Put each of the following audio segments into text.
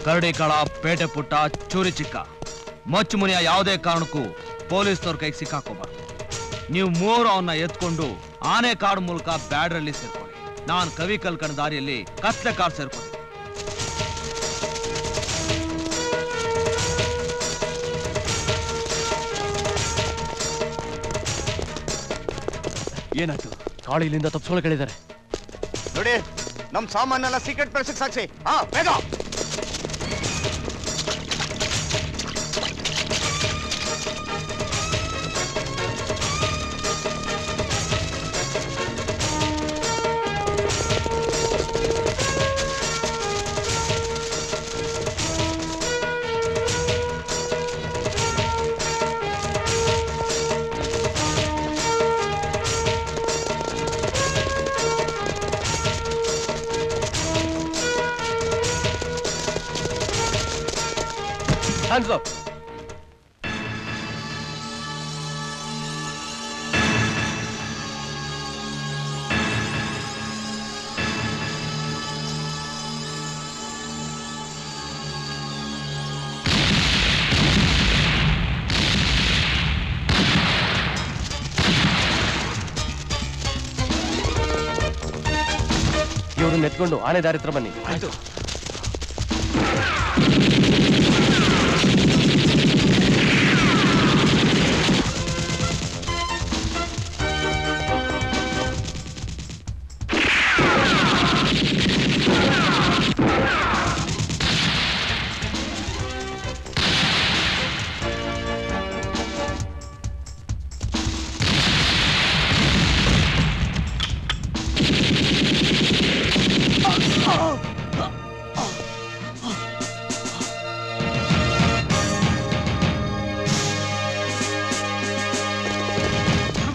ಕರಡಿ ಕಾಳ, ಪೇಟೆ ಪುಟ್ಟ, ಚೂರಿ ಚಿಕ್ಕ, ಮಚ್ಚು ಮುನಿಯ ಯಾವುದೇ ಕಾರಣಕ್ಕೂ ಪೊಲೀಸ್ನವ್ರ ಕೈಗೆ ಸಿಕ್ಕಾಕೋಬಾರ್ದು. ನೀವು ಮೂವರು ಅವನ್ನ ಎತ್ಕೊಂಡು ಆನೆ ಕಾಡು ಮೂಲಕ ಬ್ಯಾಡ್ರಲ್ಲಿ ಸೇರ್ಕೊಳ್ಳಿ. ನಾನು ಕವಿ ಕಲ್ಕಣ ದಾರಿಯಲ್ಲಿ ಕತ್ಲೆ ಕಾಡು ಸೇರ್ಕೊಳ್ಳಿ. ಏನಾಯ್ತು? ಕಾಳು ಇಲ್ಲಿಂದ ತಪ್ಪಿಸ್ಕೊಳ್ಳಿ ಹೇಳಿದ್ದಾರೆ ನೋಡಿ. ನಮ್ ಸಾಮಾನೆಲ್ಲ ಸೀಕ್ರೆಟ್ ಪ್ಲೇಸಿಗೆ ಸಾಕ್ಸಿ. ಹಾ, ಬೇಗ. Hands up. ಇವ್ರನ್ನ ಎತ್ಕೊಂಡು ಆನೆ ದಾರಿ ಹತ್ರ ಬನ್ನಿ. ಆಯ್ತು.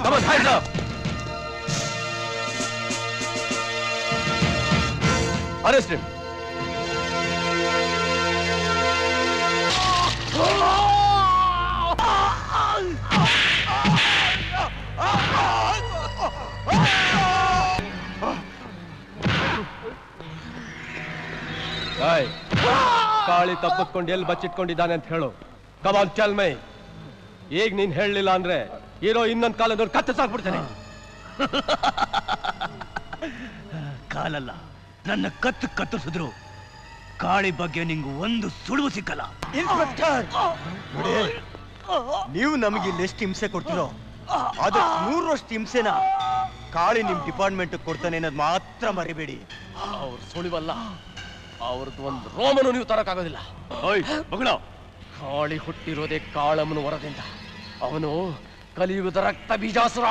Come on, hands up! Arrest him! Hey, Kali ತಪ್ಪಿಸ್ಕೊಂಡು ಎಲ್ಲಿ ಬಚ್ಚಿಟ್ಕೊಂಡಿದ್ದಾನೆ ಅಂತ ಹೇಳು. Come on, tell me. ಈಗ ನೀನ್ ಹೇಳಲಿಲ್ಲ ಅಂದ್ರೆ ಇರೋ ಇನ್ನೊಂದು ಕಾಲದವ್ರು ಕತ್ತರಿಸಾಕ್ಬಿಡ್ತಾನೆ. ಕಾಲಲ್ಲ, ನನ್ನ ಕತ್ತರಿಸಿದ್ರು ಕಾಳಿ ಬಗ್ಗೆ ನಿಂಗೆ ಒಂದು ಸುಳುವು ಸಿಕ್ಕಲ್ಲ. ಇನ್ಸ್ಪೆಕ್ಟರ್, ನೀವು ನಮಗೆ ಇಲ್ಲಿ ಎಷ್ಟು ಹಿಂಸೆ ಕೊಡ್ತಿರೋ ಅದಕ್ಕೆ 100ರಷ್ಟು ಹಿಂಸೆನ ಕಾಳಿ ನಿಮ್ ಡಿಪಾರ್ಟ್ಮೆಂಟ್ ಕೊಡ್ತಾನೆ ಅನ್ನೋದು ಮಾತ್ರ ಮರಿಬೇಡಿ. ಅವ್ರ ಸುಳಿವಲ್ಲ, ಅವ್ರದ್ದು ಒಂದು ರೋಮನು ನೀವು ತರಕ್ಕಾಗೋದಿಲ್ಲ. ಕಾಳಿ ಹುಟ್ಟಿರೋದೇ ಕಾಳಮ್ಮನ ವರದಿಂದ. ಅವನು ಕಲಿಯುಗದ ರಕ್ತ ಬೀಜಾಸುರ.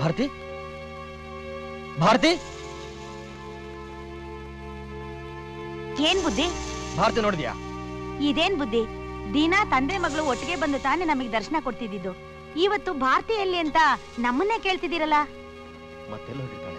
ಭಾರತಿ, ಭಾರತಿ, ಏನ್ ಬುದ್ಧಿ? ಭಾರತಿ ನೋಡಿದ್ಯಾ? ಇದೇನ್ ಬುದ್ಧಿ? ದಿನ ತಂದೆ ಮಗಳು ಒಟ್ಟಿಗೆ ಬಂದು ತಾನೇ ನಮಗೆ ದರ್ಶನ ಕೊಡ್ತಿದ್ದು. ಇವತ್ತು ಭಾರತೀಯಲ್ಲಿ ಅಂತ ನಮ್ಮನ್ನೇ ಕೇಳ್ತಿದ್ದೀರಲ್ಲ. ಮತ್ತೆಲ್ಲ ಹೋಗಿರ್ತಾಳೆ.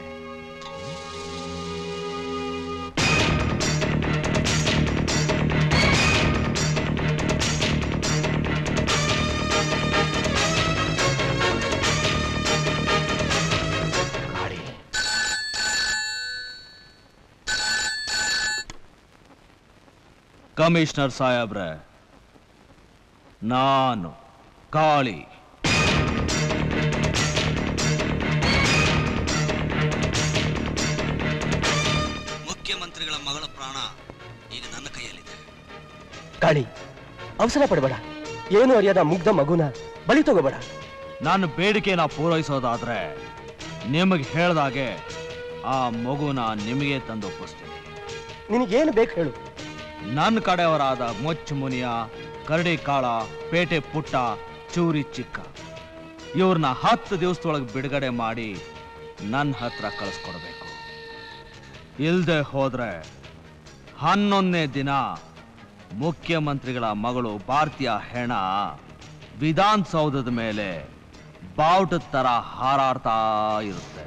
ಕಮಿಷನರ್ ಸಾಹೇಬ್ರೆ, ನಾನು ಕಾಳಿ. ಮುಖ್ಯಮಂತ್ರಿಗಳ ಮಗಳ ಪ್ರಾಣ ಈಗ ನನ್ನ ಕೈಯಲ್ಲಿದೆ. ಕಾಳಿ, ಅವಸರ ಪಡಬೇಡ. ಏನು ಅರಿಯಾದ ಮುಗ್ಧ ಮಗುನ ಬಲಿ ತಗೋಬೇಡ. ನಾನು ಬೇಡಿಕೆನ ಪೂರೈಸೋದಾದ್ರೆ ನಿಮಗೆ ಹೇಳ್ದಾಗೆ ಆ ಮಗುನ ನಿಮಗೆ ತಂದು ಒಪ್ಪಿಸ್ತೀನಿ. ನಿನಗೇನು ಬೇಕು ಹೇಳು. ನನ್ನ ಕಡೆಯವರಾದ ಮೊಚ್ಚು ಮುನಿಯ, ಕರಡಿ ಕಾಳ, ಪೇಟೆ ಪುಟ್ಟ, ಚೂರಿ ಚಿಕ್ಕ ಇವ್ರನ್ನ 10 ದಿವಸದೊಳಗೆ ಬಿಡುಗಡೆ ಮಾಡಿ ನನ್ನ ಹತ್ರ ಕಳಿಸ್ಕೊಡ್ಬೇಕು. ಇಲ್ದೆ ಹೋದ್ರೆ 11ನೇ ದಿನ ಮುಖ್ಯಮಂತ್ರಿಗಳ ಮಗಳು ಭಾರತೀಯ ಹೆಣ ವಿಧಾನಸೌಧದ ಮೇಲೆ ಬಾವುಟದ ತರ ಹಾರಾಡ್ತಾ ಇರುತ್ತೆ.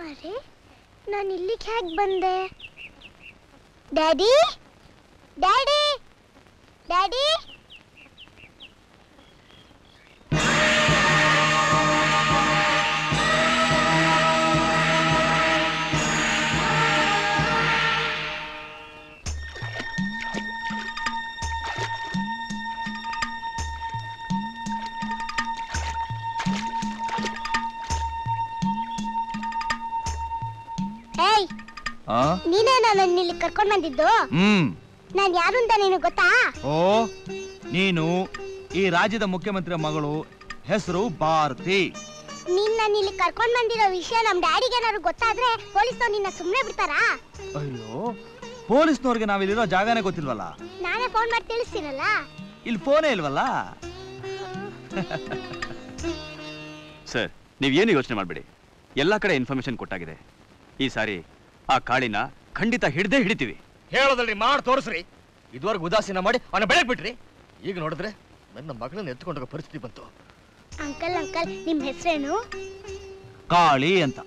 ಅರೆ, ನಾನು ಇಲ್ಲಿಗೆ ಹೇಗೆ ಬಂದೆ? Daddy, daddy, daddy. ನೀನೇ ನನ್ನ ಇಲ್ಲಿ ಕರ್ಕೊಂಡ್ ಬಂದಿದ್ದು? ನಾನ್ ಯಾರು ಅಂತ ನಿನಗೆ ಗೊತ್ತಾ? ಓ, ನೀನು ಈ ರಾಜ್ಯದ ಮುಖ್ಯಮಂತ್ರಿ ಮಗಳು, ಹೆಸರು ಭಾರತಿ. ನಿನ್ನ ಇಲ್ಲಿ ಕರ್ಕೊಂಡ್ ಬಂದಿರೋ ವಿಷಯ ನಮ್ ಡ್ಯಾಡಿಗೆ ಏನಾದ್ರು ಗೊತ್ತಾದ್ರೆ ಪೊಲೀಸ್ನವ್ರು ನಿನ್ನ ಸುಮ್ಮನೆ ಬಿಡ್ತಾರಾ? ಅಯ್ಯೋ, ಪೊಲೀಸ್ನವ್ರಿಗೆ ನಾವಿಲ್ಲಿರೋ ಜಾಗನೇ ಗೊತ್ತಿಲ್ವಲ್ಲ. ನಾನೇ ಫೋನ್ ಮಾಡಿ ತಿಳಿಸ್ತೀನಲ್ಲ. ಇಲ್ಲಿ ಫೋನೇ ಇಲ್ವಲ್ಲ. ಸರ್, ನೀವೇನು ಯೋಚನೆ ಮಾಡಬೇಡಿ. ಎಲ್ಲ ಕಡೆ ಇನ್ಫಾರ್ಮೇಶನ್ ಕೊಟ್ಟಾಗಿದೆ. ಈ ಸಾರಿ ಆ ಕಾಳಿನ ಖಂಡಿತ ಹಿಡಿತೀವಿ. ಹೇಳೋದಲ್ರಿ, ಮಾಡಿ ತೋರಿಸ್ರಿ. ಇದುವರೆಗೂ ಉದಾಸೀನ ಮಾಡಿ ಅವನ ಬೆಳಕ್ ಬಿಟ್ರಿ. ಈಗ ನೋಡಿದ್ರೆ ನನ್ನ ಮಗಳನ್ನ ಎತ್ಕೊಂಡೋಗೋ ಪರಿಸ್ಥಿತಿ ಬಂತು. ಅಂಕಲ್, ಅಂಕಲ್, ನಿಮ್ ಹೆಸರೇನು? ಕಾಳಿ ಅಂತ.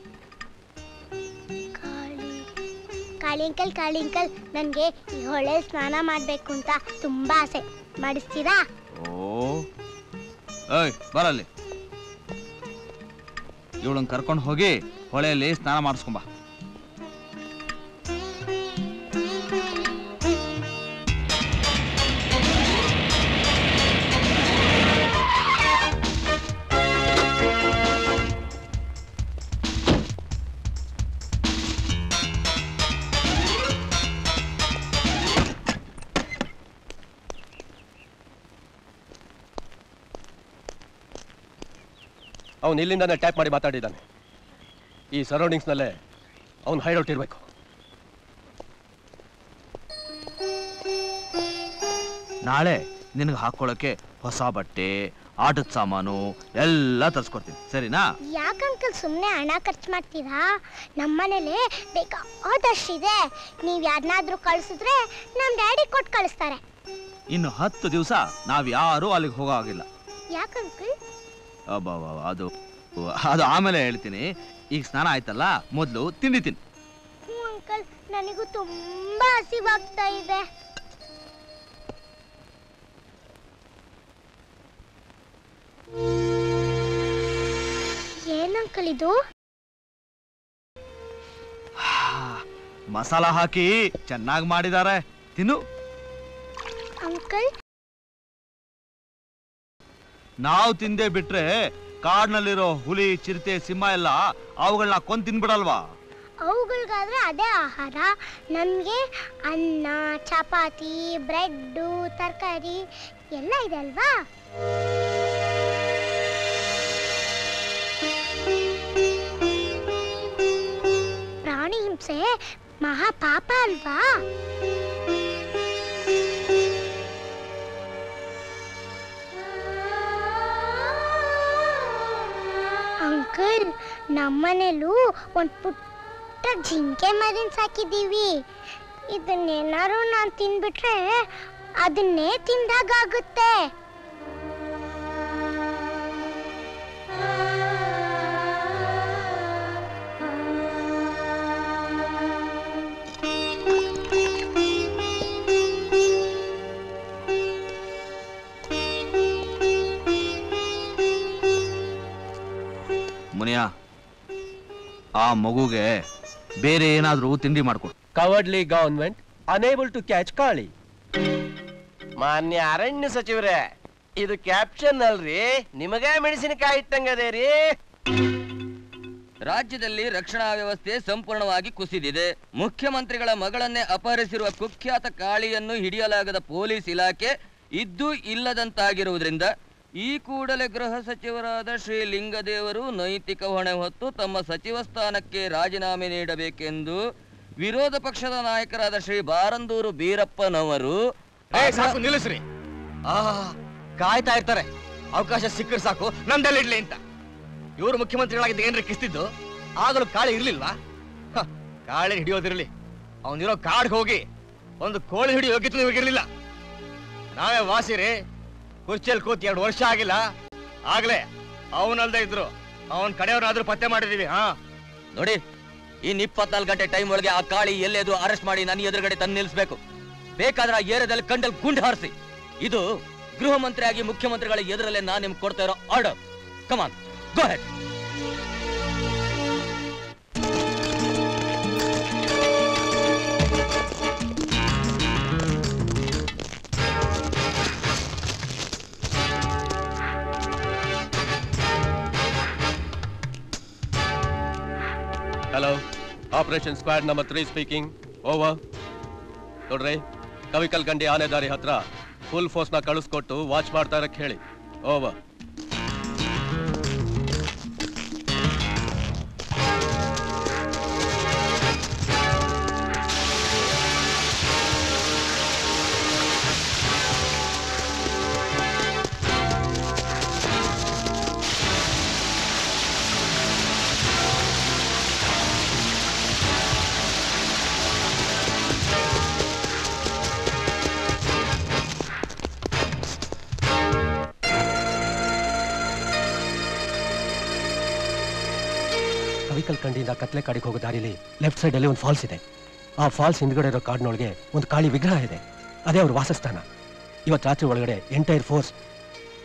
ಕಾಳಿ ಅಂಕಲ್, ಕಾಳಿ ಅಂಕಲ್, ನನ್ಗೆ ಈ ಹೊಳೆ ಸ್ನಾನ ಮಾಡ್ಬೇಕು ಅಂತ ತುಂಬಾ ಆಸೆ. ಮಾಡಿಸ್ತೀರಾ? ಓ, ಏಯ್ ಬರಲ್ಲಿ, ಇವಳನ್ನ ಕರ್ಕೊಂಡು ಹೋಗಿ ಹೊಳೆಯಲ್ಲಿ ಸ್ನಾನ ಮಾಡಿಸ್ಕೊಂಬ. ಅವನು ಇಲ್ಲಿಂದಾನೆ ಟ್ಯಾಪ್ ಮಾಡಿ ಮಾತಾಡಿದ್ದಾನೆ. ಈ ಸರೌಂಡಿಂಗ್ಸ್ ನಲ್ಲೇ ಅವನು ಹೈಡೌಟ್ ಇರಬೇಕು. ನಾಳೆ ನಿನಗೆ ಹಾಕೊಳ್ಳೋಕೆ ಹೊಸ ಬಟ್ಟೆ, ಆಟದ ಸಾಮಾನು ಎಲ್ಲ ತರಿಸ್ಕೊಡ್ತೀನಿ, ಸರಿನಾ? ಯಾಕಂಕಲ್ ಸುಮ್ಮನೆ ಹಣ ಖರ್ಚು ಮಾಡ್ತೀರಾ? ನಮ್ಮನೇಲಿ ಬೇಕಾದಷ್ಟಿದೆ. ನೀವು ಯಾರನ್ನಾದ್ರೂ ಕಳಿಸಿದ್ರೆ ನಮ್ಮ ಡ್ಯಾಡಿ ಕೊಟ್ಟು ಕಳಿಸ್ತಾರೆ. ಇನ್ನು 10 ದಿವಸ ನಾವ್ ಯಾರು ಅಲ್ಲಿಗೆ ಹೋಗೋ ಆಗಿಲ್ಲ. ಯಾಕಂಕಲ್? ಅದು ಆಮೇಲೆ ಹೇಳ್ತೀನಿ. ಈಗ ಸ್ನಾನ ಆಯ್ತಲ್ಲ, ಮೊದಲು ತಿಂಡಿ ತಿನ್. ಅಂಕಲ್, ನನಗೂ ತುಂಬಾ ಹಸಿವಾಗ್ತಾ ಇದೆ. ಏನಂಕಲ್ ಇದು? ಮಸಾಲ ಹಾಕಿ ಚೆನ್ನಾಗಿ ಮಾಡಿದ್ದಾರೆ, ತಿನ್ನು. ಅಂಕಲ್, ನಾವು ತಿಂದೇ ಬಿಟ್ರೆ ಕಾಡ್ನಲ್ಲಿರೋ ಹುಲಿ, ಚಿರತೆ, ಸಿಂಹ ಎಲ್ಲ ಅವುಗಳನ್ನ ಕೊಂದು ತಿನ್ಬಿಡಲ್ವಾ? ಅವುಗಳಿಗಾದ್ರೆ ಅದೇ ಆಹಾರ. ನಮಗೆ ಅನ್ನ, ಚಪಾತಿ, ಬ್ರೆಡ್ಡು, ತರಕಾರಿ ಎಲ್ಲ ಇದೆ ಅಲ್ವಾ? ಹಿಂಸೆ ಮಹಾ ಪಾಪ ಅಲ್ವಾ? ಅಂಕಲ್, ನಮ್ಮನೇಲೂ ಒಂದು ಪುಟ್ಟ ಜಿಂಕೆ ಮರಿನ್ ಸಾಕಿದೀವಿ. ಇದನ್ನೇನಾರು ನಾನು ತಿನ್ಬಿಟ್ರೆ ಅದನ್ನೇ ತಿಂದಾಗುತ್ತೆ. ಮುನಿಯಾ, ಆ ಮಗುಗೆ ಬೇರೆ ಏನಾದ್ರೂ ತಿಂಡಿ ಮಾಡ್ಕೊಡು. Covertly government unable to catch Kali. ಮಾನ್ಯ ಅರಣ್ಯ ಸಚಿವರೇ, ಇದು ಕ್ಯಾಪ್ಷನ್ ಅಲ್ರಿ, ನಿಮಗೇ ಮೆಣಸಿನಕಾಯಿ ಇಟ್ಟಂಗದೇ ರೀ. ರಾಜ್ಯದಲ್ಲಿ ರಕ್ಷಣಾ ವ್ಯವಸ್ಥೆ ಸಂಪೂರ್ಣವಾಗಿ ಕುಸಿದಿದೆ. ಮುಖ್ಯಮಂತ್ರಿಗಳ ಮಗಳನ್ನೇ ಅಪಹರಿಸಿರುವ ಕುಖ್ಯಾತ ಕಾಳಿಯನ್ನು ಹಿಡಿಯಲಾಗದ ಪೊಲೀಸ್ ಇಲಾಖೆ ಇದ್ದು ಇಲ್ಲದಂತಾಗಿರುವುದರಿಂದ ಈ ಕೂಡಲೇ ಗೃಹ ಸಚಿವರಾದ ಶ್ರೀ ಲಿಂಗದೇವರು ನೈತಿಕ ಹೊಣೆ ಹೊತ್ತು ತಮ್ಮ ಸಚಿವ ಸ್ಥಾನಕ್ಕೆ ರಾಜೀನಾಮೆ ನೀಡಬೇಕೆಂದು ವಿರೋಧ ಪಕ್ಷದ ನಾಯಕರಾದ ಶ್ರೀ ಬಾರಂದೂರು ಬೀರಪ್ಪನವರು ಸಾಕು ನಿಲ್ಲಿಸ್ರಿ. ಕಾಯ್ತಾ ಇರ್ತಾರೆ, ಅವಕಾಶ ಸಿಕ್ಕರೆ ಸಾಕು ನಂದಲ್ಲಿಡ್ಲಿ ಅಂತ. ಇವರು ಮುಖ್ಯಮಂತ್ರಿಗಳಾಗಿದ್ದ ಏನ್ರಿ ಕಿಸ್ತಿದ್ದು? ಆಗಲೂ ಕಾಳಿ ಇರ್ಲಿಲ್ವಾ? ಕಾಳಿ ಹಿಡಿಯೋದಿರ್ಲಿ, ಅವನಿರೋ ಕಾಡ್ಗೆ ಹೋಗಿ ಒಂದು ಕೋಳಿ ಹಿಡಿಯೋ ಯೋಗ್ಯತೆ ಇವ್ರಿಗಿರ್ಲಿಲ್ಲ. ನಾವೇ ವಾಸಿರಿ, ಕುರ್ಚಿಯಲ್ಲಿ ಕೂತ್ 2 ವರ್ಷ ಆಗಿಲ್ಲ, ಆಗ್ಲೇ ಅವನಲ್ದೇ ಇದ್ರು ಅವನ್ ಕಡೆಯವ್ರನ್ನಾದ್ರೂ ಪತ್ತೆ ಮಾಡಿದೀವಿ. ನೋಡಿ, ಇನ್ 24 ಗಂಟೆ ಟೈಮ್ ಒಳಗೆ ಆ ಕಾಳಿ ಎಲ್ಲೇದು ಅರೆಸ್ಟ್ ಮಾಡಿ ನನ್ನ ಎದುರುಗಡೆ ತಂದು ನಿಲ್ಲಿಸಬೇಕು. ಬೇಕಾದ್ರೆ ಆ ಏರಿಯಾದಲ್ಲಿ ಕಂಡಲ್ಲಿ ಗುಂಡು ಹಾರಿಸಿ. ಇದು ಗೃಹ ಮಂತ್ರಿ ಆಗಿ ಮುಖ್ಯಮಂತ್ರಿಗಳ ಎದುರಲ್ಲೇ ನಾನು ನಿಮ್ಗೆ ಕೊಡ್ತಾ ಇರೋ order. Come on, go ahead. Hello, operation squad number 3 speaking. Over. ನೋಡ್ರಿ, ಕವಿಕಲ್ ಗಂಡಿ ಆನೆ ದಾರಿ ಹತ್ರ ಫುಲ್ ಫೋರ್ಸ್ ನ ಕಳಿಸ್ಕೊಟ್ಟು ವಾಚ್ ಮಾಡ್ತಾ ಇರಕ್ ಹೇಳಿ. ಓವರ್. ಕವಿಕಲ್ ಕಂಡಿಯಿಂದ ಕತ್ಲೆ ಕಾಡಿಗೆ ಹೋಗೋ ದಾರಿಲಿ ಲೆಫ್ಟ್ ಸೈಡ್ ಅಲ್ಲಿ ಒಂದು ಫಾಲ್ಸ್ ಇದೆ. ಆ ಫಾಲ್ಸ್ ಹಿಂದ್ಗಡೆ ಇರೋ ಕಾಡಿನೊಳಗೆ ಒಂದು ಕಾಳಿ ವಿಗ್ರಹ ಇದೆ. ಅದೇ ಅವ್ರ ವಾಸಸ್ಥಾನ. ಇವತ್ತು ರಾತ್ರಿ ಒಳಗಡೆ ಎಂಟೈರ್ ಫೋರ್ಸ್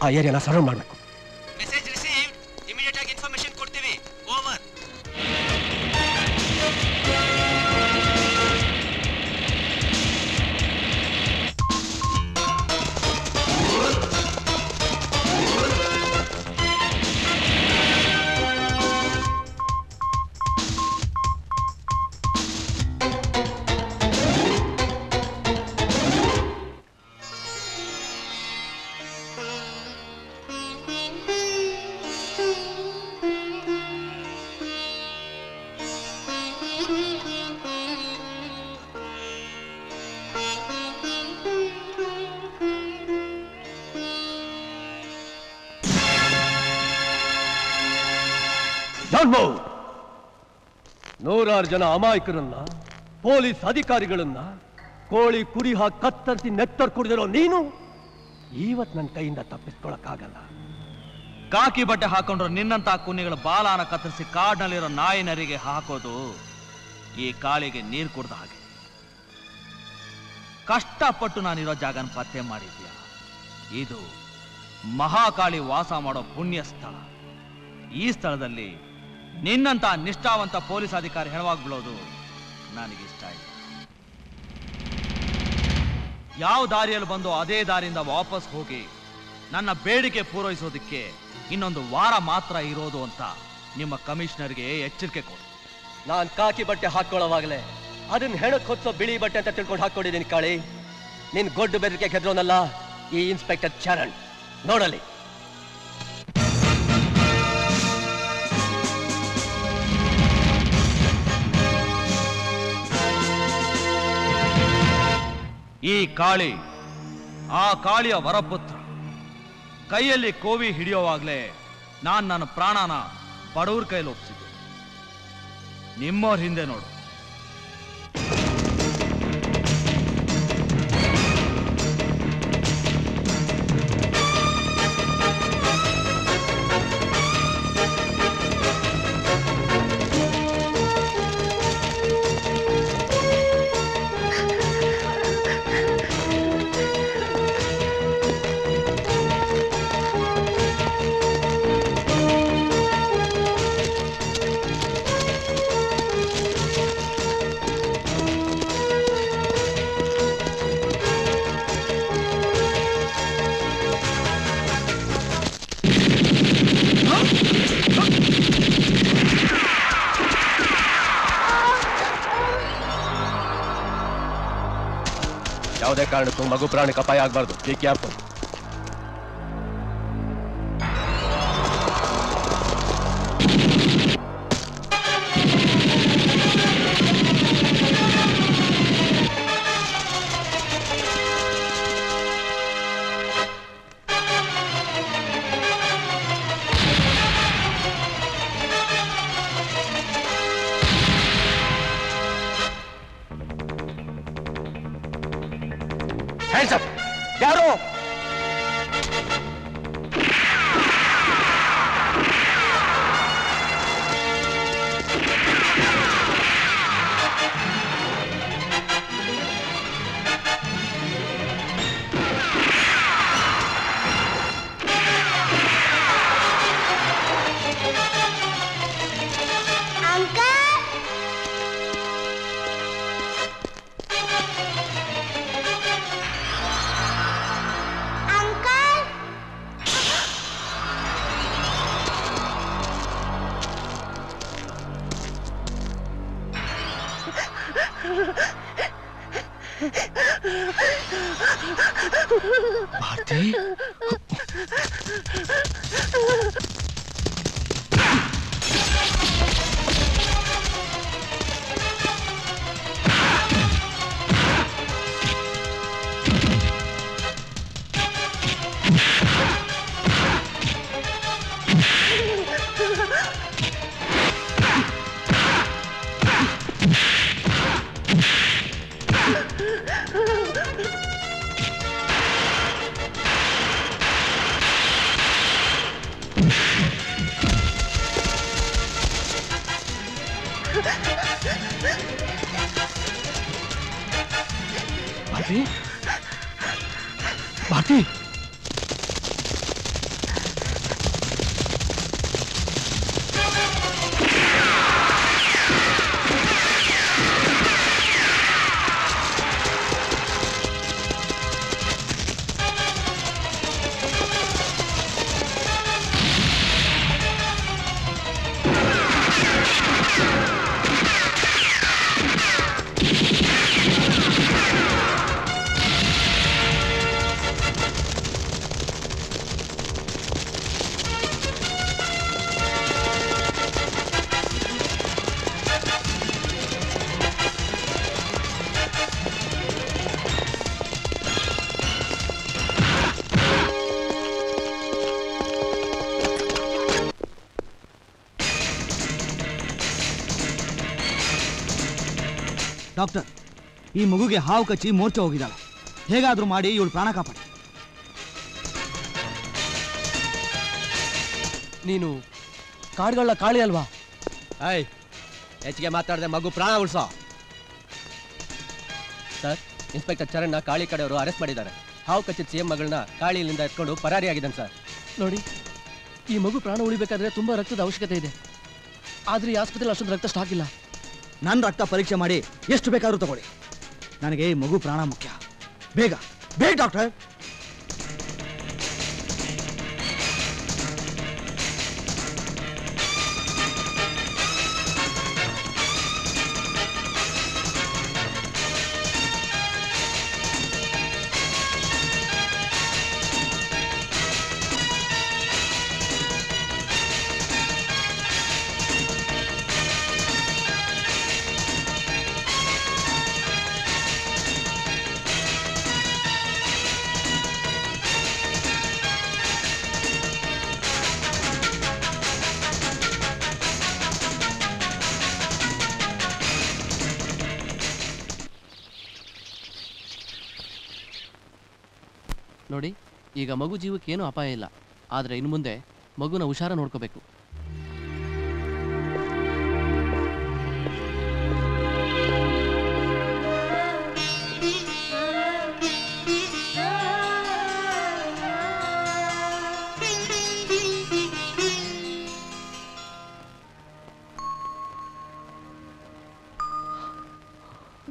ಆ ಏರಿಯಾನ ಸರೌಂಡ್ ಮಾಡಬೇಕು. Message received. ಇಮಿಡಿಯೇಟ್ ಆಗಿ ಇನ್ಫಾರ್ಮೇಶನ್ ಕೊಡ್ತೀವಿ. ಓವರ್. ನೂರಾರು ಜನ ಅಮಾಯಕರನ್ನ, ಪೊಲೀಸ್ ಅಧಿಕಾರಿಗಳನ್ನ ಕೋಳಿ ಕುರಿ ಹಾಕಿ ಕತ್ತರಿಸಿ ನೆತ್ತರ್ ಕುಡಿದಿರೋ ನೀನು ಇವತ್ ನನ್ನ ಕೈಯಿಂದ ತಪ್ಪಿಸ್ಕೊಳಕ್ಕಾಗಲ್ಲ. ಕಾಕಿ ಬಟ್ಟೆ ಹಾಕೊಂಡ್ರು ನಿನ್ನಂತ ಕುನ್ನಿಗಳ ಬಾಲಾನ ಕತ್ತರಿಸಿ ಕಾಡ್ನಲ್ಲಿರೋ ನಾಯಿ ನರಿಗೆ ಹಾಕೋದು ಈ ಕಾಳಿಗೆ ನೀರು ಕುಡ್ದ ಹಾಗೆ. ಕಷ್ಟಪಟ್ಟು ನಾನಿರೋ ಜಾಗನ ಪತ್ತೆ ಮಾಡಿದ್ಯಾ? ಇದು ಮಹಾಕಾಳಿ ವಾಸ ಮಾಡೋ ಪುಣ್ಯ ಸ್ಥಳ. ಈ ಸ್ಥಳದಲ್ಲಿ ನಿನ್ನಂತ ನಿಷ್ಠಾವಂತ ಪೊಲೀಸ್ ಅಧಿಕಾರಿ ಹೆಣವಾಗಿ ಬೀಳೋದು ನನಗಿಷ್ಟ ಇಲ್ಲ. ಯಾವ ದಾರಿಯಲ್ಲಿ ಬಂದೋ ಅದೇ ದಾರಿಯಿಂದ ವಾಪಸ್ ಹೋಗಿ ನನ್ನ ಬೇಡಿಕೆ ಪೂರೈಸೋದಕ್ಕೆ ಇನ್ನೊಂದು ವಾರ ಮಾತ್ರ ಇರೋದು ಅಂತ ನಿಮ್ಮ ಕಮಿಷನರ್ಗೆ ಎಚ್ಚರಿಕೆ ಕೊಡು. ನಾನ್ ಕಾಕಿ ಬಟ್ಟೆ ಹಾಕೊಳ್ಳೋವಾಗಲೇ ಅದನ್ನ ಹೆಣಕ್ ಹೊತ್ಸೋ ಬಿಳಿ ಬಟ್ಟೆ ಅಂತ ತಿಳ್ಕೊಂಡು ಹಾಕೊಂಡಿದ್ದೀನಿ ಕಾಳಿ. ನಿನ್ ಗೊಡ್ಡು ಬೆದರಿಕೆ ಗೆದ್ರೋನಲ್ಲ ಈ ಇನ್ಸ್ಪೆಕ್ಟರ್ ಚರಣ್. ನೋಡಲಿ. ಈ ಕಾಳಿ ಆ ಕಾಳಿಯ ವರಪುತ್ರ. ಕೈಯಲ್ಲಿ ಕೋವಿ ಹಿಡಿಯೋವಾಗ್ಲೇ ನನ್ನ ಪ್ರಾಣನ ಬಡವ್ರ ಕೈಲಿ ಒಪ್ಸಿದ್ದೆ. ನಿಮ್ಮವ್ರ ಹಿಂದೆ ನೋಡು. ಯಾವುದೇ ಕಾರಣಕ್ಕೂ ಮಗು ಪ್ರಾಣಿಗೆ ಅಪಾಯ ಆಗಬಾರ್ದು. Be careful. ಯಾರು? ಭಾರತಿ, ಭಾರತಿ, ಭಾರತಿ, ಡಾಕ್ಟರ್, ಈ ಮಗುಗೆ ಹಾವು ಕಚ್ಚಿ ಮೂರ್ಛೆ ಹೋಗಿದ್ದಾಳೆ. ಹೇಗಾದ್ರೂ ಮಾಡಿ ಇವಳು ಪ್ರಾಣ ಕಾಪಾಡಿ. ನೀನು ಕಾಡುಗಳ ಕಾಳಿ ಅಲ್ವಾ? ಹೆಚ್ಚಿಗೆ ಮಾತಾಡದೆ ಮಗು ಪ್ರಾಣ ಉಳಿಸೋ. ಸರ್, ಇನ್ಸ್ಪೆಕ್ಟರ್ ಚರಣ್ನ ಕಾಳಿ ಕಡೆಯವರು ಅರೆಸ್ಟ್ ಮಾಡಿದ್ದಾರೆ. ಹಾವು ಕಚ್ಚಿದ ಸಿಎಂ ಮಗಳನ್ನ ಕಾಳಿಯಿಂದ ಎತ್ಕೊಂಡು ಪರಾರಿಯಾಗಿದ್ದಾನೆ ಸರ್. ನೋಡಿ, ಈ ಮಗು ಪ್ರಾಣ ಉಳಿಬೇಕಾದ್ರೆ ತುಂಬಾ ರಕ್ತದ ಅವಶ್ಯಕತೆ ಇದೆ. ಆದ್ರೆ ಈ ಆಸ್ಪತ್ರೆಯಲ್ಲಿ ಅಷ್ಟೊಂದು ರಕ್ತ ಸ್ಟಾಕ್ ಇಲ್ಲ. ನನ್ನ ರಕ್ತ ಪರೀಕ್ಷೆ ಮಾಡಿ ಎಷ್ಟು ಬೇಕಾದ್ರೂ ತಗೊಳ್ಳಿ. ನನಗೆ ಈ ಮಗು ಪ್ರಾಣ ಮುಖ್ಯ. ಬೇಗ ಬೇಗ ಡಾಕ್ಟರ್. ನೋಡಿ, ಈಗ ಮಗು ಜೀವಕ್ಕೆ ಏನೂ ಅಪಾಯ ಇಲ್ಲ, ಆದರೆ ಇನ್ನು ಮುಂದೆ ಮಗುನ ಹುಷಾರ ನೋಡ್ಕೋಬೇಕು.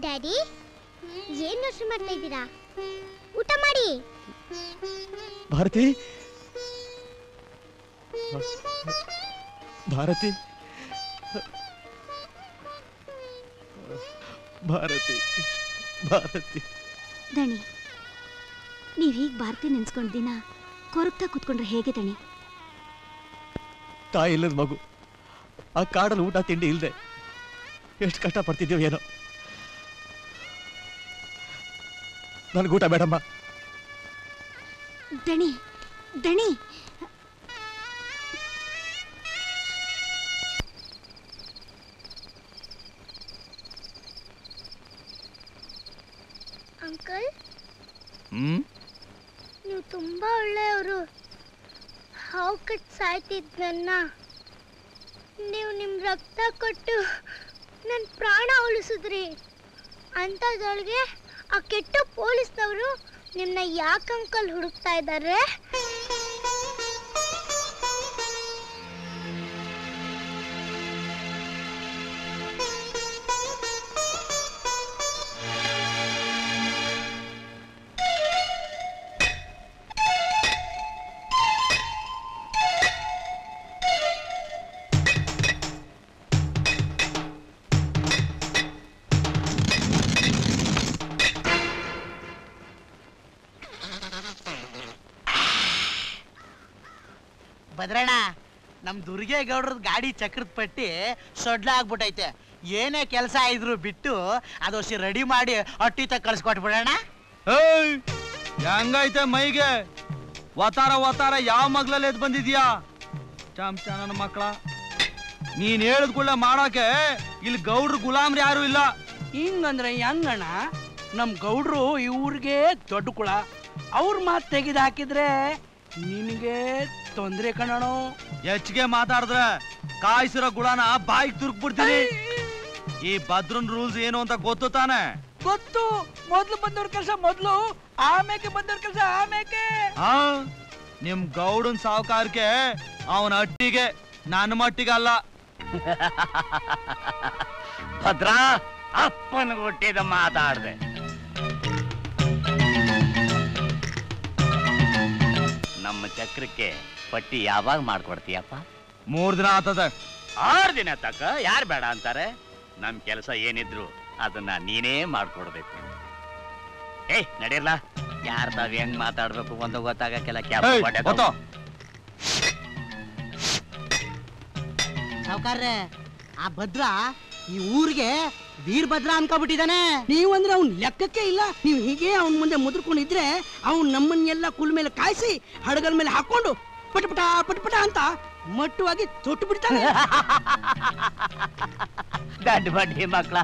ಡ್ಯಾಡಿ, ಏನ್ ಯೋಚನೆ ಮಾಡ್ತಾ ಇದ್ದೀರಾ? ಊಟ ಮಾಡಿ. ಭಾರತಿ, ಭಾರತಿ, ಭಾರತಿ, ಭಾರತಿ. ದಣಿ, ನೀವ್ ಹೀಗ್ ಭಾರತಿ ನೆನ್ಸ್ಕೊಂಡ್ ದಿನ ಕೊರಗ್ತಾ ಕೂತ್ಕೊಂಡ್ರೆ ಹೇಗೆ ದಣಿ? ತಾಯಿ ಇಲ್ಲದ ಮಗು ಆ ಕಾಡಲ್ಲಿ ಊಟ ತಿಂಡಿ ಇಲ್ಲದೆ ಎಷ್ಟು ಕಷ್ಟ ಪಡ್ತಿದ್ದೀವಿ ಏನೋ. ನನಗೂಟ ಬೇಡಮ್ಮ. ದಣಿ, ದಣಿ, ಅಂಕಲ್, ನೀವು ತುಂಬಾ ಒಳ್ಳೆಯವರು. ಹಾವು ಕಟ್ ಸಾಯ್ತಿದ್ನನ್ನ ನೀವು ನಿಮ್ ರಕ್ತ ಕೊಟ್ಟು ನನ್ನ ಪ್ರಾಣ ಉಳಿಸಿದ್ರಿ. ಅಂಥದ್ರೊಳಗೆ ಆ ಕೆಟ್ಟ ಪೊಲೀಸ್ನವರು ನಿಮ್ಮನ್ನ ಯಾಕೆ ಅಂಕಲ್ ಹುಡುಕ್ತಾ ಇದ್ದಾರೆ? ಭದ್ರಣ್ಣ, ನಮ್ ದುರ್ಗೇಗೌಡ್ರದ್ ಗಾಡಿ ಚಕ್ರದ ಪಟ್ಟಿ ಸೊಡ್ಲ ಆಗ್ಬಿಟ್ಟೈತೆ. ಏನೇ ಕೆಲಸ ಇದ್ರು ಬಿಟ್ಟು ಅದೊಸಿ ರೆಡಿ ಮಾಡಿ ಅಟ್ಟಿ ತಗ ಕಳ್ಸ್ಕೊಟ್ಬಿಡೋಣ. ಹೆಂಗೈತೆ ಮೈಗೆ? ವತಾರ ವತಾರ ಯಾವ ಮಗ್ಲಲ್ಲಿ ಎದ್ ಬಂದಿದ್ಯಾ ಚಾಮ್ಚ ನನ್ನ ಮಕ್ಕಳ? ನೀನ್ ಹೇಳಿದ ಕೂಡಲೇ ಮಾಡಾಕೆ ಇಲ್ಲಿ ಗೌಡ್ರು ಗುಲಾಮ್ರಿ ಯಾರು ಇಲ್ಲ. ಹಿಂಗಂದ್ರೆ ಹೆಂಗಣ್ಣ? ನಮ್ ಗೌಡ್ರು ಇವ್ರಿಗೆ ದೊಡ್ಡ ಕುಳ. ಅವ್ರ ಮಾತು ತೆಗೆದು ಹಾಕಿದ್ರೆ ನಿನಗೆ ತೊಂದ್ರೆ ಕಣೋ. ಹೆಚ್ಚಿಗೆ ಮಾತಾಡಿದ್ರೆ ಕಾಯಿಸಿರೋ ಗುಳನ ಬಾಯಿಗೆ ತುರ್ಕ್ಬಿಡ್ತೀನಿ. ಈ ಭದ್ರನ್ ರೂಲ್ಸ್ ಏನು ಅಂತ ಗೊತ್ತು ತಾನೆ? ಗೊತ್ತು. ಮೊದ್ಲು ಬಂದವ್ರ ಕೆಲಸ ಮೊದ್ಲು, ಆಮೇಲೆ ಬಂದವ್ರ ಕೆಲಸ ಆಮೇಲೆ. ನಿಮ್ ಗೌಡನ್ ಸಾವುಕಾರಕ್ಕೆ ಅವನ ಅಟ್ಟಿಗೆ, ನನ್ನ ಮಟ್ಟಿಗೆ ಅಲ್ಲ. ಭದ್ರ, ಅಪ್ಪನ ಹುಟ್ಟಿದ ಮಾತಾಡ್ದೆ. ನಮ್ಮ ಚಕ್ರಕ್ಕೆ ಪಟ್ಟಿ ಯಾವಾಗ ಮಾಡ್ಕೊಡ್ತೀಯಪ್ಪ? 3 ದಿನ ಆತದೆ. 6 ದಿನ ತಕ್ಕ ಯಾರು ಬೇಡ ಅಂತಾರೆ? ನಮ್ ಕೆಲಸ ಏನಿದ್ರು ಅದನ್ನ ನೀನೇ ಮಾಡ್ಕೊಡ್ಬೇಕು. ನಡೀರ್ಲ, ಯಾರ ತಾವ್ ಹೆಂಗ್ ಮಾತಾಡ್ಬೇಕು ಒಂದು ಗೊತ್ತಾಗಕ್ಕೆಲ್ಲ ಸಾವುಕಾರ್ರೆ, ಆ ಭದ್ರ ಈ ಊರಿಗೆ ವೀರಭದ್ರ ಅನ್ಕೊಬಿಟ್ಟಿದ್ದಾನೆ. ನೀವಂದ್ರೆ ಅವ್ನ್ ಲೆಕ್ಕಕ್ಕೆ ಇಲ್ಲ. ನೀವು ಹೀಗೆ ಅವನ್ ಮುಂದೆ ಮುದ್ರಕೊಂಡಿದ್ರೆ ಅವ್ನ್ ನಮ್ಮನ್ನೆಲ್ಲ ಕುಲ್ ಮೇಲೆ ಕಾಯಿಸಿ ಹಡಗಲ ಮೇಲೆ ಹಾಕೊಂಡು ಪಟಪಟ ಪಟಪಟ ಅಂತ ಮಟ್ಟವಾಗಿ ತೊಟ್ಟು ಬಿಡ್ತಾನೆ. ದಡ್ಡ ಬಡ್ಡಿ ಮಕ್ಳ,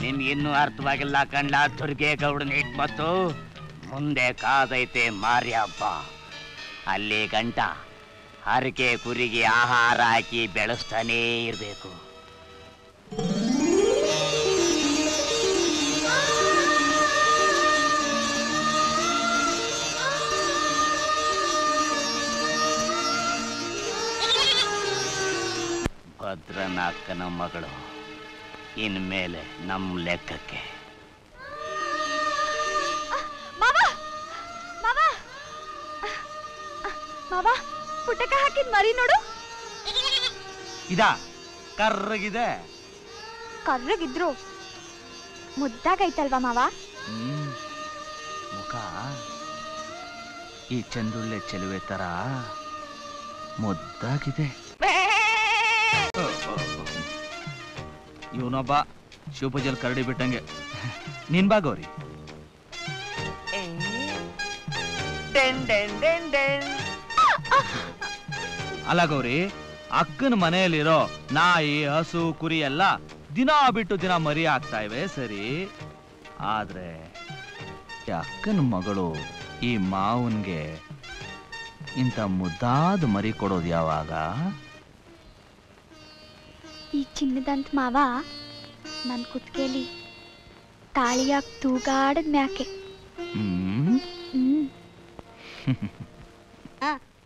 ನಿನ್ಗಿನ್ನೂ ಅರ್ಥವಾಗಿಲ್ಲ ಕಣ್ಲ ದುರ್ಗೇಗೌಡನ ಹಿಟ್ಮತ್ತು. ಮುಂದೆ ಕಾದೈತೆ ಮಾರಿ ಹಬ್ಬ. ಅಲ್ಲಿ ಗಂಟ ಹರಕೆ ಕುರಿಗೆ ಆಹಾರ ಹಾಕಿ ಬೆಳೆಸ್ತಾನೇ ಇರ್ಬೇಕು. ಭದ್ರನ ಅಕ್ಕನ ಮಗಳು ಇನ್ಮೇಲೆ ನಮ್ಮ ಲೆಕ್ಕಕ್ಕೆ. ಪುಟಕ ಹಾಕಿದ್ ಮರಿ ನೋಡು. ಇದ ಕರ್ರಗಿದೆ. ಕರ್ರಗಿದ್ರು ಮುದ್ದಾಗೈತಲ್ವಾ ಮಾವ? ಮುಖ ಈ ಚಂದುಳ್ಳೆ ಚೆಲುವೆ ತರ ಮುದ್ದಾಗಿದೆ. ಇವನೊಬ್ಬ ಶಿವಪೂಜಲ್ ಕರಡಿ ಬಿಟ್ಟಂಗೆ. ನಿನ್ ಬಾ ಗೌರಿ. ಅಲ್ಲ ಗೌರಿ, ಅಕ್ಕನ ಮನೆಯಲ್ಲಿರೋ ನಾಯಿ ಹಸು ಕುರಿ ಎಲ್ಲ ದಿನ ಬಿಟ್ಟು ದಿನ ಮರಿ ಆಗ್ತಾ ಇವೆ ಸರಿ, ಆದ್ರೆ ಅಕ್ಕನ ಮಗಳು ಈ ಮಾವನ್ಗೆ ಇಂಥ ಮುದ್ದಾದ ಮರಿ ಕೊಡೋದು ಯಾವಾಗ? ಈ ಚಿನ್ನದಂತ ಮಾವ ನನ್ನ ಕುತ್ತಿಗೆಲಿ ತಾಳಿಯಾಗಿ ತೂಗಾಡದ ಮ್ಯಾಕೆ.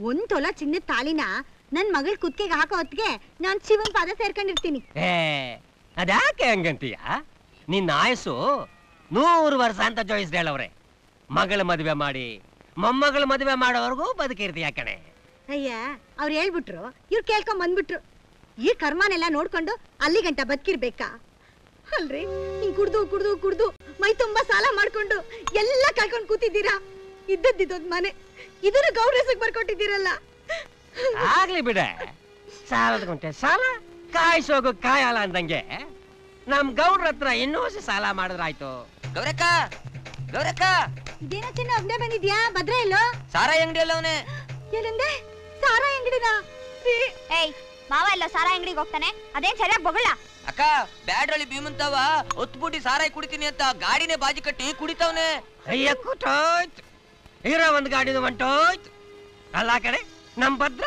ಒಂದ್ ತೊಲ ಚಿನ್ನದ ತಾಳಿನ ನನ್ ಮಗಳ ಕುತ್ತಿಗೆಗೆ ಹಾಕೋ ಹೊತ್ತಿಗೆ ನಾನ್ ಶಿವನ್ ಪಾದ ಸೇರ್ಕೊಂಡಿರ್ತೀನಿ. ಅದ್ಯಾಕೆ ಹಂಗಂತೀಯ? ನಿನ್ನ ಆಯಸ್ಸು 100 ವರ್ಷ ಅಂತ ಜೋಯಿಸ್ದೆ ಹೇಳವ್ರೆ. ಮಗಳ ಮದುವೆ ಮಾಡಿ ಮೊಮ್ಮಗಳ ಮದುವೆ ಮಾಡೋವರೆಗೂ ಬದುಕಿರ್ತೀಯ ಕಣೆ. ಅಯ್ಯ ಅವ್ರು ಹೇಳ್ಬಿಟ್ರು, ಇವ್ರು ಕೇಳ್ಕೊಂಡ್ ಬಂದ್ಬಿಟ್ರು. ಈ ಕರ್ಮನೆಲ್ಲ ನೋಡ್ಕೊಂಡು ಅಲ್ಲಿ ಗಂಟ ಬದುಕಿರ್ಬೇಕಾ ಅಲ್ರಿ? ಹಿಂಗ್ ಕುಡ್ದು ಕುಡ್ದು ಕುಡ್ದು ಮೈ ತುಂಬಾ ಸಾಲ ಮಾಡ್ಕೊಂಡು ಎಲ್ಲ ಕಳ್ಕೊಂಡ್ ಕೂತಿದ್ದೀರಾ. ಇದ್ದದ್ದಿದ್ದೊಂದ್ ಮನೆ ಇದನ್ನ ಗೌರಸಕ್ ಬರ್ಕೊಟ್ಟಿದ್ದೀರಲ್ಲ. ಆಗ್ಲಿ ಬಿಡೆ, ಸಾಲದ ಗುಂಟೆ ಸಾಲ ಕಾಯಿಸೋಗು ಕಾಯಲ್ಲ ಅಂದಂಗೆ ನಮ್ ಗೌಡ್ರ ಹತ್ರ ಇನ್ನೂ ಸಾಲ ಮಾಡಿದ್ರಾಯ್ತು. ಗೌರಕ್ಕ, ಗೌರಕ್ಕ, ಇದೇನೋ ಚಿನ್ನ ಒಬ್ನೇ ಬಂದಿದ್ಯಾ? ಭದ್ರ ಎಲ್ಲೋ? ಸಾರಾಯಿ ಅಂಗಡಿಯಲ್ಲ ಅವನೇ. ಏನಂದೆ? ಸಾರಾಯಿ ಅಂಗಡಿನಾ? ಏಯ್, ಮಾವ ಎಲ್ಲ ಸಾರಾಯಿ ಅಂಗಡಿಗೆ ಹೋಗ್ತಾನೆ, ಅದೇನ್ ಸರಿಯಾಗಿ ಬೊಗಳ. ಅಕ್ಕ, ಬ್ಯಾಡ್ರಳ್ಳಿ ಭೀಮಂತವ ಹೊತ್ಬಿಟ್ಟು ಸಾರಾಯಿ ಕುಡಿತೀನಿ ಅಂತ ಗಾಡಿನೇ ಬಾಜಿ ಕಟ್ಟಿ ಕುಡಿತವನೆ. ಅಯ್ಯ ಕೂತೋಯ್ತು, ಇರೋ ಒಂದ್ ಗಾಡಿದು ಹೊಂಟೋಯ್ತು. ಅಲ್ಲ ಕಡೆ ನಮ್ ಭದ್ರ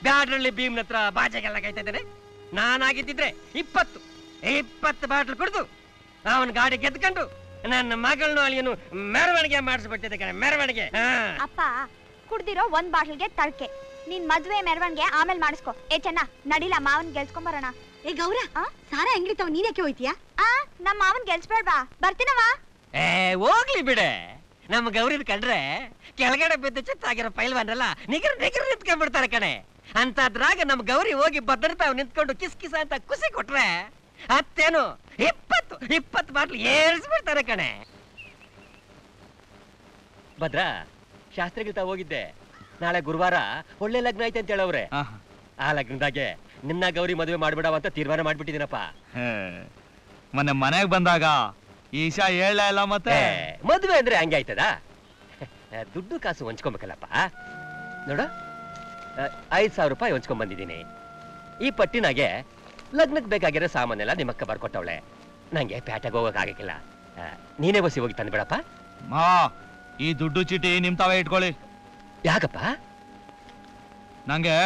ಬ್ಯಾಡ್ರಳ್ಳಿ ಭೀಮನ ಹತ್ರ ಬಾಜೆಗೆಲ್ಲ ಕಾಯ್ತಿದ್ದಾನೆ. ನಾನಾಗಿದ್ದಿದ್ರೆ 20 ಬಾಟ್ಲು ಕುಡಿದು ಅವನ್ ಗಾಡಿ ಗೆದ್ಕೊಂಡು ನನ್ನ ಮಗಳನ್ನ ಅಲ್ಲಿಯನ್ನು ಮೆರವಣಿಗೆ ಮಾಡಿಸ್ಬಿಡ್ತಿದ್ದೆ ಕಣೆ, ಮೆರವಣಿಗೆ. ಅಪ್ಪ, ಕುಡ್ದಿರೋ ಒಂದ್ ಬಾಟ್ಲ್ಗೆ ತಳ್ಕೆ. ನಿನ್ ಮದ್ವೆ ಮೆರವಣಿಗೆ ಆಮೇಲೆ ಮಾಡಿಸ್ಕೊ. ಏ ಚೆನ್ನ, ನಡಿಲ ಮಾವನ್ ಗೆಲ್ಸ್ಕೊಂಬರೋಣ. ಏ ಗೌರ, ಸಾರಾಯಿ ಅಂಗಡಿ ತಾವ್ ನೀನ್ಯಾಕೆ ಹೋಯ್ತೀಯಾ? ನಮ್ ಮಾವನ್ ಗೆಲ್ಸ್ಬೇಡ್ವಾ? ಬರ್ತೀನವಾ? ಹೋಗ್ಲಿ ಬಿಡೆ, ನಮ್ ಗೌರಿದ್ ಕಂಡ್ರೆ ಕೆಳಗಡೆ ಬಿದ್ದು ಚಿತ್ತಾಗಿರೋ ಪೈಲ್ವಾನ್ರಲ್ಲ ನಿಗರ್ ನಿಗರ್ ನಿಂತ್ಕೊಂಡ್ಬಿಡ್ತಾರೆ ಕಣೆ. ಅಂತದ್ರಾಗ ನಮ್ ಗೌರಿ ಹೋಗಿ ಭದ್ರತಾವ್ ನಿಂತ್ಕೊಂಡು ಕಿಸ್ ಕಿಸ ಅಂತ ಖುಷಿ ಕೊಟ್ರೆ ಅತ್ತೇನು 20 ಬಾಟ್ಲು ಏರಿಸ್ಬಿಡ್ತಾರೆ ಕಣೆ. ಭದ್ರ, ಶಾಸ್ತ್ರಿಗಿಲ್ತ ಹೋಗಿದ್ದೆ. ನಾಳೆ ಗುರುವಾರ ಒಳ್ಳೆ ಲಗ್ನ ಐತೆ ಅಂತ ಹೇಳವ್ರೆ. ಆ ಲಗ್ನದಾಗೆ ನಿನ್ನ ಗೌರಿ ಮದುವೆ ಮಾಡ್ಬಿಡವ ಅಂತ ತೀರ್ಮಾನ ಮಾಡ್ಬಿಟ್ಟಿದ್ದೀನಪ್ಪ. ಮೊನ್ನೆ ಮನೆಗ್ ಬಂದಾಗ ಈಶಾ ಹೇಳ ಇಲ್ಲ. ಮತ್ತೆ ಮದುವೆ ಅಂದ್ರೆ ಹಂಗೆ ಆಯ್ತದ? ದುಡ್ಡು ಕಾಸು ಹೊಂಚ್ಕೊಬೇಕಲ್ಲಪ್ಪ. ನೋಡು, 5,000 ರೂಪಾಯಿ ಹೊಂಚ್ಕೊಂಡ್ ಬಂದಿದ್ದೀನಿ. ಈ ಪಟ್ಟಿನಾಗೆ ಲಗ್ನಕ್ಕೆ ಬೇಕಾಗಿರೋ ಸಾಮಾನೆಲ್ಲ ನಿಮ್ಮಕ್ಕ ಬರ್ಕೊಟ್ಟವಳೆ. ನಂಗೆ ಪೇಟೆಗೆ ಹೋಗಕ್ಕಾಗಕ್ಕಿಲ್ಲ. ನೀನೇ ಬಸಿ ಹೋಗಿ ತಂದ್ಬಿಡಪ್ಪ. ಮಾ, ಈ ದುಡ್ಡು ಚೀಟಿ ನಿಮ್ ತಾವೇ ಇಟ್ಕೊಳ್ಳಿ. ಯಾಕಪ್ಪ? ನಂಗೆ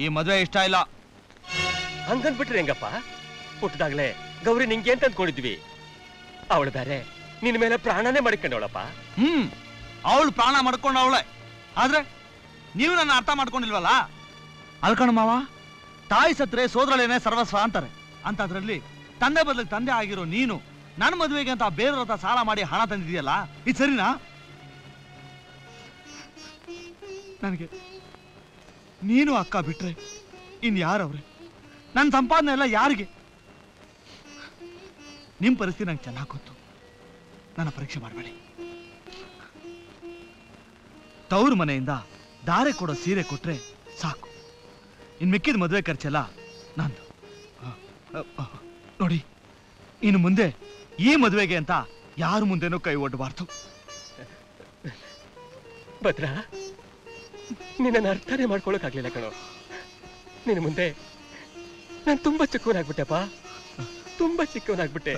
ಈ ಮದುವೆ ಇಷ್ಟ ಇಲ್ಲ. ಹಂಗನ್ಬಿಟ್ರೆ ಹೆಂಗಪ್ಪ? ಪುಟ್ಟದಾಗ್ಲೇ ಗೌರಿ ನಿಂಗೆ ಅಂತ ಅಂದ್ಕೊಂಡಿದ್ವಿ. ಅವಳು ಬೇರೆ ನಿನ್ ಮೇಲೆ ಪ್ರಾಣನೇ ಮಾಡ್ಕೊಂಡವಳಪ್ಪ. ಅವಳು ಪ್ರಾಣ ಮಾಡ್ಕೊಂಡವಳೆ. ಆದ್ರೆ ನೀವು ನನ್ನ ಅರ್ಥ ಮಾಡ್ಕೊಂಡಿಲ್ವಲ್ಲ. ಅಲ್ಕಣ ಮಾವ, ತಾಯಿ ಸತ್ರೆ ಸೋದರಳೇನೆ ಸರ್ವಸ್ವ ಅಂತಾರೆ. ಅಂತದ್ರಲ್ಲಿ ತಂದೆ ಬದಲಿಗೆ ತಂದೆ ಆಗಿರೋ ನೀನು ನನ್ನ ಮದುವೆಗೆ ಅಂತ ಬೇರೆಯವ್ರ ಹತ್ರ ಸಾಲ ಮಾಡಿ ಹಣ ತಂದಿದೆಯಲ್ಲ, ಇದು ಸರಿನಾ? ನನಗೆ ನೀನು ಅಕ್ಕ ಬಿಟ್ರೆ ಇನ್ ಯಾರವ್ರೆ? ನನ್ನ ಸಂಪಾದನೆ ಎಲ್ಲ ಯಾರಿಗೆ? ನಿಮ್ ಪರಿಸ್ಥಿತಿ ನಂಗೆ ಚೆನ್ನಾಗಿ ಗೊತ್ತು. ನನ್ನ ಪರೀಕ್ಷೆ ಮಾಡಬೇಡಿ. ತವ್ರ ಮನೆಯಿಂದ ದಾರೆ ಕೊಡೋ ಸೀರೆ ಕೊಟ್ರೆ ಸಾಕು. ಇನ್ ಮಿಕ್ಕಿದ ಮದುವೆ ಖರ್ಚೆಲ್ಲ ನಂದು. ನೋಡಿ, ಇನ್ನು ಮುಂದೆ ಈ ಮದುವೆಗೆ ಅಂತ ಯಾರ ಮುಂದೆನೂ ಕೈ ಒಡ್ಡಬಾರ್ದು. ಭದ್ರ, ನಿನ್ನ ಅರ್ಥನೇ ಮಾಡ್ಕೊಳಕ್ಕಾಗ್ಲಿಲ್ಲ ಕಣೋ. ನಿನ್ನ ಮುಂದೆ ನಾನು ತುಂಬಾ ಚಿಕ್ಕವನಾಗ್ಬಿಟ್ಟೆಪ್ಪ, ತುಂಬಾ ಚಿಕ್ಕವನಾಗ್ಬಿಟ್ಟೆ.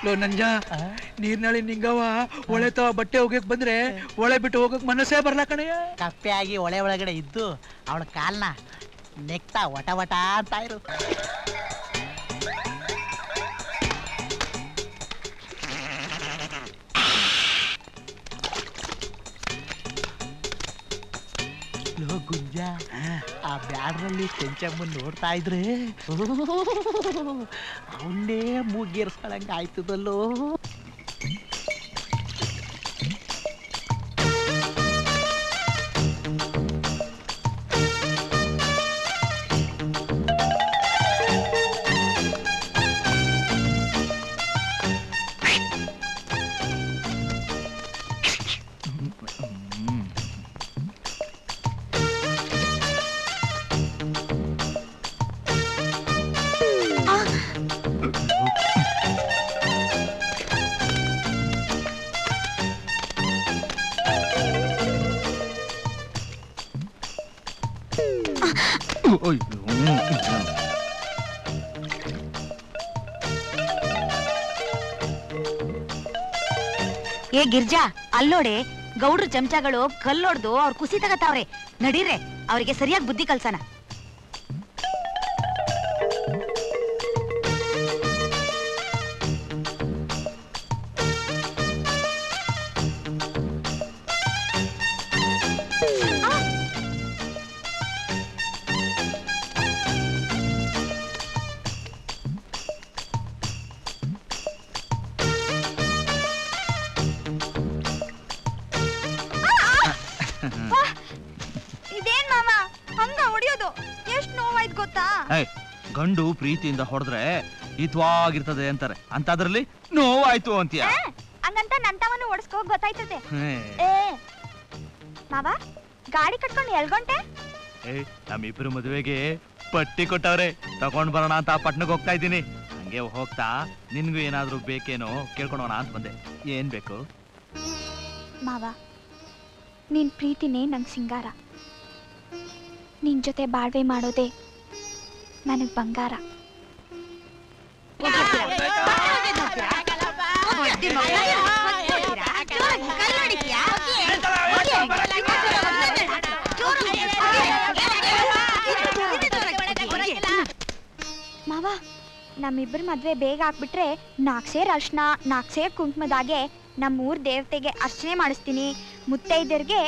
ಲೋ ನಂಜ, ನೀರ್ನಾಳಿ ನಿಂಗವ ಒಳೆ ತವ ಬಟ್ಟೆ ಹೋಗಕ್ ಬಂದ್ರೆ ಒಳೆ ಬಿಟ್ಟು ಹೋಗಕ್ ಮನಸ್ಸೇ ಬರ್ಲಾ ಕಣಯ್ಯ. ಕಪ್ಪೆ ಆಗಿ ಒಳೆ ಒಳಗಡೆ ಇದ್ದು ಅವಳ ಕಾಲ್ನ ನೆಕ್ತಾ ವಟ ವಟ ಅಂತ ಇರು. ಲೋ ಗುಂಜ, ಆ ಬ್ಯಾಡ್ರಲ್ಲಿ ಕೆಂಚಮ್ಮನ್ ನೋಡ್ತಾ ಇದ್ರೆ ಅವನ್ನೇ ಮೂಗೇರ್ಸ್ಕೊಳಂಗ ಆಯ್ತದಲ್ಲೋ. ಏ ಗಿರ್ಜಾ ಅಲ್ಲೋಡೆ ಗೌಡ್ರ ಚಮಚಗಳು ಕಲ್ಲೊಡ್ದು ಅವ್ರ ಕುಸಿ ತಗತಾವ್ರೆ. ನಡೀರೆ ಅವರಿಗೆ ಸರಿಯಾಗಿ ಬುದ್ಧಿ ಕಲ್ಸನ. ಇದೇನ್ ಮಾವ ಹಂಗ ಹೊಡಿಯೋದು? ಎಷ್ಟ್ ನೋವಾಯ್ತು ಗೊತ್ತಾ? ಗಂಡು ಪ್ರೀತಿಯಿಂದ ಹೊಡೆದ್ರೆ ಹಿತವಾಗಿರ್ತದೆ ಅಂತಾರೆ, ಅಂತದ್ರಲ್ಲಿ ನೋವಾಯ್ತು ಅಂತೀಯ. ಹಂಗಂತ ನಂತವನು ಓಡಿಸ್ಕೋ ಗೊತ್ತಾಯ್ತದೆ. ಏ ಮಾವ ಗಾಡಿ ಕಟ್ಕೊಂಡು ಎಲ್ಗೊಂಟೆ? ನಮ್ಮಿಬ್ರು ಮದುವೆಗೆ ಪಟ್ಟಿ ಕೊಟ್ಟವ್ರೆ, ತಗೊಂಡ್ ಬರೋಣ ಅಂತ ಪಟ್ನಕ್ಕೆ ಹೋಗ್ತಾ ಇದ್ದೀನಿ. ಹಂಗೆ ಹೋಗ್ತಾ ನಿನ್ಗೂ ಏನಾದ್ರೂ ಬೇಕೇನೋ ಕೇಳ್ಕೊಂಡೋಣ ಅಂತ ಬಂದೆ. ಏನ್ ಬೇಕು? ಮಾವ ನಿನ್ ಪ್ರೀತಿನೇ ನಂಗೆ ಸಿಂಗಾರ, ನಿನ್ ಜೊತೆ ಬಾಳ್ವೆ ಮಾಡೋದೇ ನನಗ್ ಬಂಗಾರ. ಮಾವ ನಮ್ಮಿಬ್ಬರ ಮದ್ವೆ ಬೇಗ ಹಾಕ್ಬಿಟ್ರೆ 4 ಸೇರ್ ಅರ್ಶನ 4 ಸೇರ್ ಕುಂಕುಮದಾಗೆ ನಮ್ಮೂರ್ ದೇವತೆಗೆ ಅರ್ಚನೆ ಮಾಡಿಸ್ತೀನಿ. ಮುತ್ತೈದರಿಗೆ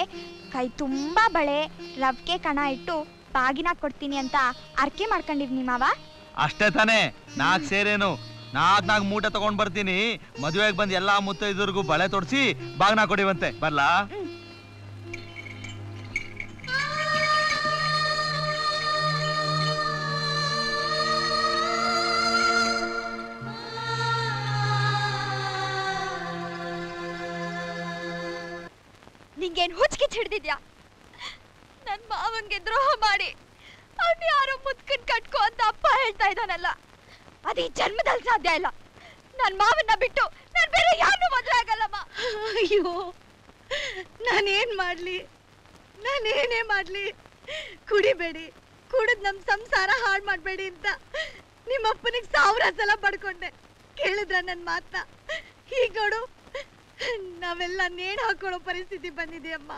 ಕೈ ತುಂಬಾ ಬಳೆ ರವ್ಕೆ ಕಣ ಇಟ್ಟು ಬಾಗಿನ ಕೊಡ್ತೀನಿ ಅಂತ ಅರ್ಕೆ ಮಾಡ್ಕೊಂಡಿವ್ನಿ ಮಾವ. ಅಷ್ಟೇ ತಾನೇ? 4 ಸೇರೇನು 4 ಮೂಟೆ ತಗೊಂಡ್ ಬರ್ತೀನಿ. ಮದುವೆಗೆ ಬಂದ್ ಎಲ್ಲಾ ಮುತ್ತೈದರಿಗೂ ಬಳೆ ತೊಡ್ಸಿ ಬಾಗ್ನ ಕೊಡಿವಂತೆ. ಬರ್ಲಾ? ನಿಂಗೇನ್ ಹುಚ್ಚಿಗೆ ಹಿಡ್ದಿದ್ಯಾ? ನನ್ ಮಾವನ್ಗೆ ದ್ರೋಹ ಮಾಡಿ ಅವ್ನು ಯಾರೋ ಮುತ್ಕನ್ ಕಟ್ಕೋ ಅಂತ ಅಪ್ಪ ಹೇಳ್ತಾ ಇದ್ದಾನಲ್ಲ, ಅದು ಈ ಜನ್ಮದಲ್ಲಿ ಸಾಧ್ಯ ಇಲ್ಲ. ನನ್ ಮಾವನ್ನ ಬಿಟ್ಟು ನಾನ್ ಬೇರೆ ಯಾರನ್ನೂ ಮದ್ವೆ ಆಗಲ್ಲಮ್ಮ. ಅಯ್ಯೋ ನಾನೇನ್ ಮಾಡ್ಲಿ? ಕುಡಿಬೇಡಿ, ಕುಡಿದ್ ನಮ್ ಸಂಸಾರ ಹಾಳು ಮಾಡ್ಬೇಡಿ ಅಂತ ನಿಮ್ಮಪ್ಪನಿಗೆ 1000 ಸಲ ಪಡ್ಕೊಂಡೆ. ಕೇಳಿದ್ರ ನನ್ ಮಾತನ್ನ? ಹೀಗೋಡು ನಾವೆಲ್ಲ ನೇಣು ಹಾಕೊಳ್ಳೋ ಪರಿಸ್ಥಿತಿ ಬಂದಿದೆಯಮ್ಮ.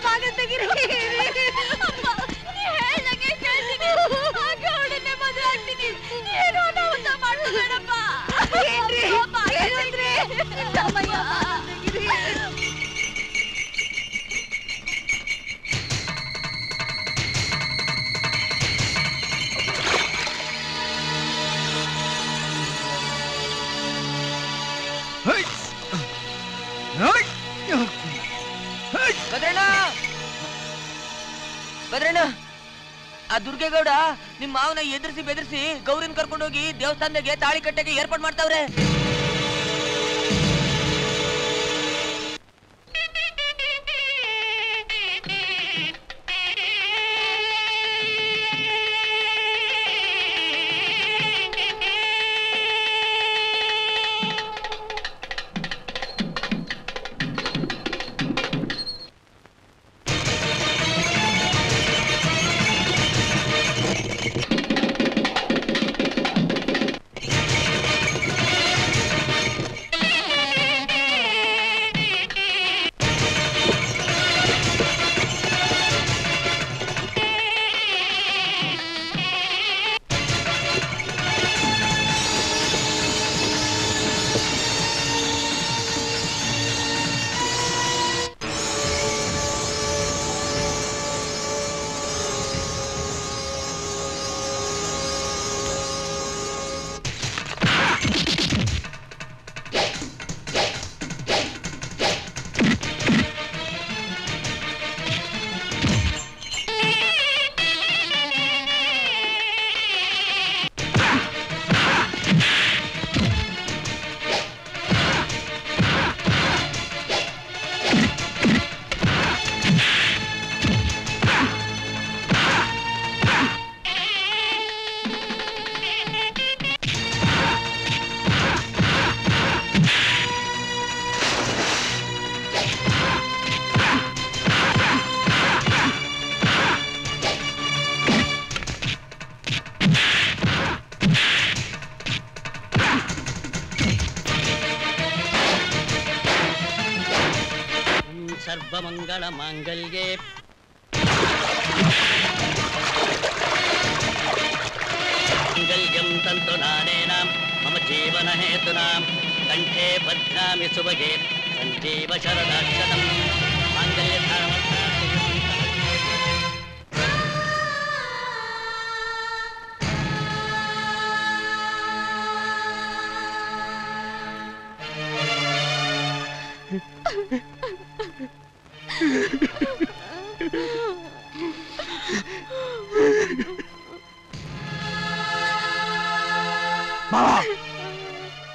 ಬಾಗಿಲು ತೆಗೀರಿ. ಭದ್ರಣ್ಣ, ಆ ದುರ್ಗೇಗೌಡ ನಿಮ್ ಮಾವನ ಎದುರಿಸಿ ಬೆದರಿಸಿ ಗೌರಿನ್ ಕರ್ಕೊಂಡೋಗಿ ದೇವಸ್ಥಾನದಾಗೆ ತಾಳಿ ಕಟ್ಟಕ್ಕೆ ಏರ್ಪಾಡು ಮಾಡ್ತಾವ್ರೆ. ಸರ್ವಮಂಗಳ ಮಾಂಗಲ್ಯೆ ಮಂಗಲ್ಯಂ ತಂತು ನಾನೇನ ಮಮ ಜೀವನ ಹೇತುನಾ ಕಂಠೆ ಬಧ್ನಾಮಿ ಸುಭಗೆ ಸಂಜೀವ ಶರದಾಕ್ಷತಂ ಮಾಂಗಲ್ಯ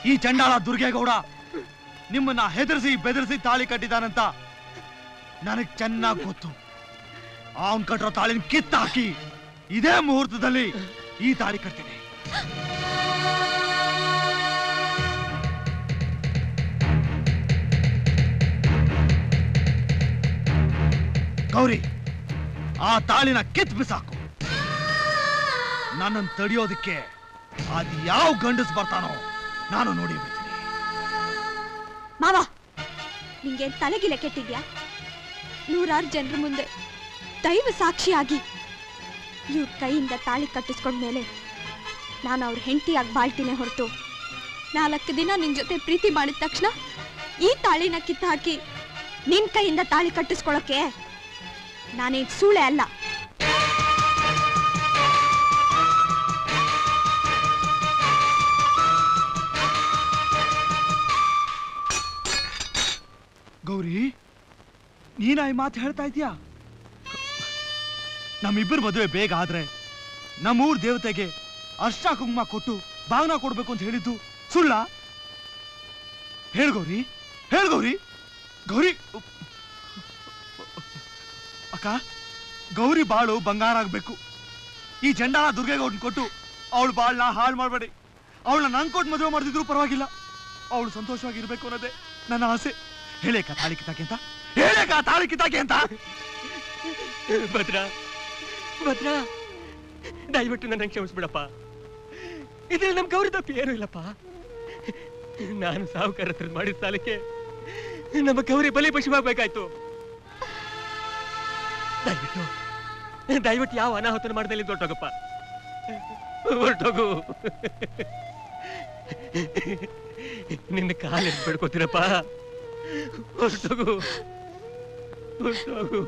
ಈ ಚಂಡಾಳ ದುರ್ಗೇಗೌಡ ನಿಮ್ಮನ್ನ ಹೆದರಿಸಿ ಬೆದರಿಸಿ ತಾಳಿ ಕಟ್ಟಿದಾನಂತ ನನಗ್ ಚೆನ್ನಾಗಿ ಗೊತ್ತು. ಅವನ್ ಕಟ್ಟರೋ ತಾಳಿನ ಕಿತ್ತಾಕಿ ಇದೇ ಮುಹೂರ್ತದಲ್ಲಿ ಈ ತಾಳಿ ಕಟ್ತೀನಿ. ಗೌರಿ, ಆ ತಾಳಿನ ಕಿತ್ ಬಿಸಾಕು. ನನ್ನನ್ನು ತಡೆಯೋದಕ್ಕೆ ಅದ್ ಯಾವ ಗಂಡಸ್ ಬರ್ತಾನೋ ನಾನು ನೋಡಿ ಬಿಡ್ತೀನಿ. ಮಾವ, ನಿಂಗೆ ತಲೆಗಿಲೆ ಕೆಟ್ಟಿದ್ಯಾ? ನೂರಾರು ಜನರ ಮುಂದೆ ದೈವ ಸಾಕ್ಷಿಯಾಗಿ ಇವ್ರ ಕೈಯಿಂದ ತಾಳಿ ಕಟ್ಟಿಸ್ಕೊಂಡ್ಮೇಲೆ ನಾನು ಅವ್ರ ಹೆಂಡತಿಯಾಗಿ ಬಾಳ್ತೀನಿ ಹೊರತು 4 ದಿನ ನಿನ್ ಜೊತೆ ಪ್ರೀತಿ ಮಾಡಿದ ತಕ್ಷಣ ಈ ತಾಳಿನ ಕಿತ್ತು ಹಾಕಿ ನಿನ್ ಕೈಯಿಂದ ತಾಳಿ ಕಟ್ಟಿಸ್ಕೊಳಕ್ಕೆ ನಾನೇನ್ ಸೂಳೆ ಅಲ್ಲ. ಗೌರಿ, ನೀನ ಈ ಮಾತು ಹೇಳ್ತಾ ಇದೀಯಾ? ನಮ್ಮಿಬ್ಬರ ಮದುವೆ ಬೇಗ ಆದ್ರೆ ನಮ್ಮೂರ್ ದೇವತೆಗೆ ಅರ್ಶನ ಕುಂಕುಮ ಕೊಟ್ಟು ಬಾಗ್ನ ಕೊಡ್ಬೇಕು ಅಂತ ಹೇಳಿದ್ದು ಸುಳ್ಳ? ಹೇಳ್ ಗೌರಿ, ಹೇಳ್ ಗೌರಿ. ಗೌರಿ ಅಕ್ಕ, ಗೌರಿ ಬಾಳು ಬಂಗಾರ ಆಗ್ಬೇಕು. ಈ ಜಂಡಾಳ ದುರ್ಗೇಗೌಡನ್ ಕೊಟ್ಟು ಅವಳು ಬಾಳ್ನ ಹಾಳು ಮಾಡ್ಬೇಡಿ. ಅವಳನ್ನ ನಂಗೆ ಕೊಟ್ಟು ಮದುವೆ ಮಾಡ್ತಿದ್ರು ಪರವಾಗಿಲ್ಲ, ಅವಳು ಸಂತೋಷವಾಗಿರ್ಬೇಕು ಅನ್ನೋದೇ ನನ್ನ ಆಸೆ. ಹೇಳೇಕ ತಾಳಿ ಕಿತ್ತಾಕೆ ಅಂತ, ಹೇಳೇಕ ತಾಳಿ ಕಿತ್ತಾಕೆ ಅಂತ. ಭದ್ರ ಭದ್ರ, ದಯವಿಟ್ಟು ನನ್ನ ಕ್ಷಮಿಸ್ಬಿಡಪ್ಪ. ಇದ್ರಲ್ಲಿ ನಮ್ ಗೌರಿ ತಪ್ಪು ಏನೂ ಇಲ್ಲಪ್ಪ. ನಾನು ಸಾಹುಕಾರ ಹತ್ರ ಮಾಡಿದ ಸಾಲಕ್ಕೆ ನಮ್ಮ ಗೌರಿ ಬಲಿ ಪಶುವಾಗಬೇಕಾಯ್ತು. ದಯವಿಟ್ಟು ದಯವಿಟ್ಟು ಯಾವ ಅನಾಹುತನ ಮಾಡ್ದಲ್ಲಿ ಹೊರಟೋಗಪ್ಪ, ಹೊರಟೋಗು. ನಿನ್ನ ಕಾಲಿಗೆ ಬಿಡ್ಕೋತೀರಪ್ಪ, ಹೊರಟೋಗು, ಹೊರಟೋಗು.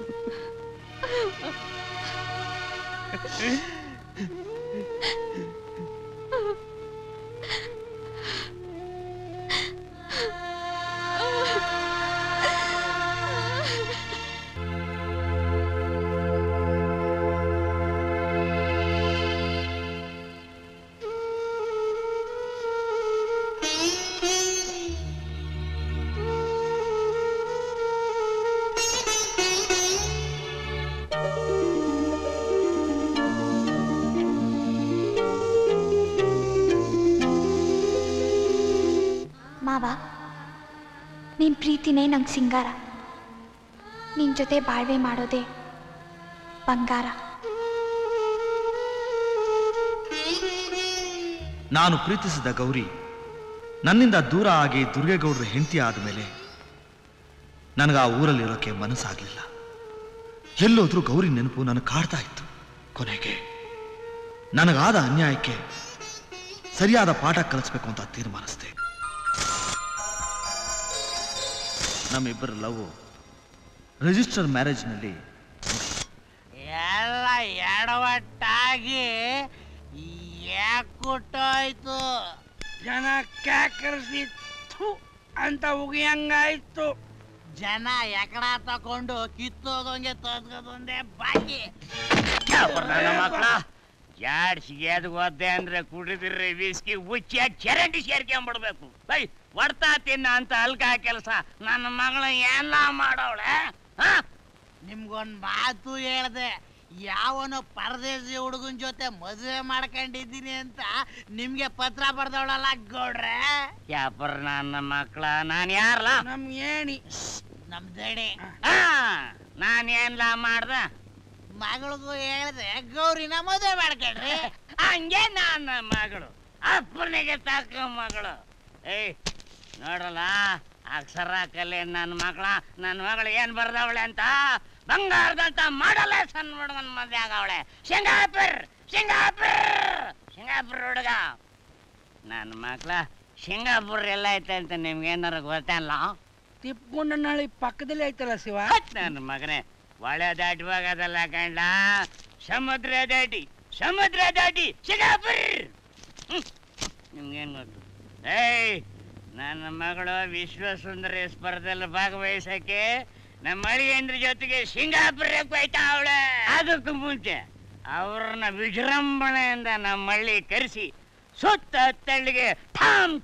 ಮಾವ, ನಿನ್ ಪ್ರೀತಿನೇ ನಂಗೆ ಸಿಂಗಾರ, ನಿನ್ ಜೊತೆ ಬಾಳ್ವೆ ಮಾಡೋದೇ ಬಂಗಾರ. ನಾನು ಪ್ರೀತಿಸಿದ ಗೌರಿ ನನ್ನಿಂದ ದೂರ ಆಗಿ ದುರ್ಗೇಗೌಡರ ಹೆಂಡತಿ ಆದಮೇಲೆ ನನಗೆ ಆ ಊರಲ್ಲಿರೋಕೆ ಮನಸ್ಸಾಗಲಿಲ್ಲ. ಎಲ್ಲೋದ್ರೂ ಗೌರಿ ನೆನಪು ನನಗೆ ಕಾಡ್ತಾ ಇತ್ತು. ಕೊನೆಗೆ ನನಗಾದ ಅನ್ಯಾಯಕ್ಕೆ ಸರಿಯಾದ ಪಾಠ ಕಲಿಸ್ಬೇಕು ಅಂತ ತೀರ್ಮಾನಿಸಿದೆ. ನಮ್ಮಿಬ್ಬರ ಲವ್ ರಿಜಿಸ್ಟರ್ ಮ್ಯಾರೇಜ್ನಲ್ಲಿ ಎಲ್ಲ ಎಡವಟ್ಟಾಗಿ ಯಾಕುಟ್ಟೋಯ್ತು. ಜನ ಕ್ಯಾಕರಿಸಿ ಅಂತ ಉಗಿಯಂಗಾಯ್ತು. ಜನ ಎಕಡ ತಕೊಂಡು ಕಿತ್ತೋದಂಗೆ ತದ್ಗದೊಂದೇ ಬಾಕಿ. ಮಕ್ಕಳ ಯಾಡ್ ಸಿಗ್ಯಾದ ಒದ್ದೆ ಅಂದ್ರೆ ಕುಡಿದಿರ್ರಿ ವಿಸ್ಕಿ ಉಚ್ಚಿ ಚರಂಡಿ ಸೇರ್ಕೊಂಡ್ಬಿಡ್ಬೇಕು. ಬೈ ಹೊಡ್ತಾ ತಿನ್ನ ಅಂತ ಅಲ್ಕ ಕೆಲಸ ನನ್ನ ಮಗಳ ಎಲ್ಲ ಮಾಡವಳೆ. ನಿಮ್ಗೊಂದ್ ಮಾತು ಹೇಳ್ದೆ, ಯಾವನೋ ಪರದೇಶಿ ಹುಡುಗನ್ ಜೊತೆ ಮದುವೆ ಮಾಡ್ಕೊಂಡಿದ್ದೀನಿ ಅಂತ ನಿಮ್ಗೆ ಪತ್ರ ಬರ್ದವಳಲ್ಲ ಗೌಡ್ರೆ. ಯಾಪರ್ ನನ್ನ ಮಕ್ಕಳ, ನಾನ್ ಯಾರಲ್ಲ? ನಮ್ ಏಣಿ, ನಮ್ ದಣಿ. ನಾನ್ ಏನ್ಲ ಮಾಡ್ದ? ಮಗಳಿಗೂ ಹೇಳ್ದೆ ಗೌರಿನ ಮದುವೆ ಮಾಡ್ಕೊಳ್ರಿ. ಹಂಗೆ ನನ್ನ ಮಗಳು ಅಪ್ಪನಿಗೆ ತಕ್ಕ ಮಗಳು. ಏಯ್ ನೋಡ್ರಲ್ಲ, ಅಕ್ಷರ ಕಲೆ ನನ್ನ ಮಗಳು ಏನ್ ಬರ್ದವಳೆ ಅಂತ ಬಂಗಾರದಂತ ಮಾಡಲ್ಲ ಸಣ್ಣ ಹುಡುಗನ ಮದ್ವೆ ಆಗವಳೆ. ಸಿಂಗಾಪುರ್ ಹುಡುಗ. ನನ್ನ ಮಕ್ಳ ಸಿಂಗಾಪುರ್ ಎಲ್ಲ ಐತೆ ಅಂತ ನಿಮ್ಗೆ ಏನಾರ ಗೊತ್ತಲ್ಲ? ತಿಪ್ಪಗೊಂಡನಹಳ್ಳಿ ಪಕ್ಕದಲ್ಲಿ ಐತಲ್ಲ ಶಿವ. ನನ್ನ ಮಗನೇ ಒಳೆ ದಾಟಿ ಹೋಗೋದಲ್ಲ ಕಂಡ, ಸಮುದ್ರ ದಾಟಿ ಸಿಂಗಾಪುರ್. ನಿಮ್ಗೇನ್ ಗೊತ್ತು? ಏಯ್, ನನ್ನ ಮಗಳು ವಿಶ್ವ ಸುಂದರಿ ಸ್ಪರ್ಧೆಯಲ್ಲಿ ಭಾಗವಹಿಸಕ್ಕೆ ನಮ್ಮ ಅಳಿಯಂದ್ರ ಜೊತೆಗೆ ಸಿಂಗಾಪುರಕ್ಕೆ ಹೋಯ್ತಾ ಅವಳೆ. ಅದಕ್ಕೂ ಮುಂಚೆ ಅವ್ರನ್ನ ವಿಜೃಂಭಣೆಯಿಂದ ನಮ್ಮ ಹಳ್ಳಿ ಕರೆಸಿ ಸುತ್ತ ತಳ್ಳಿಗೆ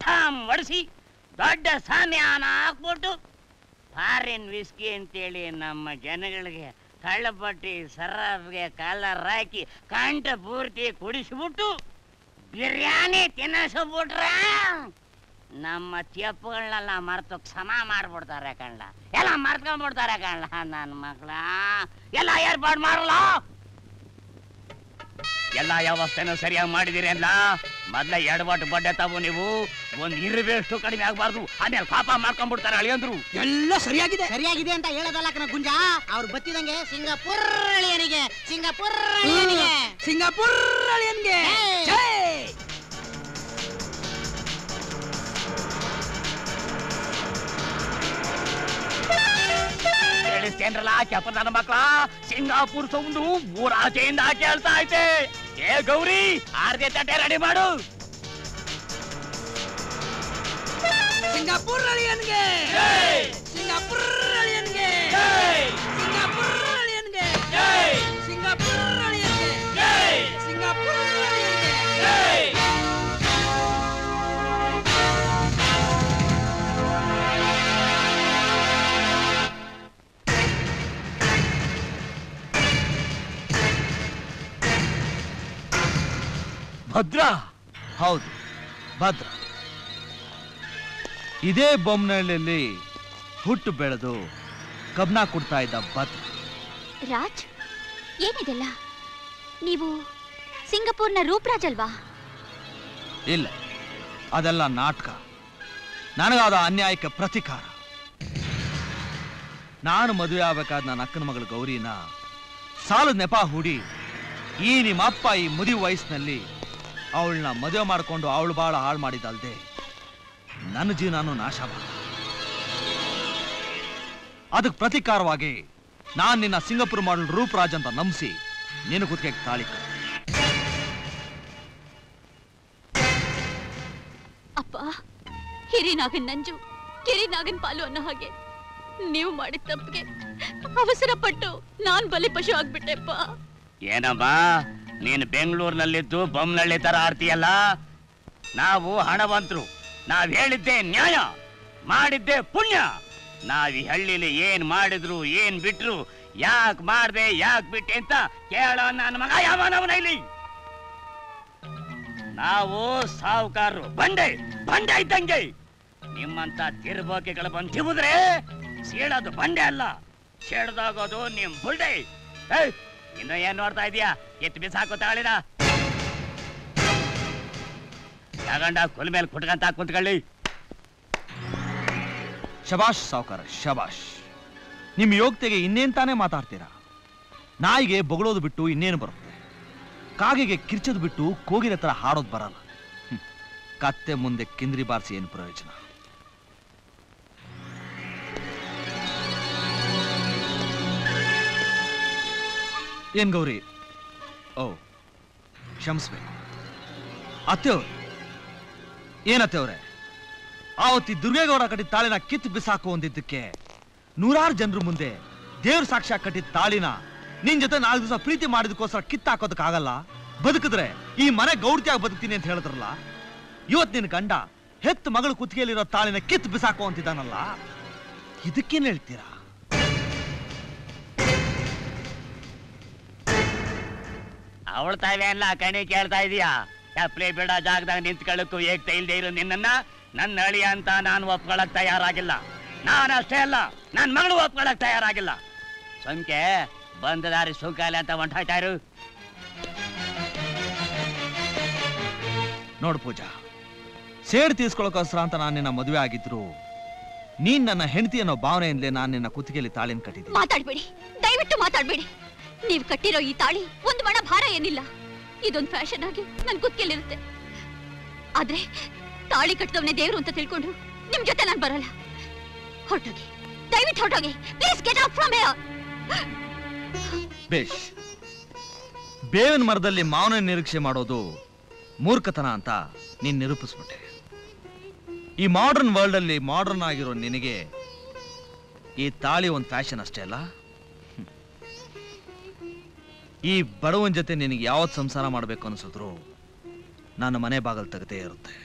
ಠಾಮ್ ಒಡಿಸಿ ದೊಡ್ಡ ಸಾಮ್ಯಾನ ಹಾಕ್ಬಿಟ್ಟು ಫಾರಿನ್ ವಿಸ್ಕಿ ಅಂತೇಳಿ ನಮ್ಮ ಜನಗಳಿಗೆ ಕಳ್ಳಪಟ್ಟಿ ಸರಾಬ್ಗೆ ಕಾಲರ್ ಹಾಕಿ ಕಂಠ ಪೂರ್ತಿ ಕುಡಿಸ್ಬಿಟ್ಟು ಬಿರಿಯಾನಿ ತಿನ್ನಿಸ್ಬಿಟ್ರೆ ನಮ್ಮ ತೆಪ್ಪುಗಳನ್ನೆಲ್ಲ ಮರ್ತು ಕ್ಷಮ ಮಾಡ್ಬಿಡ್ತಾರೆ ಕಣ್ಣ, ಎಲ್ಲ ಮರ್ತ್ಕೊಂಡ್ಬಿಡ್ತಾರೆ ಕಣ್ಣ. ನನ್ನ ಮಕ್ಳ ಎಲ್ಲ ಏರ್ಪಾಡು ಮಾಡಲ್ಲ, ಎಲ್ಲ ವ್ಯವಸ್ಥೆನೂ ಸರಿಯಾಗಿ ಮಾಡಿದಿರಿ ಅಲ್ಲ. ಮೊದ್ಲ ಎಡಬಾಟು ಬಡ್ಡೆ ತಾವು ನೀವು ಒಂದ್ ಇರುವೆಷ್ಟು ಕಡಿಮೆ ಆಗಬಾರ್ದು, ಆಮೇಲೆ ಪಾಪ ಮಾಡ್ಕೊಂಡ್ಬಿಡ್ತಾರೆ ಅಳಿಯಂದ್ರು. ಎಲ್ಲ ಸರಿಯಾಗಿದೆ ಅಂತ ಹೇಳೋದಲ್ಲ ಕಣ ಗುಂಜ. ಅವ್ರು ಬತ್ತಿದಂಗೆ ಸಿಂಗಾಪುರ್ ಅಳಿಯನಿಗೆ ಕೇಳಿಸ್ತೇನ್ರಲ್ಲ ಕೆಪ್ಪ ನನ್ನ ಮಕ್ಳ, ಸಿಂಗಾಪುರ್ ಸೌಂಡು ಊರಾಚೆಯಿಂದ ಕೇಳ್ತಾ ಐತೆ. ಏ ಗೌರಿ, ಆರ್ದೆ ತಟ್ಟೆ ರೆಡಿ ಮಾಡು. ಸಿಂಗಾಪುರ್ ಅಳಿಯನ್ಗೆ ಭದ್ರ. ಹೌದು, ಭದ್ರ. ಇದೇ ಬೊಮ್ಮನಹಳ್ಳಿಯಲ್ಲಿ ಹುಟ್ಟು ಬೆಳೆದು ಕಬ್ನ ಕೊಡ್ತಾ ಇದ್ದ ಭದ್ರ. ರಾಜ್, ಏನಿದೆಲ್ಲ? ನೀವು ಸಿಂಗಾಪುರ್ನ ರೂಪರಾಜ್ ಅಲ್ವಾ? ಇಲ್ಲ, ಅದೆಲ್ಲ ನಾಟಕ. ನನಗಾದ ಅನ್ಯಾಯಕ್ಕೆ ಪ್ರತಿಕಾರ. ನಾನು ಮದುವೆ ಆಗ್ಬೇಕಾದ ನನ್ನ ಅಕ್ಕನ ಮಗಳು ಗೌರಿನ ಸಾಲದ ನೆಪ ಹೂಡಿ ಈ ನಿಮ್ಮಪ್ಪ ಈ ಮುದಿ ವಯಸ್ಸಿನಲ್ಲಿ ಅವಳನ್ನ ಮದುವೆ ಮಾಡಿಕೊಂಡು ಅವಳು ಬಾಳ ಹಾಳು ಮಾಡಿದಲ್ದೆ ನನ್ನ ಜೀವನನು ನಾಶ ಮಾಡ. ಅದಕ್ಕೆ ಪ್ರತಿಕಾರವಾಗಿ ನಾನು ನಿನ್ನ ಸಿಂಗಾಪುರ್ ಮಾಡಲ್ ರೂಪರಾಜ್ ಅಂತ ನಂಬಿಸಿ ನಿನ್ನ ಕುತ್ತಿಗೆಗೆ ತಾಳಿ ಕಟ್ಟಿ. ಅಪ್ಪ, ಹಿರಿನಾಗನ್ ನಂಜು ಕಿರಿನಾಗನ್ ಪಾಲು ಅನ್ನೋ ಹಾಗೆ ನೀವು ಮಾಡಿದ ತಪ್ಪಿಗೆ ಅವಸರ ಪಟ್ಟು ನಾನ್ ಬಲಿ ಪಶು ಆಗ್ಬಿಟ್ಟೆಪ್ಪ. ಏನಮ್ಮ, ನೀನು ಬೆಂಗಳೂರಿನಲ್ಲಿದ್ದು ಬೊಮ್ಮನಹಳ್ಳಿ ತರ ಆಡ್ತೀಯಲ್ಲ? ನಾವು ಹಣವಂತರು, ನಾವ್ ಹೇಳಿದ್ದೆ ನ್ಯಾಯ, ಮಾಡಿದ್ದೆ ಪುಣ್ಯ. ನಾವ್ ಈ ಹಳ್ಳಿಲಿ ಏನ್ ಮಾಡಿದ್ರು ಏನ್ ಬಿಟ್ರು, ಯಾಕೆ ಮಾಡ್ದೆ ಯಾಕೆ ಬಿಟ್ಟೆ ಅಂತ ಕೇಳೋ ನನ್ನ ಮಗ ಯಾವನವನ ಇಲ್ಲಿ. ನಾವು ಸಾವುಕಾರರು, ಬಂಡೆ ಇದ್ದಂಗೆ. ನಿಮ್ಮಂತ ತಿರ್ಬೋಕಿಗಳು ಬಂದು ತಿವಿದ್ರೆ ಸೀಳೋದು ಬಂಡೆ ಅಲ್ಲ, ಸೀಳ್ದಾಗೋದು ನಿಮ್ ಬುಲ್ಡೆ. ಇನ್ನು ಏನ್ ನೋಡ್ತಾ ಇದೀಯಾ? ಎತ್ತು ಬಿಸಾಕೋ ತಾಳಿನ ತಗೊಂಡ ಕುಲ್ ಮೇಲೆ ಕುಟ್ಕಂತ ಕುಂತ್ಕೊಳ್ಳಿ. ಶಬಾಷ್ ಸಾವುಕಾರ, ಶಬಾಷ್. ನಿಮ್ ಯೋಗ್ಯತೆಗೆ ಇನ್ನೇನ್ ತಾನೇ ಮಾತಾಡ್ತೀರಾ? ನಾಯಿಗೆ ಬೊಗಳೋದು ಬಿಟ್ಟು ಇನ್ನೇನು ಬರುತ್ತೆ? ಕಾಗೆಗೆ ಕಿರ್ಚೋದು ಬಿಟ್ಟು ಕೋಗಿಲೆ ತರ ಹಾಡೋದು ಬರಲ್ಲ. ಕತ್ತೆ ಮುಂದೆ ಕಿಂದ್ರಿ ಬಾರಿಸಿ ಏನು ಪ್ರಯೋಜನ? ಏನ್ ಗೌರಿ? ಓ, ಕ್ಷಮಿಸ್ಬೇಕು. ಅತ್ತೆಯವ್ರು ಏನತ್ತೆವ್ರೆ, ಆವತ್ತಿ ದುರ್ಗೇಗೌಡ ಕಟ್ಟಿದ ತಾಳಿನ ಕಿತ್ತು ಬಿಸಾಕು ಅಂದಿದ್ದಕ್ಕೆ ನೂರಾರು ಜನರ ಮುಂದೆ ದೇವ್ರ ಸಾಕ್ಷಿ ಕಟ್ಟಿದ ತಾಳಿನ ನಿನ್ ಜೊತೆ 4 ದಿವಸ ಪ್ರೀತಿ ಮಾಡಿದಕ್ಕೋಸ್ಕರ ಕಿತ್ತಾಕೋದಕ್ಕಾಗಲ್ಲ. ಬದುಕಿದ್ರೆ ಈ ಮನೆ ಗೌಡ್ತಿಯಾಗಿ ಬದುಕ್ತೀನಿ ಅಂತ ಹೇಳಿದ್ರಲ್ಲ, ಇವತ್ ನಿನ್ ಗಂಡ ಹೆತ್ತು ಮಗಳು ಕುತ್ತಿಗೆಯಲ್ಲಿರೋ ತಾಳಿನ ಕಿತ್ತು ಬಿಸಾಕು ಅಂತಿದ್ದಾನಲ್ಲ, ಇದಕ್ಕೇನ್ ಹೇಳ್ತೀರಾ? ಅವಳ ತಾವೇ ಅಲ್ಲ ಕಣಿ ಕೇಳ್ತಾ ಇದೀಯಾ? ಚಪ್ಲಿ ಬಿಡ ಜಾಗದಾಗ ನಿಂತ್ಕೊಳ್ಳಕ್ಕೂ ಏಕ್ತಾ ಇಲ್ದೇ ಇರೋ ನಿನ್ನನ್ನ ನನ್ನ ಅಳಿಯ ಅಂತ ನಾನು ಒಪ್ಕೊಳಕ್ ತಯಾರಾಗಿಲ್ಲ. ನಾನಷ್ಟೇ ಅಲ್ಲ, ನನ್ನ ಮಗಳು ಒಪ್ಕೊಳಕ್ ತಯಾರಾಗಿಲ್ಲ. ಸಂಖ್ಯೆ ಬಂದ ದಾರಿ ಸುಂಕಾಲ ಅಂತ ಹೊಂಟಾಯ್ತಾ ಇರು. ನೋಡು ಪೂಜಾ, ಸೇಡ್ ತೀರ್ಸ್ಕೊಳಕೋಸ್ಕರ ಅಂತ ನಾನು ನಿನ್ನ ಮದುವೆ ಆಗಿದ್ರು ನೀನ್ ನನ್ನ ಹೆಂಡತಿ ಅನ್ನೋ ಭಾವನೆಯಿಂದಲೇ ನಾನು ನಿನ್ನ ಕುತ್ತಿಗೆಯಲ್ಲಿ ತಾಳಿನ ಕಟ್ಟಿದ್ದೀನಿ. ಮಾತಾಡ್ಬೇಡಿ, ದಯವಿಟ್ಟು ಮಾತಾಡ್ಬೇಡಿ. ನೀವು ಕಟ್ಟಿರೋ ಈ ತಾಳಿ ಒಂದು ಮಣ ಭಾರ ಏನಿಲ್ಲ. ಇದೊಂದು ಫ್ಯಾಷನ್ ಆಗಿ ನನ್ ಕುತ್ತಿಗೆಯಲ್ಲಿರುತ್ತೆ. ಆದ್ರೆ ತಾಳಿ ಕಟ್ಟಿದವನೇ ದೇವ್ರು ಅಂತ ತಿಳ್ಕೊಂಡು ನಿಮ್ ಜೊತೆ ನಾನು ಬರಲ್ಲ. ಹೊರಟೋಗಿ, ದಯವಿಟ್ಟು ಹೊರಟೋಗಿ. Please get out from here. ಬೇಷ್. ಬೇವಿನ ಮರದಲ್ಲಿ ಮಾವನ ನಿರೀಕ್ಷೆ ಮಾಡೋದು ಮೂರ್ಖತನ ಅಂತ ನೀನ್ ನಿರೂಪಿಸ್ಬಿಟ್ಟೆ. ಈ ಮಾಡರ್ನ್ ವರ್ಲ್ಡ್ ಅಲ್ಲಿ ಮಾಡರ್ನ್ ಆಗಿರೋ ನಿನಗೆ ಈ ತಾಳಿ ಒಂದು ಫ್ಯಾಷನ್ ಅಷ್ಟೇ ಅಲ್ಲ. ಈ ಬಡವನ ಜೊತೆ ನಿನಗೆ ಯಾವತ್ತು ಸಂಸಾರ ಮಾಡಬೇಕು ಅನ್ಸಿದ್ರು ನಾನು ಮನೆ ಬಾಗಲ್ ತೆಗೆದೇ ಇರುತ್ತೆ.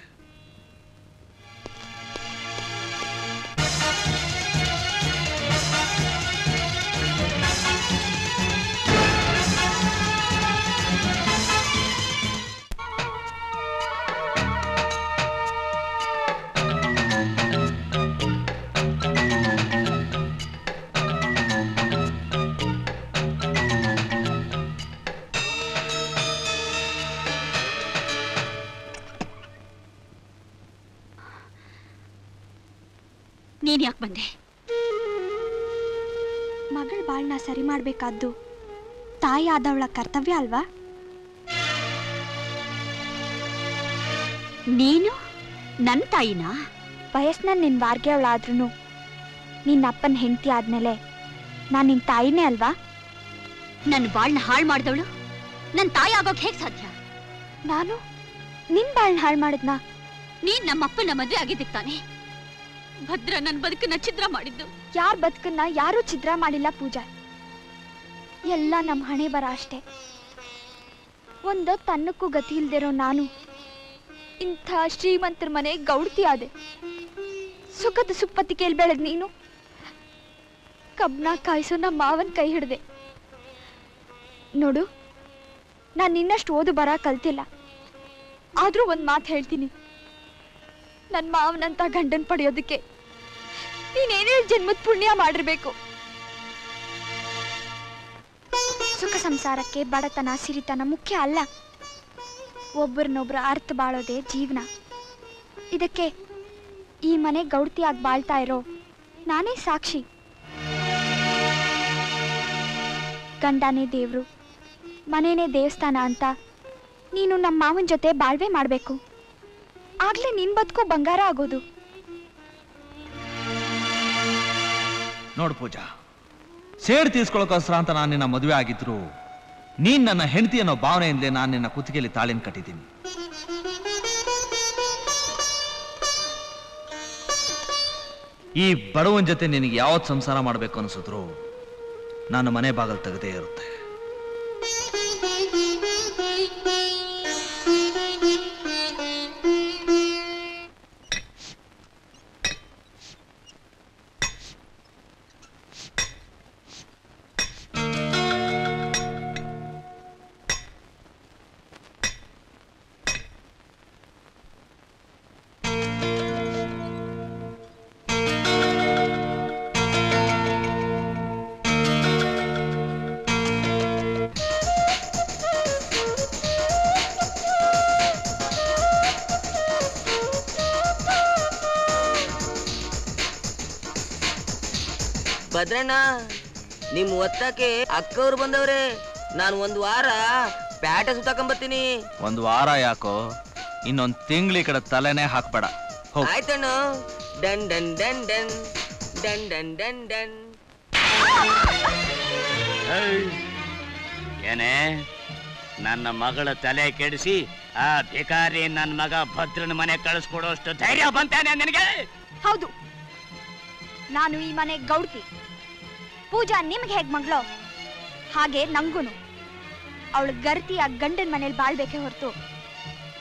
ನೀನ್ ಯಾಕೆ ಬಂದೆ? ಮಗಳ ಬಾಳ್ನ ಸರಿ ಮಾಡ್ಬೇಕಾದ್ದು ತಾಯಿ ಆದವಳ ಕರ್ತವ್ಯ ಅಲ್ವಾ? ನೀನು ನನ್ನ ತಾಯಿನ? ವಯಸ್ಸಿನಲ್ಲಿ ನಿನ್ ವಾರ್ಗೆ ಅವಳಾದ್ರೂ ನಿನ್ನ ಅಪ್ಪನ ಹೆಂಡತಿ ಆದ್ಮೇಲೆ ನಾನು ನಿನ್ ತಾಯಿನೇ ಅಲ್ವಾ? ನನ್ನ ಬಾಳ್ನ ಹಾಳು ಮಾಡಿದವಳು ನನ್ನ ತಾಯಿ ಆಗೋಕ್ ಹೇಗ್ ಸಾಧ್ಯ? ನಾನು ನಿನ್ ಬಾಳ್ನ ಹಾಳು ಮಾಡಿದ್ನಾ? ನೀನ್ ನಮ್ಮಪ್ಪನ ಮದ್ವೆ ಆಗಿದ್ದಕ್ಕೆ ತಾನೆ ಭದ್ರ ನನ್ನ ಬದುಕನ್ನ ಛಿದ್ರ ಮಾಡಿದ್ದು. ಯಾರ ಬದುಕನ್ನ ಯಾರೂ ಛಿದ್ರ ಮಾಡಿಲ್ಲ ಪೂಜಾ. ಎಲ್ಲ ನಮ್ಮ ಹಣೆ ಬರ ಅಷ್ಟೇ. ಒಂದೊತ್ತು ಅನ್ನಕ್ಕೂ ಗತಿ ಇಲ್ದಿರೋ ನಾನು ಇಂಥ ಶ್ರೀಮಂತರ ಮನೆ ಗೌಡ್ತಿ ಆದೆ. ಸುಖದ ಸುಪ್ಪತ್ತಿಗೆಯಲ್ಲಿ ಬೆಳೆದ್ ನೀನು ಕಬ್ನ ಕಾಯಿಸೋ ನಮ್ಮ ಮಾವನ್ ಕೈ ಹಿಡ್ದೆ. ನೋಡು, ನಾನು ನಿನ್ನಷ್ಟು ಓದು ಬರ ಕಲ್ತಿಲ್ಲ. ಆದ್ರೂ ಒಂದ್ ಮಾತು ಹೇಳ್ತೀನಿ, ನನ್ನ ಮಾವನಂತ ಗಂಡನ್ ಪಡೆಯೋದಕ್ಕೆ ನೀನೇನೇಳು ಜನ್ಮದ ಪುಣ್ಯ ಮಾಡಿರ್ಬೇಕು. ಸುಖ ಸಂಸಾರಕ್ಕೆ ಬಡತನ ಸಿರಿತನ ಮುಖ್ಯ ಅಲ್ಲ. ಒಬ್ಬರನ್ನೊಬ್ರ ಅರ್ಥ ಬಾಳೋದೇ ಜೀವನ. ಇದಕ್ಕೆ ಈ ಮನೆ ಗೌಡ್ತಿಯಾಗಿ ಬಾಳ್ತಾ ಇರೋ ನಾನೇ ಸಾಕ್ಷಿ. ಗಂಡನೇ ದೇವ್ರು, ಮನೇನೇ ದೇವಸ್ಥಾನ ಅಂತ ನೀನು ನಮ್ಮ ಮಾವನ ಜೊತೆ ಬಾಳ್ವೆ ಮಾಡಬೇಕು. ಆಗ್ಲೇ ನಿನ್ ಬದುಕು ಬಂಗಾರ ಆಗೋದು. ನೋಡು ಪೂಜಾ, ಸೇಡ್ ತೀರ್ಸ್ಕೊಳಕೋಸ್ಕರ ಅಂತ ನಾನು ನಿನ್ನ ಮದುವೆ ಆಗಿದ್ರು ನೀನ್ ನನ್ನ ಹೆಂಡತಿ ಅನ್ನೋ ಭಾವನೆಯಿಂದಲೇ ನಾನು ನಿನ್ನ ಕುತ್ತಿಗೆಯಲ್ಲಿ ತಾಳಿನ ಕಟ್ಟಿದ್ದೀನಿ. ಈ ಬಡವನ ಜೊತೆ ನಿನಗೆ ಯಾವತ್ತು ಸಂಸಾರ ಮಾಡಬೇಕು ಅನ್ಸಿದ್ರು ನಾನು ಮನೆ ಬಾಗಲ್ ತೆಗೆದೇ ಇರುತ್ತೆ. ಭದ್ರಣ್ಣ, ನಿಮ್ ಒತ್ತಕ್ಕೆ ಅಕ್ಕವ್ರು ಬಂದವ್ರೆ. ನಾನು ಒಂದ್ ವಾರ ಪ್ಯಾಟೆ ಸುತ್ತಾಕೊಂಬತ್ತೀನಿ. ಒಂದು ವಾರ ಯಾಕೋ, ಇನ್ನೊಂದು ತಿಂಗ್ಳಿ ಕಡೆ ತಲೆನೇ ಹಾಕ್ಬೇಡ. ಆಯ್ತಣ್ಣ. Done done done done done done done done. ಏನೇ ನನ್ನ ಮಗಳ ತಲೆ ಕೆಡಿಸಿ ಆ ಭಿಕಾರಿ ನನ್ನ ಮಗ ಭದ್ರನ ಮನೆ ಕಳಿಸ್ಕೊಡೋಷ್ಟು ಧೈರ್ಯ ಬಂತಾನೆ ನಿನಗೆ? ಹೌದು, ನಾನು ಈ ಮನೆ ಗೌಡ್ತಿ. ಪೂಜಾ ನಿಮ್ಗೆ ಹೇಗ್ ಮಗಳೋ ಹಾಗೆ ನಂಗೂನು ಅವಳು ಗರ್ತಿ ಆ ಗಂಡನ ಮನೇಲಿ ಬಾಳ್ಬೇಕೆ ಹೊರತು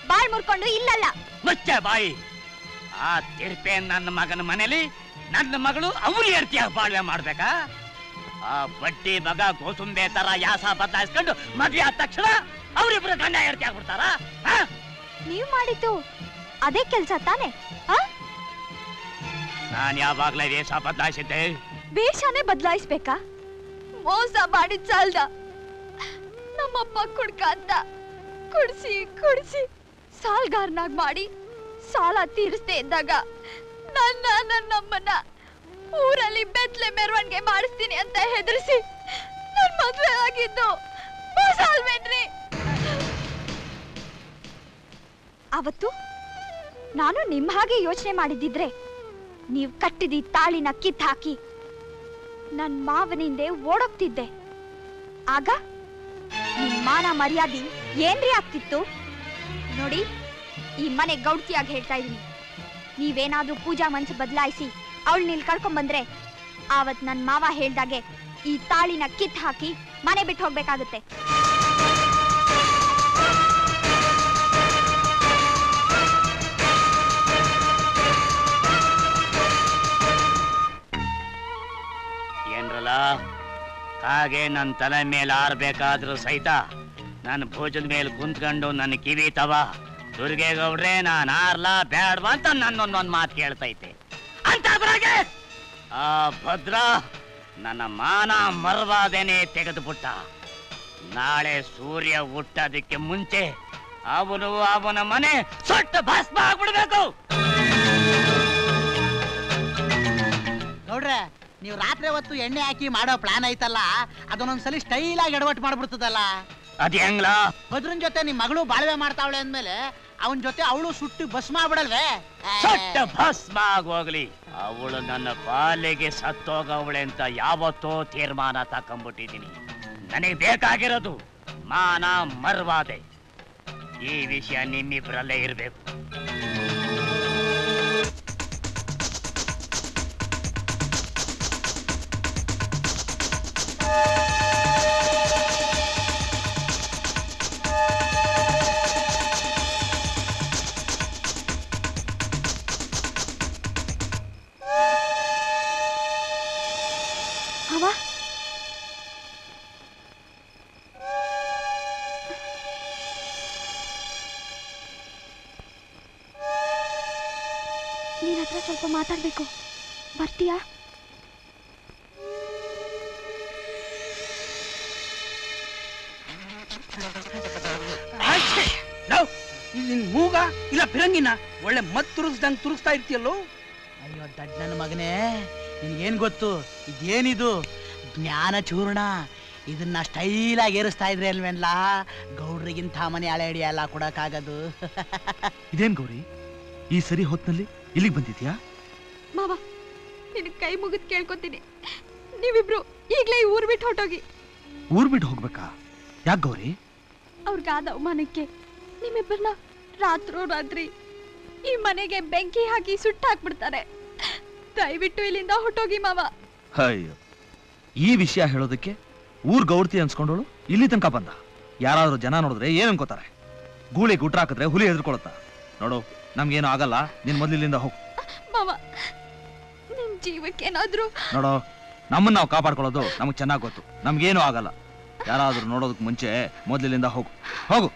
ಬಾಳ್ ಮುರ್ಕೊಂಡು ಇಲ್ಲಲ್ಲ. ಮುಚ್ಚ ಬಾಯಿ. ಆ ತಿರ್ಪೆ ನನ್ನ ಮಗನ ಮನೇಲಿ ನನ್ನ ಮಗಳು ಅವ್ರಿ ಎರ್ತಿಯಾಗಿ ಬಾಳ್ವೆ ಮಾಡ್ಬೇಕಾ? ಆ ಬಡ್ಡಿ ಮಗ ಗೋಸುಂಬೆ ತರ ಯಾಸ ಬದಲಾಯಿಸ್ಕೊಂಡು ಮದ್ವೆ ಆದ ತಕ್ಷಣ ಅವ್ರಿಬ್ರು ಗಂಡ ಎರ್ತಿ ಆಗ್ಬಿಡ್ತಾರ? ನೀವ್ ಮಾಡಿದ್ದು ಅದೇ ಕೆಲ್ಸ ತಾನೆ? ನಾನ್ ಯಾವಾಗ್ಲೇ ವೇಷ ಬದಲಾಯಿಸಿದ್ದೆ. ವೇಷನೇ ಬದಲಾಯಿಸ್ಬೇಕಾ? ಮೋಸ ಮಾಡಿದ್ ಸಾಲ್ದ. ನಮ್ಮಪ್ಪ ಕುಡ್ಕ ಅಂತ ಕುಡ್ಸಿ ಕುಡ್ಸಿ ಸಾಲ್ಗಾರನಾಗ್ ಮಾಡಿ ಸಾಲ ತೀರಿಸ್ದೇ ಇದ್ದಾಗ ನನ್ನಮ್ಮನ್ನ ಊರಲ್ಲಿ ಬೆತ್ತಲೆ ಮೆರವಣಿಗೆ ಮಾಡಿಸ್ತೀನಿ ಅಂತ ಹೆದರಿಸಿ ನನ್ ಮದ್ವೆ ಆಗಿದ್ದು ಮೋಸ ಅಲ್ವೇನ್ರಿ? ಅವತ್ತು ನಾನು ನಿಮ್ ಹಾಗೆ ಯೋಚನೆ ಮಾಡಿದ್ದಿದ್ರೆ ನೀವು ಕಟ್ಟಿದ ತಾಳಿನ ಕಿತ್ ಹಾಕಿ ನನ್ ಮಾವನಿಂದೆ ಓಡೋಗ್ತಿದ್ದೆ. ಆಗ ನಿಮ್ ಮಾನ ಮರ್ಯಾದೆ ಏನ್ರಿ ಆಗ್ತಿತ್ತು? ನೋಡಿ, ಈ ಮನೆ ಗೌಡ್ತಿಯಾಗಿ ಹೇಳ್ತಾ ಇದೀನಿ, ನೀವೇನಾದ್ರೂ ಪೂಜಾ ಮನ್ಸು ಬದಲಾಯಿಸಿ ಅವಳು ನೀಲ್ ಕಳ್ಕೊಂಡ್ ಬಂದ್ರೆ ಆವತ್ ನನ್ ಮಾವ ಹೇಳ್ದಾಗೆ ಈ ತಾಳಿನ ಕಿತ್ ಹಾಕಿ ಮನೆ ಬಿಟ್ಟು ಹೋಗ್ಬೇಕಾಗುತ್ತೆ. ಏನ್ರಲ್ಲ ಹಾಗೆ ನನ್ನ ತಲೆ ಮೇಲೆ ಆರ್ಬೇಕಾದ್ರೂ ಸಹಿತ ನನ್ನ ಭೋಜದ ಮೇಲೆ ಕುಂತ್ಕೊಂಡು ನನ್ನ ಕಿವಿ ತವ ದುರ್ಗೇಗೌಡ್ರೆ ನಾನು ಆರ್ಲಾ ಬ್ಯಾಡ್ವಾ ಅಂತ ನನ್ನೊಂದೊಂದು ಮಾತು ಕೇಳ್ತೈತೆ ಅಂತ ಆ ಭದ್ರ ನನ್ನ ಮಾನ ಮರ್ವಾದೇನೆ ತೆಗೆದುಬಿಟ್ಟ. ನಾಳೆ ಸೂರ್ಯ ಹುಟ್ಟೋದಕ್ಕೆ ಮುಂಚೆ ಅವನ ಮನೆ ಸೊಟ್ಟ ಭಸ್ಮ ಆಗ್ಬಿಡ್ಬೇಕು. ನೋಡ್ರೆ, ನೀವು ರಾತ್ರಿ ಹೊತ್ತು ಎಣ್ಣೆ ಹಾಕಿ ಮಾಡೋ ಪ್ಲಾನ್ ಐತಲ್ಲ, ಅದನ್ನೊಂದ್ಸಲಿ ಸ್ಟೈಲ್ ಆಗಿ ಎಡವಟ್ಟು ಮಾಡ್ಬಿಡ್ತದಲ್ಲ. ಅದ್ ಹೆಂಗ್ಲಾ? ಭದ್ರನ್ ಜೊತೆ ನಿಮ್ ಮಗಳು ಬಾಳ್ವೆ ಮಾಡ್ತಾವಳೆ ಅಂದ್ಮೇಲೆ ಅವನ್ ಜೊತೆ ಅವಳು ಸುಟ್ಟು ಭಸ್ಮ ಆಗ್ಬಿಡಲ್ವೇ? ಸೊಟ್ಟ ಭಸ್ಮ ಆಗೋಗ್ಲಿ. ಅವಳು ನನ್ನ ಪಾಲಿಗೆ ಸತ್ತೋಗವಳೆ ಅಂತ ಯಾವತ್ತೋ ತೀರ್ಮಾನ ತಕೊಂಡ್ಬಿಟ್ಟಿದ್ದೀನಿ. ನನಗೆ ಬೇಕಾಗಿರೋದು ಮಾನ ಮರ್ವಾದೆ. ಈ ವಿಷಯ ನಿಮ್ಮಿಬ್ರಲ್ಲೇ ಇರ್ಬೇಕು. ನೀನ್ ಹತ್ರ ಸ್ವಲ್ಪ ಮಾತಾಡ್ಬೇಕು, ಬರ್ತೀಯಾ? ನಿನ್ ಮೂಗ ಇಲ್ಲ ಫಿರಂಗಿನ ಒಳ್ಳೆ ಮತ್ ತುರುಗ್ಸ್ದಂಗ್ ತುರುಗ್ಸ್ತಾ ಇರ್ತೀಯಲ್ಲೋ. ಅಯ್ಯೋ ದಡ್ ನನ್ನ ಮಗನೇ, ನಿನ್ಗೇನ್ ಗೊತ್ತು? ಇದೇನಿದು? ಜ್ಞಾನ ಚೂರ್ಣ. ಇದನ್ನ ಸ್ಟೈಲ್ ಆಗಿ ಏರಿಸ್ತಾ ಇದ್ರೆ ಅಲ್ವೇನ್ಲ ಗೌಡ್ರಿಗಿಂತ ಮನೆ ಹಳೆ ಹಿಡಿಯಲ್ಲ ಕೊಡಕ್ಕಾಗದು. ಇದೇನ್ ಗೌರಿ, ಈ ಸರಿ ಹೊತ್ನಲ್ಲಿ ಇಲ್ಲಿಗೆ ಬಂದಿದ್ಯಾ? ಮಾವ, ನಿನ್ ಕೈ ಮುಗಿದ್ ಕೇಳ್ಕೊತೀನಿ, ನೀವಿಬ್ರು ಈಗ್ಲೇ ಈ ಊರ್ ಬಿಟ್ಟು ಹೊಟ್ಟೋಗಿ. ಊರ್ ಬಿಟ್ಟು ಹೋಗ್ಬೇಕಾ? ಯಾಕೆ ಗೌರಿ? ಅವ್ರಿಗಾದ ಅವಮಾನಕ್ಕೆ ನಿಮ್ಮಿಬ್ಬರನ್ನ ರಾತ್ರಿ ಈ ಮನೆಗೆ ಬೆಂಕಿ ಹಾಕಿ ಸುಟ್ಟು ಹಾಕ್ಬಿಡ್ತಾರೆ. ದಯವಿಟ್ಟು ಇಲ್ಲಿಂದ ಹೊಟ್ಟೋಗಿ ಮಾವ. ಅಯ್ಯೋ, ಈ ವಿಷಯ ಹೇಳೋದಕ್ಕೆ ಊರ್ ಗೌಡ್ತಿ ಅನ್ಸ್ಕೊಂಡೋಳು ಇಲ್ಲಿ ತನಕ ಬಂದ. ಯಾರಾದ್ರೂ ಜನ ನೋಡಿದ್ರೆ ಏನ್ ಅನ್ಕೋತಾರೆ? ಗೂಳಿ ಗುಟ್ರ ಹಾಕಿದ್ರೆ ಹುಲಿ ಹೆದರ್ಕೊಳತ್ತ. ನೋಡು, ನಮ್ಗೇನು ಆಗಲ್ಲ, ನೀನ್ ಮೊದ್ಲು ಇಲ್ಲಿಂದ ಹೋಗು. ಮಾವ, ನಿಮ್ ಜೀವಕ್ಕೇನಾದ್ರೂ ನೋಡೋ, ನಮ್ಮನ್ನ ನಾವು ಕಾಪಾಡ್ಕೊಳ್ಳೋದು ನಮಗ್ ಚೆನ್ನಾಗ್ ಗೊತ್ತು. ನಮ್ಗೇನು ಆಗಲ್ಲ. ಯಾರಾದ್ರೂ ನೋಡೋದಕ್ ಮುಂಚೆ ಮೊದ್ಲಿಂದ ಹೋಗು ಹೋಗು.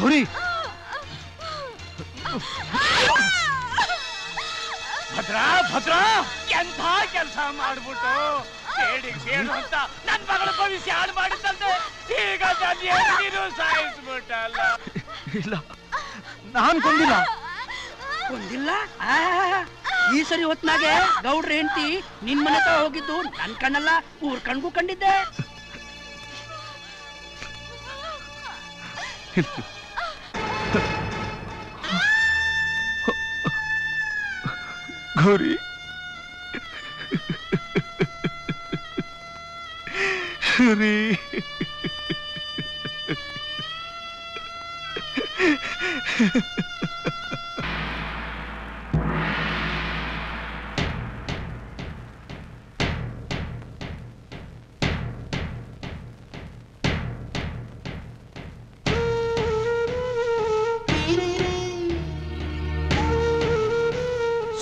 ಗೌರಿ, ಭದ್ರಾ ಭದ್ರಾ, ಎಂಥ ಕೆಲಸ ಮಾಡ್ಬಿಟ್ಟು ಕೇಳಿಗೆ ಸೇರು ಅಂತ ನನ್ ಮಗಳ ಭವಿಷ್ಯ ಹಾಳು ಮಾಡಿದ್ದಂತೆ ಈಗ ನೀನು ಸಾಯಿಸ್ಬಿಟ್ಟಲ್ಲ. ಇಲ್ಲ, ನಾನ್ ಕೊಂದಿಲ್ಲ. ಕೊಂದಿಲ್ಲ? ಈ ಸರಿ ಹೊತ್ನಾಗೆ ಗೌಡ್ರ ಹೆಂಡತಿ ನಿನ್ ಮನೆ ಹತ್ರ ಹೋಗಿದ್ದು ನನ್ ಕಣ್ಣಲ್ಲ, ಊರ್ ಕಣ್ಗೂ ಕಂಡಿದ್ದೆ. ಗೌರಿ, ಶರಿ,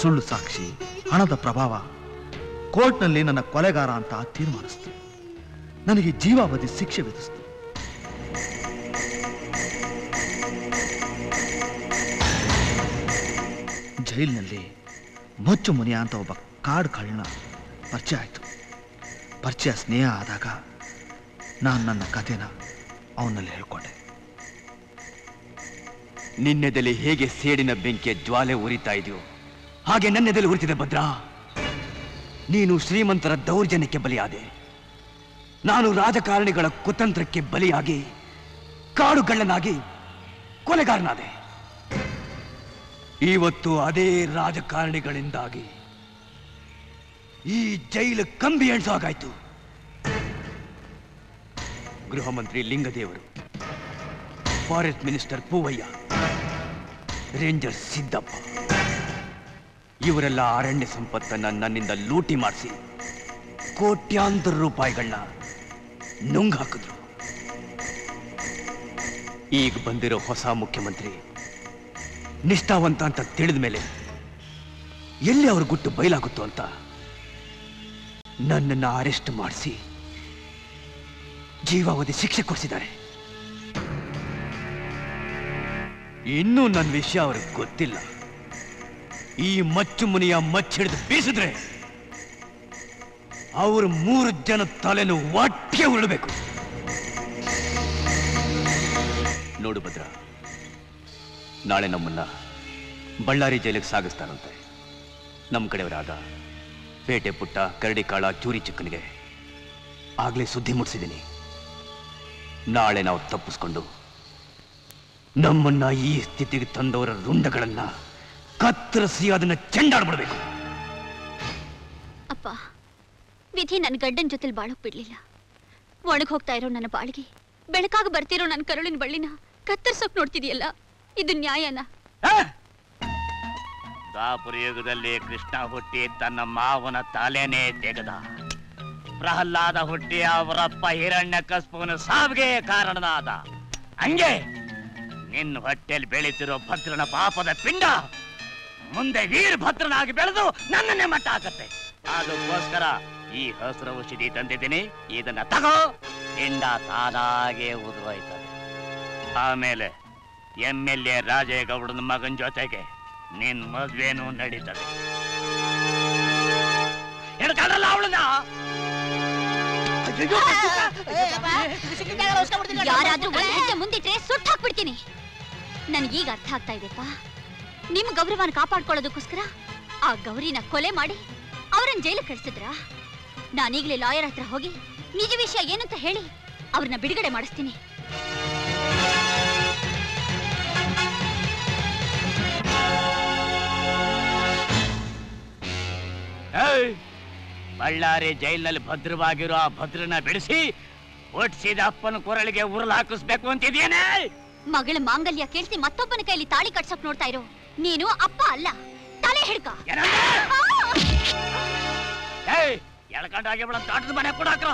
ಸುಳ್ಳು ಸಾಕ್ಷಿ, ಹಣದ ಪ್ರಭಾವ ಕೋರ್ಟ್ನಲ್ಲಿ ನನ್ನ ಕೊಲೆಗಾರ ಅಂತ ತೀರ್ಮಾನಿಸ್ತು. ನನಗೆ ಜೀವಾವಧಿ ಶಿಕ್ಷೆ ವಿಧಿಸ್ತು. ಜೈಲಿನಲ್ಲಿ ಮೊಚ್ಚು ಮುನಿಯ ಅಂತ ಒಬ್ಬ ಕಾಡು ಕಳ್ಳ ಪರಿಚಯ ಆಯಿತು. ಪರಿಚಯ ಸ್ನೇಹ ಆದಾಗ ನಾನು ನನ್ನ ಕಥೆನ ಅವನಲ್ಲಿ ಹೇಳ್ಕೊಂಡೆ. ನಿನ್ನೆದಲ್ಲಿ ಹೇಗೆ ಸೇಡಿನ ಬೆಂಕಿಯ ಜ್ವಾಲೆ ಉರಿತಾ ಇದೆಯೋ ಹಾಗೆ ನನ್ನೆದಲ್ಲಿ ಉರಿತಿದೆ ಭದ್ರಾ. ನೀನು ಶ್ರೀಮಂತರ ದೌರ್ಜನ್ಯಕ್ಕೆ ಬಲಿಯಾದೆ, ನಾನು ರಾಜಕಾರಣಿಗಳ ಕುತಂತ್ರಕ್ಕೆ ಬಲಿಯಾಗಿ ಕಾಡುಗಳ್ಳನಾಗಿ ಕೊಲೆಗಾರನಾದೆ. ಇವತ್ತು ಅದೇ ರಾಜಕಾರಣಿಗಳಿಂದಾಗಿ ಈ ಜೈಲು ಕಂಬಿ ಎಣ್ಸಾಗಾಯ್ತು. ಗೃಹ ಮಂತ್ರಿ Lingadevaru, forest minister Poovaiah, ranger Siddappa ಇವರೆಲ್ಲ ಅರಣ್ಯ ಸಂಪತ್ತನ್ನ ನನ್ನಿಂದ ಲೂಟಿ ಮಾಡಿಸಿ ಕೋಟ್ಯಾಂತರ ರೂಪಾಯಿಗಳನ್ನ ನುಂಗ್ ಹಾಕಿದ್ರು. ಈಗ ಬಂದಿರೋ ಹೊಸ ಮುಖ್ಯಮಂತ್ರಿ ನಿಷ್ಠಾವಂತ ಅಂತ ತಿಳಿದ ಮೇಲೆ ಎಲ್ಲಿ ಅವ್ರ ಗುಟ್ಟು ಬಯಲಾಗುತ್ತೋ ಅಂತ ನನ್ನನ್ನ ಅರೆಸ್ಟ್ ಮಾಡಿಸಿ ಜೀವಾವಧಿ ಶಿಕ್ಷೆ ಕೊಡಿಸಿದ್ದಾರೆ. ಇನ್ನೂ ನನ್ನ ವಿಷಯ ಅವ್ರಿಗೆ ಗೊತ್ತಿಲ್ಲ. ಈ ಮಚ್ಚು ಮುನಿಯ ಮಚ್ಚಿಡಿದು ಬೀಸಿದ್ರೆ ಅವರು 3 ಜನ ತಲೆನೂ ಒಟ್ಟಿಗೆ ಉರುಳಬೇಕು. ನೋಡು ಭದ್ರ, ನಾಳೆ ನಮ್ಮನ್ನ ಬಳ್ಳಾರಿ ಜೈಲಿಗೆ ಸಾಗಿಸ್ತಾರಂತೆ. ನಮ್ಮ ಕಡೆಯವರಾದ ಪೇಟೆ ಪುಟ್ಟ, ಕರಡಿಕಾಳ, ಚೂರಿ ಚಿಕ್ಕನಿಗೆ ಆಗ್ಲೇ ಸುದ್ದಿ ಮುಟ್ಟಿಸಿದ್ದೀನಿ. ನಾಳೆ ನಾವು ತಪ್ಪಿಸ್ಕೊಂಡು ನಮ್ಮನ್ನ ಈ ಸ್ಥಿತಿಗೆ ತಂದವರ ರುಂಡಗಳನ್ನ ಕತ್ತರಿಸಿ ಅದನ್ನ ಚೆಂಡಾಡ್ಬಿಡ್ಬೇಕು. ಅಪ್ಪ, ವಿಧಿ ನನ್ನ ಗಂಡನ ಜೊತೆಲಿ ಬಾಳೋಕ್ ಬಿಡ್ಲಿಲ್ಲ. ಒಣಗ್ ಹೋಗ್ತಾ ಇರೋ ನನ್ನ ಬಾಳಿಗೆ ಬೆಳಕಾಗ ಬರ್ತಿರೋ ನನ್ನ ಕರುಳಿನ ಬಳ್ಳಿನ ಕತ್ತರಿಸೋಕ್ ನೋಡ್ತಿದೀಯಲ್ಲ, ಇದು ನ್ಯಾಯನ? ದ್ವಾಪರ ಯುಗದಲ್ಲಿ ಕೃಷ್ಣ ಹುಟ್ಟಿ ತನ್ನ ಮಾವನ ತಲೆನೇ ತೆಗೆದ. ಪ್ರಹ್ಲಾದ ಹುಟ್ಟಿ ಅವರಪ್ಪ ಹಿರಣ್ಯಕಸ್ಪುವಿನ ಸಾವಿಗೆ ಕಾರಣನಾದ. ಹಂಗೆ ನಿನ್ನ ಹೊಟ್ಟೆಯಲ್ಲಿ ಬೆಳೀತಿರೋ ಭದ್ರನ ಪಾಪದ ಪಿಂಡ ಮುಂದೆ ವೀರಭದ್ರನಾಗಿ ಬೆಳೆದು ನನ್ನನ್ನೇ ಮಟ್ಟ ಹಾಕತ್ತೆ. ಅದಕ್ಕೋಸ್ಕರ ಈ ಹಸಿರು ಔಷಧಿ ತಂದಿದ್ದೀನಿ, ಇದನ್ನ ತಗೋ. ಪಿಂಡ ತಾನಾಗೆ ಉದುರೋಯ್ತದೆ. ಆಮೇಲೆ MLA ರಾಜೇಗೌಡನ ಮಗನ ಜೊತೆಗೆ ನಿನ್ ಮದ್ವೆನೂ ನಡೀತದೆ. ಹೇಳ್ಕಲ್ಲ ಅವಳನ್ನ. ಯಾರಾದ್ರೂ ಒಂದ್ ಹೆಜ್ಜೆ ಮುಂದಿಟ್ರೆ ಸುಟ್ಟು ಹಾಕ್ಬಿಡ್ತೀನಿ. ನನ್ಗೀಗ ಅರ್ಥ ಆಗ್ತಾ ಇದೆಪ್ಪ. ನಿಮ್ ಗೌರವನ ಕಾಪಾಡ್ಕೊಳ್ಳೋದಕ್ಕೋಸ್ಕರ ಆ ಗೌರಿನ ಕೊಲೆ ಮಾಡಿ ಅವರನ್ನ ಜೈಲಿಗೆ ಕಳಿಸಿದ್ರ? ನಾನೀಗ್ಲೇ ಲಾಯರ್ ಹತ್ರ ಹೋಗಿ ನಿಜ ವಿಷಯ ಏನಂತ ಹೇಳಿ ಅವ್ರನ್ನ ಬಿಡುಗಡೆ ಮಾಡಿಸ್ತೀನಿ. ಬಳ್ಳಾರಿ ಜೈಲಿನಲ್ಲಿ ಭದ್ರವಾಗಿರೋ ಆ ಭದ್ರನ ಬಿಡಿಸಿ ಒಟ್ಟಿಸಿದ ಅಪ್ಪನ ಕೊರಳಿಗೆ ಉರುಳು ಹಾಕಿಸ್ಬೇಕು ಅಂತಿದೇನೆ. ಮಗಳ ಮಾಂಗಲ್ಯ ಕೇಳಿಸಿ ಮತ್ತೊಬ್ಬನ ಕೈಲಿ ತಾಳಿ ಕಟ್ಸಕ್ ನೋಡ್ತಾ ಇರೋ ನೀನು ಅಪ್ಪ ಅಲ್ಲ, ತಲೆ ಹಿಡ್ಕ. ಎಳ್ಕೊಂಡಾಗಿ ಬಿಡ ತಾಟದ ಮನೆ ಕೊಡಾಕ್ರ.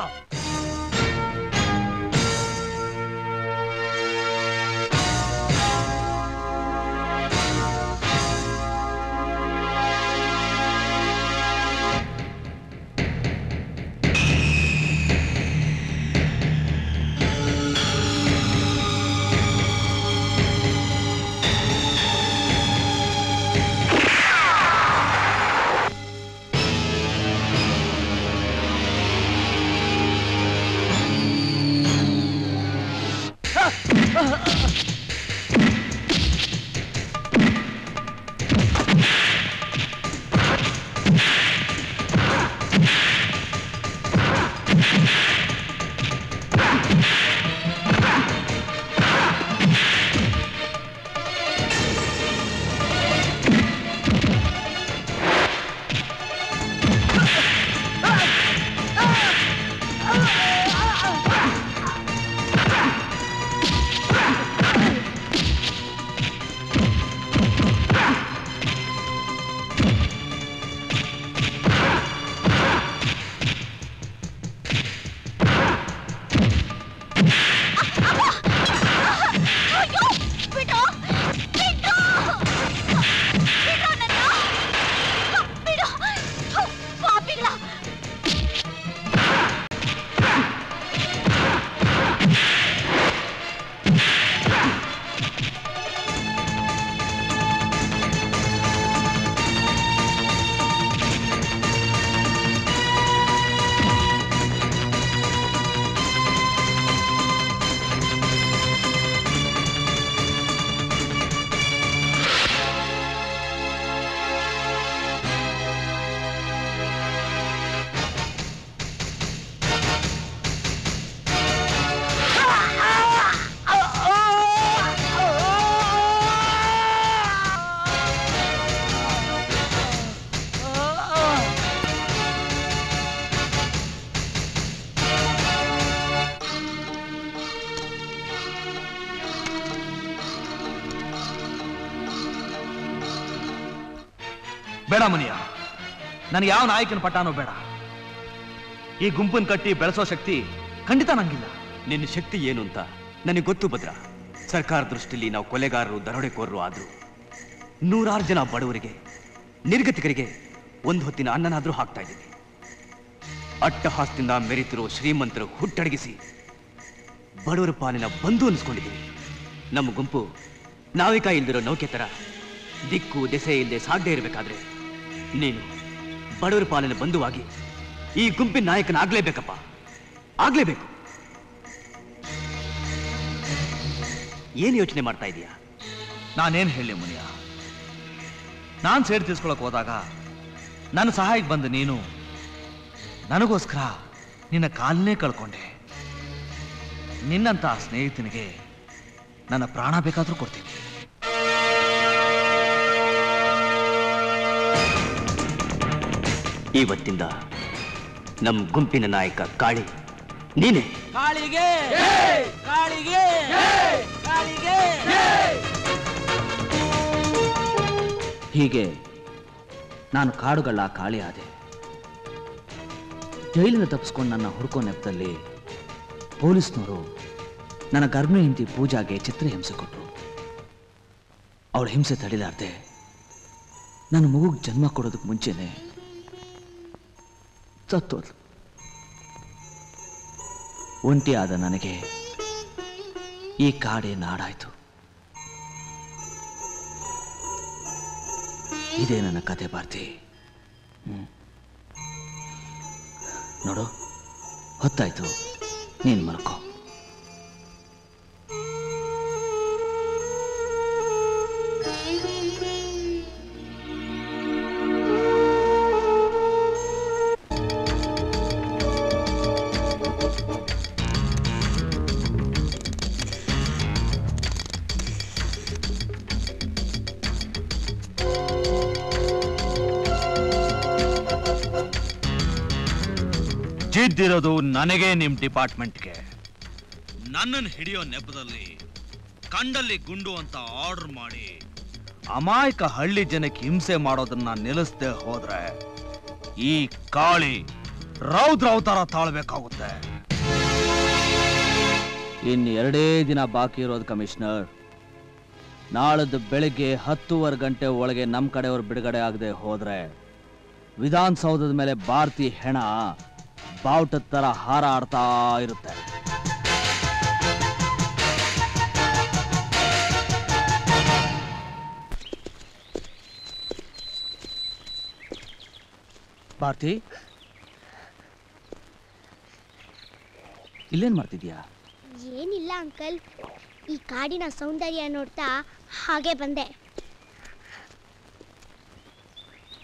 ಬೇಡ ಮುನಿಯ, ನನಗೆ ಯಾವ ನಾಯಕನ ಪಟ್ಟಾನೋ ಬೇಡ. ಈ ಗುಂಪನ್ನು ಕಟ್ಟಿ ಬೆಳೆಸೋ ಶಕ್ತಿ ಖಂಡಿತ ನಂಗಿಲ್ಲ. ನಿನ್ನ ಶಕ್ತಿ ಏನು ಅಂತ ನನಗೆ ಗೊತ್ತು ಭದ್ರ. ಸರ್ಕಾರ ದೃಷ್ಟಿಯಲ್ಲಿ ನಾವು ಕೊಲೆಗಾರರು, ದರೋಡೆಕೋರರು ಆದ್ರು ನೂರಾರು ಜನ ಬಡವರಿಗೆ, ನಿರ್ಗತಿಕರಿಗೆ ಒಂದು ಹೊತ್ತಿನ ಅನ್ನನಾದ್ರೂ ಹಾಕ್ತಾ ಇದ್ದೀವಿ. ಅಟ್ಟಹಾಸದಿಂದ ಮೆರೆತಿರೋ ಶ್ರೀಮಂತರು ಹುಟ್ಟಡಗಿಸಿ ಬಡವರ ಪಾಲಿನ ಬಂಧು ಅನಿಸ್ಕೊಂಡಿದ್ದೀವಿ. ನಮ್ಮ ಗುಂಪು ನಾವಿಕ ಇಲ್ದಿರೋ ನೌಕೆ ತರ ದಿಕ್ಕು ದೆಸೆ ಇಲ್ಲದೆ ಸಾಗದೆ ಇರಬೇಕಾದ್ರೆ ನೀನು ಬಡವರ ಪಾಲಿನ ಬಂಧುವಾಗಿ ಈ ಗುಂಪಿನ ನಾಯಕನಾಗ್ಲೇಬೇಕಪ್ಪ, ಆಗ್ಲೇಬೇಕು. ಏನು ಯೋಚನೆ ಮಾಡ್ತಾ ಇದೀಯಾ? ನಾನೇನು ಹೇಳಿ ಮುನಿಯ, ನಾನು ಸೇಡ್ ತೀರ್ಸ್ಕೊಳಕ್ ಹೋದಾಗ ನನ್ನ ಸಹಾಯಕ್ಕೆ ಬಂದ ನೀನು ನನಗೋಸ್ಕರ ನಿನ್ನ ಕಾಲನ್ನೇ ಕಳ್ಕೊಂಡೆ. ನಿನ್ನಂತ ಸ್ನೇಹಿತನಿಗೆ ನನ್ನ ಪ್ರಾಣ ಬೇಕಾದ್ರೂ ಕೊಡ್ತೀನಿ. ಇವತ್ತಿಂದ ನಮ್ಮ ಗುಂಪಿನ ನಾಯಕ ಕಾಳಿ ನೀನೇ. ಕಾಳಿಗೆ ಕಾಳಿಗೆ ಕಾಳಿಗೆ. ಹೀಗೆ ನಾನು ಕಾಡುಗಳ ಕಾಳಿ ಆದೆ. ಜೈಲಿನ ತಪ್ಪಿಸ್ಕೊಂಡು ನನ್ನ ಹುಡುಕೋ ನೆಪದಲ್ಲಿ ಪೊಲೀಸ್ನವರು ನನ್ನ ಗರ್ಭಿಣಿ ಹೆಂಡತಿ ಪೂಜಾಗೆ ಚಿತ್ರಹಿಂಸೆ ಕೊಟ್ಟರು. ಅವಳ ಹಿಂಸೆ ತಡಿಲಾರ್ದೆ ನನ್ನ ಮಗುಗೆ ಜನ್ಮ ಕೊಡೋದಕ್ಕೆ ಮುಂಚೆನೆ ಸತ್ತೋದ್ಲು. ಒಂಟಿಯಾದ ನನಗೆ ಈ ಕಾಡೇ ನಾಡಾಯ್ತು. ಇದೇ ನನ್ನ ಕತೆ ಭಾರತಿ. ನೋಡು, ಹೊತ್ತಾಯ್ತು, ನೀನು ಮಲ್ಕೋ. ಜಿದ್ದಿರೋದು ನನಗೆ, ನಿಮ್ ಡಿಪಾರ್ಟ್ಮೆಂಟ್ಗೆ. ನನ್ನನ್ನು ಹಿಡಿಯೋ ನೆಪದಲ್ಲಿ ಕಂಡಲ್ಲಿ ಗುಂಡು ಅಂತ ಆರ್ಡರ್ ಮಾಡಿ ಅಮಾಯಕ ಹಳ್ಳಿ ಜನಕ್ಕೆ ಹಿಂಸೆ ಮಾಡೋದನ್ನ ನಿಲ್ಲಿಸದೆ ಹೋದ್ರೆ ಈ ಕಾಳಿ ರೌದ್ರವತಾರ ತಾಳ್ಬೇಕಾಗುತ್ತೆ. ಇನ್ನು 2 ದಿನ ಬಾಕಿ ಇರೋದು ಕಮಿಷನರ್. ನಾಳದ್ದು ಬೆಳಿಗ್ಗೆ 10:15 ಗಂಟೆ ಒಳಗೆ ನಮ್ಮ ಕಡೆಯವರು ಬಿಡುಗಡೆ ಆಗದೆ ಹೋದ್ರೆ ವಿಧಾನಸೌಧದ ಮೇಲೆ ಭಾರತಿ ಹೆಣ ಬಾವುಟದ ತರ ಹಾರಾಡ್ತಾ ಇರುತ್ತೆ. ಭಾರತಿ, ಇಲ್ಲೇನ್ ಮಾಡ್ತಿದ್ಯಾ? ಏನಿಲ್ಲ ಅಂಕಲ್, ಈ ಕಾಡಿನ ಸೌಂದರ್ಯ ನೋಡ್ತಾ ಹಾಗೆ ಬಂದೆ.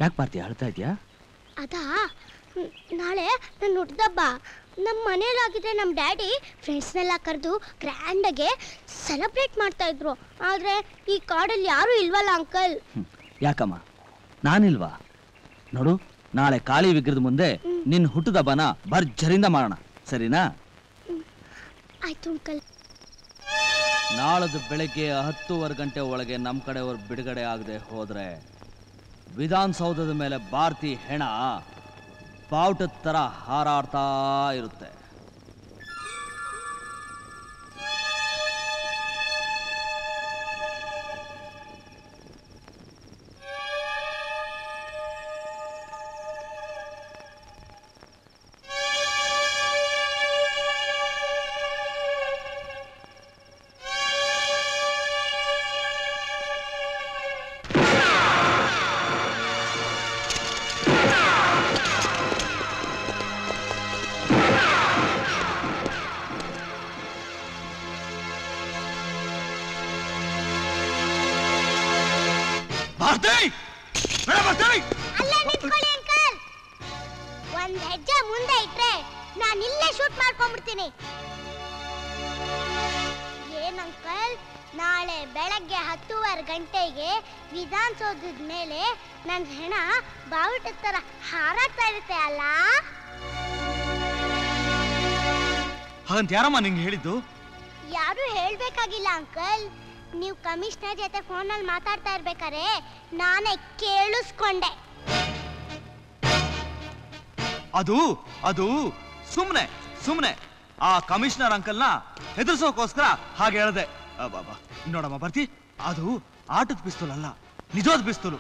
ಯಾಕೆ ಭಾರತಿ ಅಳ್ತಾ ಇದ್ಯಾ? ಅದಾ, ನಾಳೆ ನನ್ನ ಹುಟ್ಟಿದಬ್ಬ. ನಮ್ಮ ಮನೇಲಾಗಿದ್ರೆ ನಮ್ಮ ಡ್ಯಾಡಿ ಫ್ರೆಂಡ್ಸ್ನೆಲ್ಲ ಕರೆದು ಗ್ರ್ಯಾಂಡಾಗೆ ಸೆಲೆಬ್ರೇಟ್ ಮಾಡ್ತಾ ಇದ್ರು. ಆದರೆ ಈ ಕಾಡಲ್ಲಿ ಯಾರೂ ಇಲ್ವಲ್ಲ ಅಂಕಲ್. ಯಾಕಮ್ಮ, ನಾನಿಲ್ವಾ? ನೋಡು, ನಾಳೆ ಕಾಳಿ ವಿಗ್ರಹದ ಮುಂದೆ ನಿನ್ನ ಹುಟ್ಟುದಬ್ಬನ ಭರ್ಜರಿಂದ ಮಾಡೋಣ, ಸರಿನಾ? ಆಯ್ತು ಅಂಕಲ್. ನಾಳದು ಬೆಳಗ್ಗೆ 10:15 ಗಂಟೆ ಒಳಗೆ ನಮ್ಮ ಕಡೆಯವರು ಬಿಡುಗಡೆ ಆಗದೆ ಹೋದ್ರೆ ವಿಧಾನಸೌಧದ ಮೇಲೆ ಭಾರತಿ ಹೆಣ ಬಾವುಟದ ತರ ಹಾರಾಡ್ತಾ ಇರುತ್ತೆ. ಒಂದ್ ಹೆಜ್ಜೆ ಮುಂದೆ ಇಟ್ರೆ ನಾನು ಇಲ್ಲೇ ಶೂಟ್ ಮಾಡ್ಕೊಂಡ್ಬಿಡ್ತೀನಿ. ಏನಂಕಲ್, ನಾಳೆ ಬೆಳಗ್ಗೆ 10:15 ಗಂಟೆಗೆ ವಿಧಾನಸೌಧದ ಮೇಲೆ ನನ್ನ ಹೆಣ ಬಾವುಟದ ತರ ಹಾರಾಡ್ತಾ ಇರುತ್ತೆ ಅಲ್ಲ? ಹಾಗಂತ ಯಾರಮ್ಮ ನಿಂಗೆ ಹೇಳಿದ್ದು? ಯಾರು ಹೇಳ್ಬೇಕಾಗಿಲ್ಲ ಅಂಕಲ್, ನೀವು ಕಮಿಷನರ್ ಜೊತೆ ಫೋನಲ್ಲಿ ಮಾತಾಡ್ತಾ ಇರ್ಬೇಕಾರೆ ನಾನೇ ಕೇಳಿಸ್ಕೊಂಡೆ. ಅದು ಅದು ಸುಮ್ನೆ ಸುಮ್ನೆ ಆ ಕಮಿಷನರ್ ಅಂಕಲ್ನ ಹೆದರ್ಸೋಕೋಸ್ಕರ ಹಾಗೆ ಹೇಳ್ದೆ. ನೋಡಮ್ಮ ಬರ್ತಿ, ಅದು ಆಟದ ಪಿಸ್ತೂಲ್ ಅಲ್ಲ, ನಿಜವಾದ ಪಿಸ್ತೂಲು.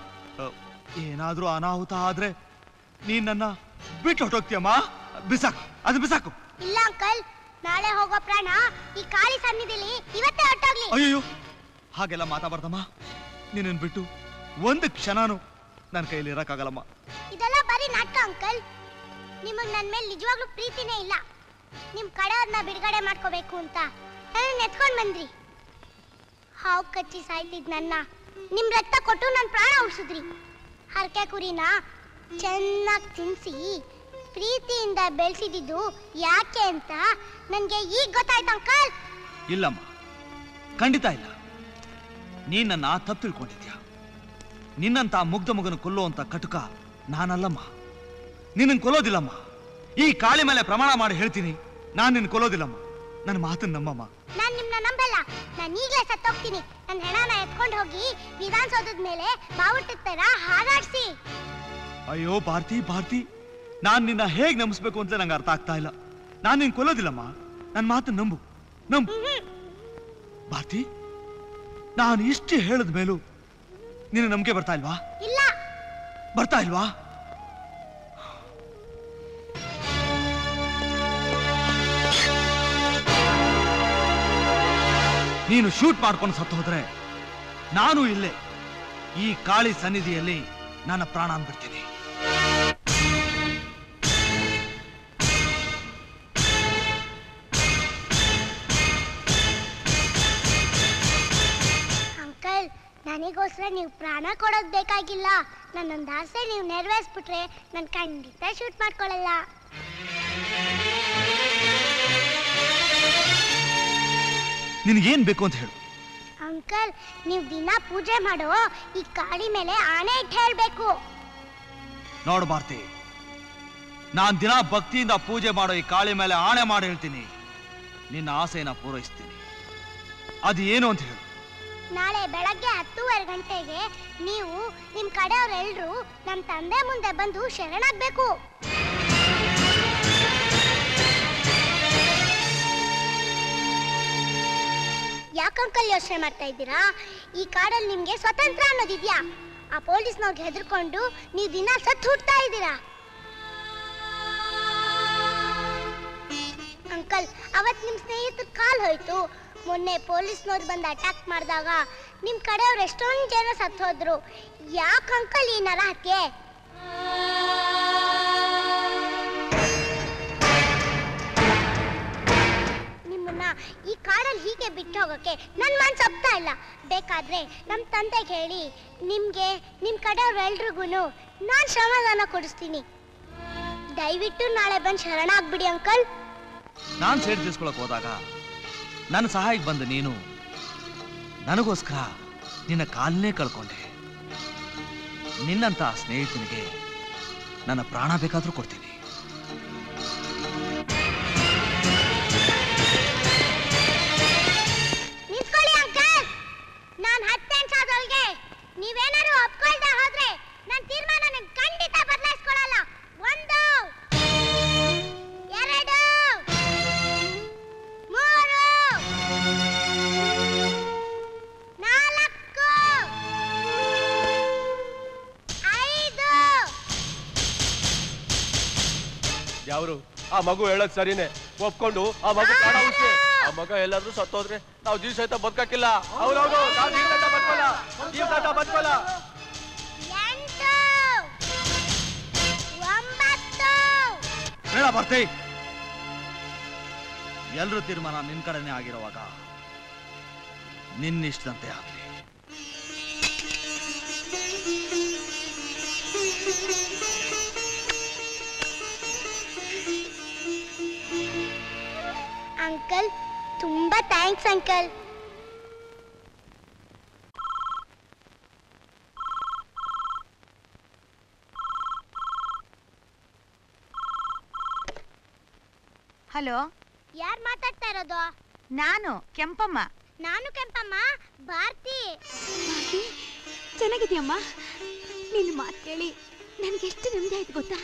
ಏನಾದ್ರೂ ಅನಾಹುತ ಆದ್ರೆ ನೀನ್ ನನ್ನ ಬಿಟ್ಟು ಹೊಟ್ಟೋಗ್ತೀಯಮ್ಮ. ಬಿಸಾಕು, ಅದು ಬಿಸಾಕು. ಇಲ್ಲ ಅಂಕಲ್, ನಾಳೆ ಹೋಗೋ ಪ್ರಾಣ ಈ ಕಾಳಿ ಸನ್ನಿಧಿಲಿ ಇವತ್ತೇ ಹೊಟ್ಟೋಗ್ಲಿ. ಅಯ್ಯೋ, ಹಾಗೆಲ್ಲ ಮಾತಾಡ್ದಮ್ಮ. ನಿನ್ನ ಬಿಟ್ಟು ಒಂದು ಕ್ಷಣನೂ ನನ್ನ ಕೈಯಲ್ಲಿ ಇರಕ್ಕಾಗಲ್ಲಮ್ಮ. ಇದೆಲ್ಲ ಬರೀ ನಾಟಕ ಅಂಕಲ್. ನಿಮಗ್ ನನ್ ಮೇಲೆ ನಿಜವಾಗ್ಲೂ ಪ್ರೀತಿನೇ ಇಲ್ಲ. ನಿಮ್ ಕಡೆಯವ್ರನ್ನ ಬಿಡುಗಡೆ ಮಾಡ್ಕೋಬೇಕು ಅಂತ ನನ್ನ ಎತ್ಕೊಂಡ್ ಬಂದ್ರಿ. ಹಾವು ಕಚ್ಚಿ ಸಾಯ್ತಿದ್ ನನ್ನ ನಿಮ್ ರಕ್ತ ಕೊಟ್ಟು ನನ್ ಪ್ರಾಣ ಉಳಿಸಿದ್ರಿ. ಹರಕೆ ಕುರಿನ ಚೆನ್ನಾಗಿ ತಿನ್ಸಿ ಪ್ರೀತಿಯಿಂದ ಬೆಳೆಸಿದ್ದು ಯಾಕೆ ಅಂತ ನನ್ಗೆ ಈಗ ಗೊತ್ತಾಯ್ತು ಅಂಕಲ್. ಇಲ್ಲಮ್ಮ, ಖಂಡಿತ ಇಲ್ಲ. ನೀನ್ ನನ್ನ ತಪ್ಪು ತಿಳ್ಕೊಂಡಿದ್ಯಾ. ನಿನ್ನಂತ ಮುಗ್ಧ ಮಗನ ಕೊಲ್ಲುವಂತ ಕಟುಕ ನಾನಲ್ಲಮ್ಮ. ನಿನ್ನನ್ನು ಕೊಲ್ಲೋದಿಲ್ಲಮ್ಮ. ಈ ಕಾಳಿ ಮೇಲೆ ಪ್ರಮಾಣ ಮಾಡಿ ಹೇಳ್ತೀನಿ, ನಾನು ನಿನ್ನ ಕೊಲ್ಲೋದಿಲ್ಲಮ್ಮ. ನನ್ನ ಮಾತನ್ನ ನಂಬಮ್ಮ. ನಾನ್ ನಿಮ್ನ ನಂಬಲ್ಲ. ನಾನು ಈಗಲೇ ಸತ್ತೋಗ್ತೀನಿ. ನನ್ನ ಹೆಣನ ಎತ್ಕೊಂಡು ಹೋಗಿ ವಿಧಾನಸೌಧದ ಮೇಲೆ ಬಾವುಟದ ತರ ಹಾರಾಡ್ಸಿ. ಅಯ್ಯೋ ಭಾರತಿ, ಭಾರತಿ, ನಾನ್ ನಿನ್ನ ಹೇಗ್ ನಂಬಿಸ್ಬೇಕು ಅಂತ ನಂಗೆ ಅರ್ಥ ಆಗ್ತಾ ಇಲ್ಲ. ನಾನು ನಿನ್ ಕೊಲ್ಲೋದಿಲ್ಲಮ್ಮ. ನನ್ನ ಮಾತನ್ನ ನಂಬು, ನಂಬು. ಭಾರತಿ, ನಾನು ಇಷ್ಟು ಹೇಳಿದ ಮೇಲೂ ನಿನ್ನ ನಂಬಿಕೆ ಬರ್ತಾ ಇಲ್ವಾ? ಇಲ್ಲ. ಬರ್ತಾ ಇಲ್ವಾ? ನೀನು ಶೂಟ್ ಮಾಡ್ಕೊಂಡು ಸತ್ತು ಹೋದ್ರೆ ನಾನು ಇಲ್ಲೇ ಈ ಕಾಳಿ ಸನ್ನಿಧಿಯಲ್ಲಿ ನನ್ನ ಪ್ರಾಣ ಬಿಡ್ತೀನಿ. ಅಂಕಲ್, ನನಗೋಸ್ಕರ ನೀವು ಪ್ರಾಣ ಕೊಡೋದು ಬೇಕಾಗಿಲ್ಲ. ನನ್ನೊಂದು ಆಸೆ ನೀವು ನೆರವೇರಿಸ್ಬಿಟ್ರೆ ನಾನು ಖಂಡಿತ ಶೂಟ್ ಮಾಡ್ಕೊಳ್ಳಲ್ಲ. ನಿನಗೇನ್ ಬೇಕು ಅಂತ ಹೇಳು. ಅಂಕಲ್, ನೀವು ದಿನ ಪೂಜೆ ಮಾಡೋ ಈ ಕಾಳಿ ಮೇಲೆ ಆಣೆ ಇಟ್ಟು ಹೇಳ್ಬೇಕು. ನೋಡು ಭಾರತಿ, ನಾನ್ ದಿನ ಭಕ್ತಿಯಿಂದ ಪೂಜೆ ಮಾಡೋ ಈ ಕಾಳಿ ಮೇಲೆ ಆಣೆ ಮಾಡಿ ಹೇಳ್ತೀನಿ, ನಿನ್ನ ಆಸೆನ ಪೂರೈಸ್ತೀನಿ. ಅದು ಏನು ಅಂತ ಹೇಳು. ನಾಳೆ ಬೆಳಗ್ಗೆ 10:30 ಗಂಟೆಗೆ ನೀವು ನಿಮ್ ಕಡೆಯವರೆಲ್ಲರೂ ನಮ್ಮ ತಂದೆ ಮುಂದೆ ಬಂದು ಶರಣಾಗ್ಬೇಕು. ಯಾಕಂಕಲ್ ಯೋಚನೆ ಮಾಡ್ತಾ ಇದ್ದೀರಾ? ಈ ಕಾಡಲ್ಲಿ ನಿಮ್ಗೆ ಸ್ವತಂತ್ರ ಅನ್ನೋದಿದ್ಯಾ? ಆ ಪೊಲೀಸ್ನವ್ರಿಗೆ ಹೆದರ್ಕೊಂಡು ನೀವು ದಿನ ಸತ್ತು ಹುಡ್ತಾ ಇದ್ದೀರಾ. ಅಂಕಲ್, ಅವತ್ ನಿಮ್ ಸ್ನೇಹಿತರ ಕಾಲ್ ಹೋಯ್ತು. ಮೊನ್ನೆ ಪೊಲೀಸ್ನವ್ರು ಬಂದು ಅಟ್ಯಾಕ್ ಮಾಡಿದಾಗ ನಿಮ್ ಕಡೆಯವ್ರು ಎಷ್ಟೊಂದು ಜನ ಸತ್ತು ಹೋದ್ರು. ಯಾಕೆ ಅಂಕಲ್ ಈ ನರಹತ್ಯೆ? ನಿಮ್ಮನ್ನ ಈ ಕಾಡಲ್ಲಿ ಹೀಗೆ ಬಿಟ್ಟು ಹೋಗೋಕೆ ನನ್ನ ಮನ್ಸು ಒಪ್ತಾ ಇಲ್ಲ. ಬೇಕಾದ್ರೆ ನಮ್ಮ ತಂದೆಗೆ ಹೇಳಿ ನಿಮ್ಗೆ ನಿಮ್ ಕಡೆಯವ್ರೆಲ್ರಿಗೂ ನಾನು ಶ್ರಮದಾನ ಕೊಡಿಸ್ತೀನಿ. ದಯವಿಟ್ಟು ನಾಳೆ ಬಂದು ಶರಣಾಗ್ಬಿಡಿ ಅಂಕಲ್. ನಾನು ಸೇಡ್ ತೀರ್ಸ್ಕೊಳಕ್ ಹೋದಾಗ ನನ್ನ ಸಹಾಯಕ್ಕೆ ಬಂದ ನೀನು ನನಗೋಸ್ಕರ ನಿನ್ನ ಕಾಲನ್ನೇ ಕಳ್ಕೊಂಡೆ. ನಿನ್ನಂತ ಸ್ನೇಹಿತನಿಗೆ ನನ್ನ ಪ್ರಾಣ ಬೇಕಾದ್ರೂ ಕೊಡ್ತೀನಿ. ನಿಂತ್ಕೊಳ್ಳಿ ಅಂಕಲ್. ನಾನು 10 ನಿಮಿಷದೊಳಗೆ ನೀವೇನಾದ್ರು ಒಪ್ಕೊಳ್ತಾ ಹೋದ್ರೆ ನನ್ನ ತೀರ್ಮಾನ ಖಂಡಿತ ಬದಲಾಯಿಸ್ಕೊಳ್ಳಲ್ಲ. 1 2 ಯಾವ್ರು ಆ ಮಗು ಹೇಳೋದ್ ಸರಿನೇ. ಒಪ್ಕೊಂಡು ಆ ಮಗು ಪ್ರಾಣ ಉಳಿಸಿ. ಆ ಮಗ ಎಲ್ಲಾದ್ರೂ ಸತ್ತೋದ್ರೆ ನಾವು ಜೀವ ಸಹಿತ ಬದುಕಕ್ಕಿಲ್ಲ. ಹೌದೌದು, ನಾವು ಜೀವ ಸಹಿತ ಬದುಕಲ್ಲ, ಜೀವ ಸಹಿತ ಬದುಕಲ್ಲ. 8 9 ಬೇಡ ಬರ್ತಿ. ಎಲ್ರೂ ತೀರ್ಮಾನ ನಿನ್ ಕಡೆನೇ ಆಗಿರುವಾಗ ನಿನ್ನಿಷ್ಟದಂತೆ ಆಗ್ಲಿ. ಅಂಕಲ್, ತುಂಬಾ ಥ್ಯಾಂಕ್ಸ್ ಅಂಕಲ್. ಹಲೋ, ಯಾರು ಮಾತಾಡ್ತಾ ಇರೋದು? ನಾನು ಕೆಂಪಮ್ಮ. ನಾನು ಕೆಂಪಮ್ಮ. ಭಾರತಿ. ಚೆನ್ನಾಗಿದ್ಯಮ್ಮ? ನಿನ್ನ ಮಾತು ಕೇಳಿ ನನಗೆ ಎಷ್ಟು ನೆಮ್ಮದಿ ಆಯ್ತು ಗೊತ್ತಾ?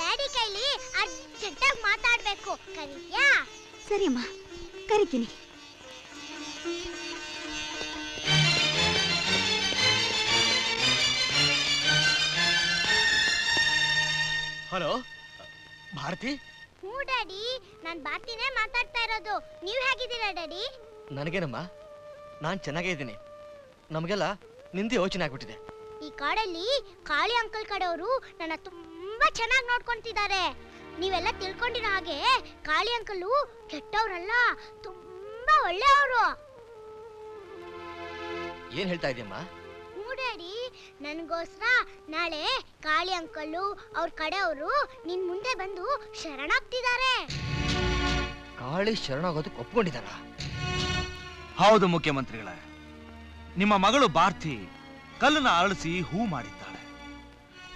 ಡ್ಯಾಡಿ ಕೈಲಿ ಅರ್ಜೆಂಟಾಗಿ ಮಾತಾಡ್ಬೇಕು, ಕರೀತ್ಯಾ? ಸರಿ ಅಮ್ಮ, ಕರಿತೀನಿ. ಹಲೋ ಭಾರತಿ. ಹ್ಞೂ ಡ್ಯಾಡಿ, ನಾನ್ ಭಾರತಿನೇ ಮಾತಾಡ್ತಾ ಇರೋದು. ನೀವ್ ಹೇಗಿದ್ದೀರಾ ಡ್ಯಾಡಿ? ನನಗೇನಮ್ಮ, ನಾನ್ ಚೆನ್ನಾಗೇ ಇದ್ದೀನಿ. ನಮಗೆಲ್ಲ ನಿಂದು ಯೋಚನೆ ಆಗ್ಬಿಟ್ಟಿದೆ. ಈ ಕಾಡಲ್ಲಿ ಕಾಳಿ ಅಂಕಲ್ ಕಡೆಯವರು ನನ್ನ ತುಂಬಾ ಚೆನ್ನಾಗಿ ನೋಡ್ಕೊಂತಿದ್ದಾರೆ. ನೀವೆಲ್ಲ ತಿಳ್ಕೊಂಡಿರೋ ಹಾಗೆ ಕಾಳಿ ಅಂಕಲ್ ಕೆಟ್ಟವ್ರಲ್ಲ, ತುಂಬಾ ಒಳ್ಳೆಯವರು. ಏನ್ ಹೇಳ್ತಾ ಇದೆಯಮ್ಮ? ಹ್ಞೂ ಡ್ಯಾಡಿ, ನನಗೋಸ್ಕರ ನಾಳೆ ಕಾಳಿ ಅಂಕಲ್ಲು ಅವ್ರ ಕಡೆಯವರು ನಿನ್ ಮುಂದೆ ಬಂದು ಶರಣಾಗ್ತಿದ್ದಾರೆ. ಕಾಳಿ ಶರಣಾಗೋದಕ್ಕೆ ಒಪ್ಕೊಂಡಿದ್ದಾರ? ಹೌದು ಮುಖ್ಯಮಂತ್ರಿಗಳೇ, ನಿಮ್ಮ ಮಗಳು ಭಾರತಿ ಕಲ್ಲನ್ನ ಅರಳಿಸಿ ಹೂ ಮಾಡಿದ್ದಾಳೆ.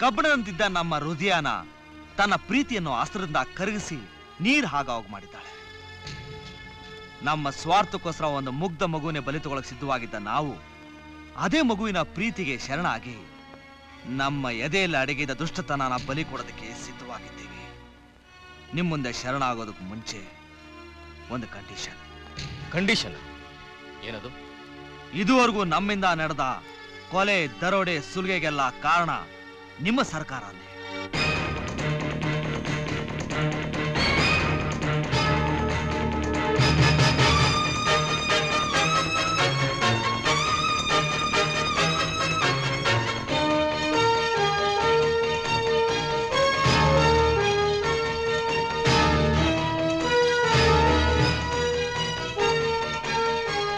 ಕಬ್ಬಣದಂತಿದ್ದ ನಮ್ಮ ಹೃದಯನ ತನ್ನ ಪ್ರೀತಿಯನ್ನು ಅಸ್ತ್ರದಿಂದ ಕರಗಿಸಿ ನೀರ್ ಹಾಗಾಗ್ ಮಾಡಿದ್ದಾಳೆ. ನಮ್ಮ ಸ್ವಾರ್ಥಕ್ಕೋಸ್ಕರ ಒಂದು ಮುಗ್ಧ ಮಗುವಿನ ಬಲಿ ತಗೊಳಕ್ ಸಿದ್ಧವಾಗಿದ್ದ ನಾವು ಅದೇ ಮಗುವಿನ ಪ್ರೀತಿಗೆ ಶರಣಾಗಿ ನಮ್ಮ ಎದೆಯಲ್ಲಿ ಅಡಗಿದ ದುಷ್ಟತನನ ಬಲಿ ಕೊಡೋದಕ್ಕೆ ಸಿದ್ಧವಾಗಿದ್ದೇವೆ. ನಿಮ್ಮ ಮುಂದೆ ಶರಣಾಗೋದಕ್ಕೆ ಮುಂಚೆ ಒಂದು ಕಂಡೀಷನ್. ಕಂಡೀಷನ್ ಏನದು? ಇದುವರೆಗೂ ನಮ್ಮಿಂದ ನಡೆದ ಕೊಲೆ, ದರೋಡೆ, ಸುಲಿಗೆಗೆಲ್ಲ ಕಾರಣ ನಿಮ್ಮ ಸರ್ಕಾರನೇ.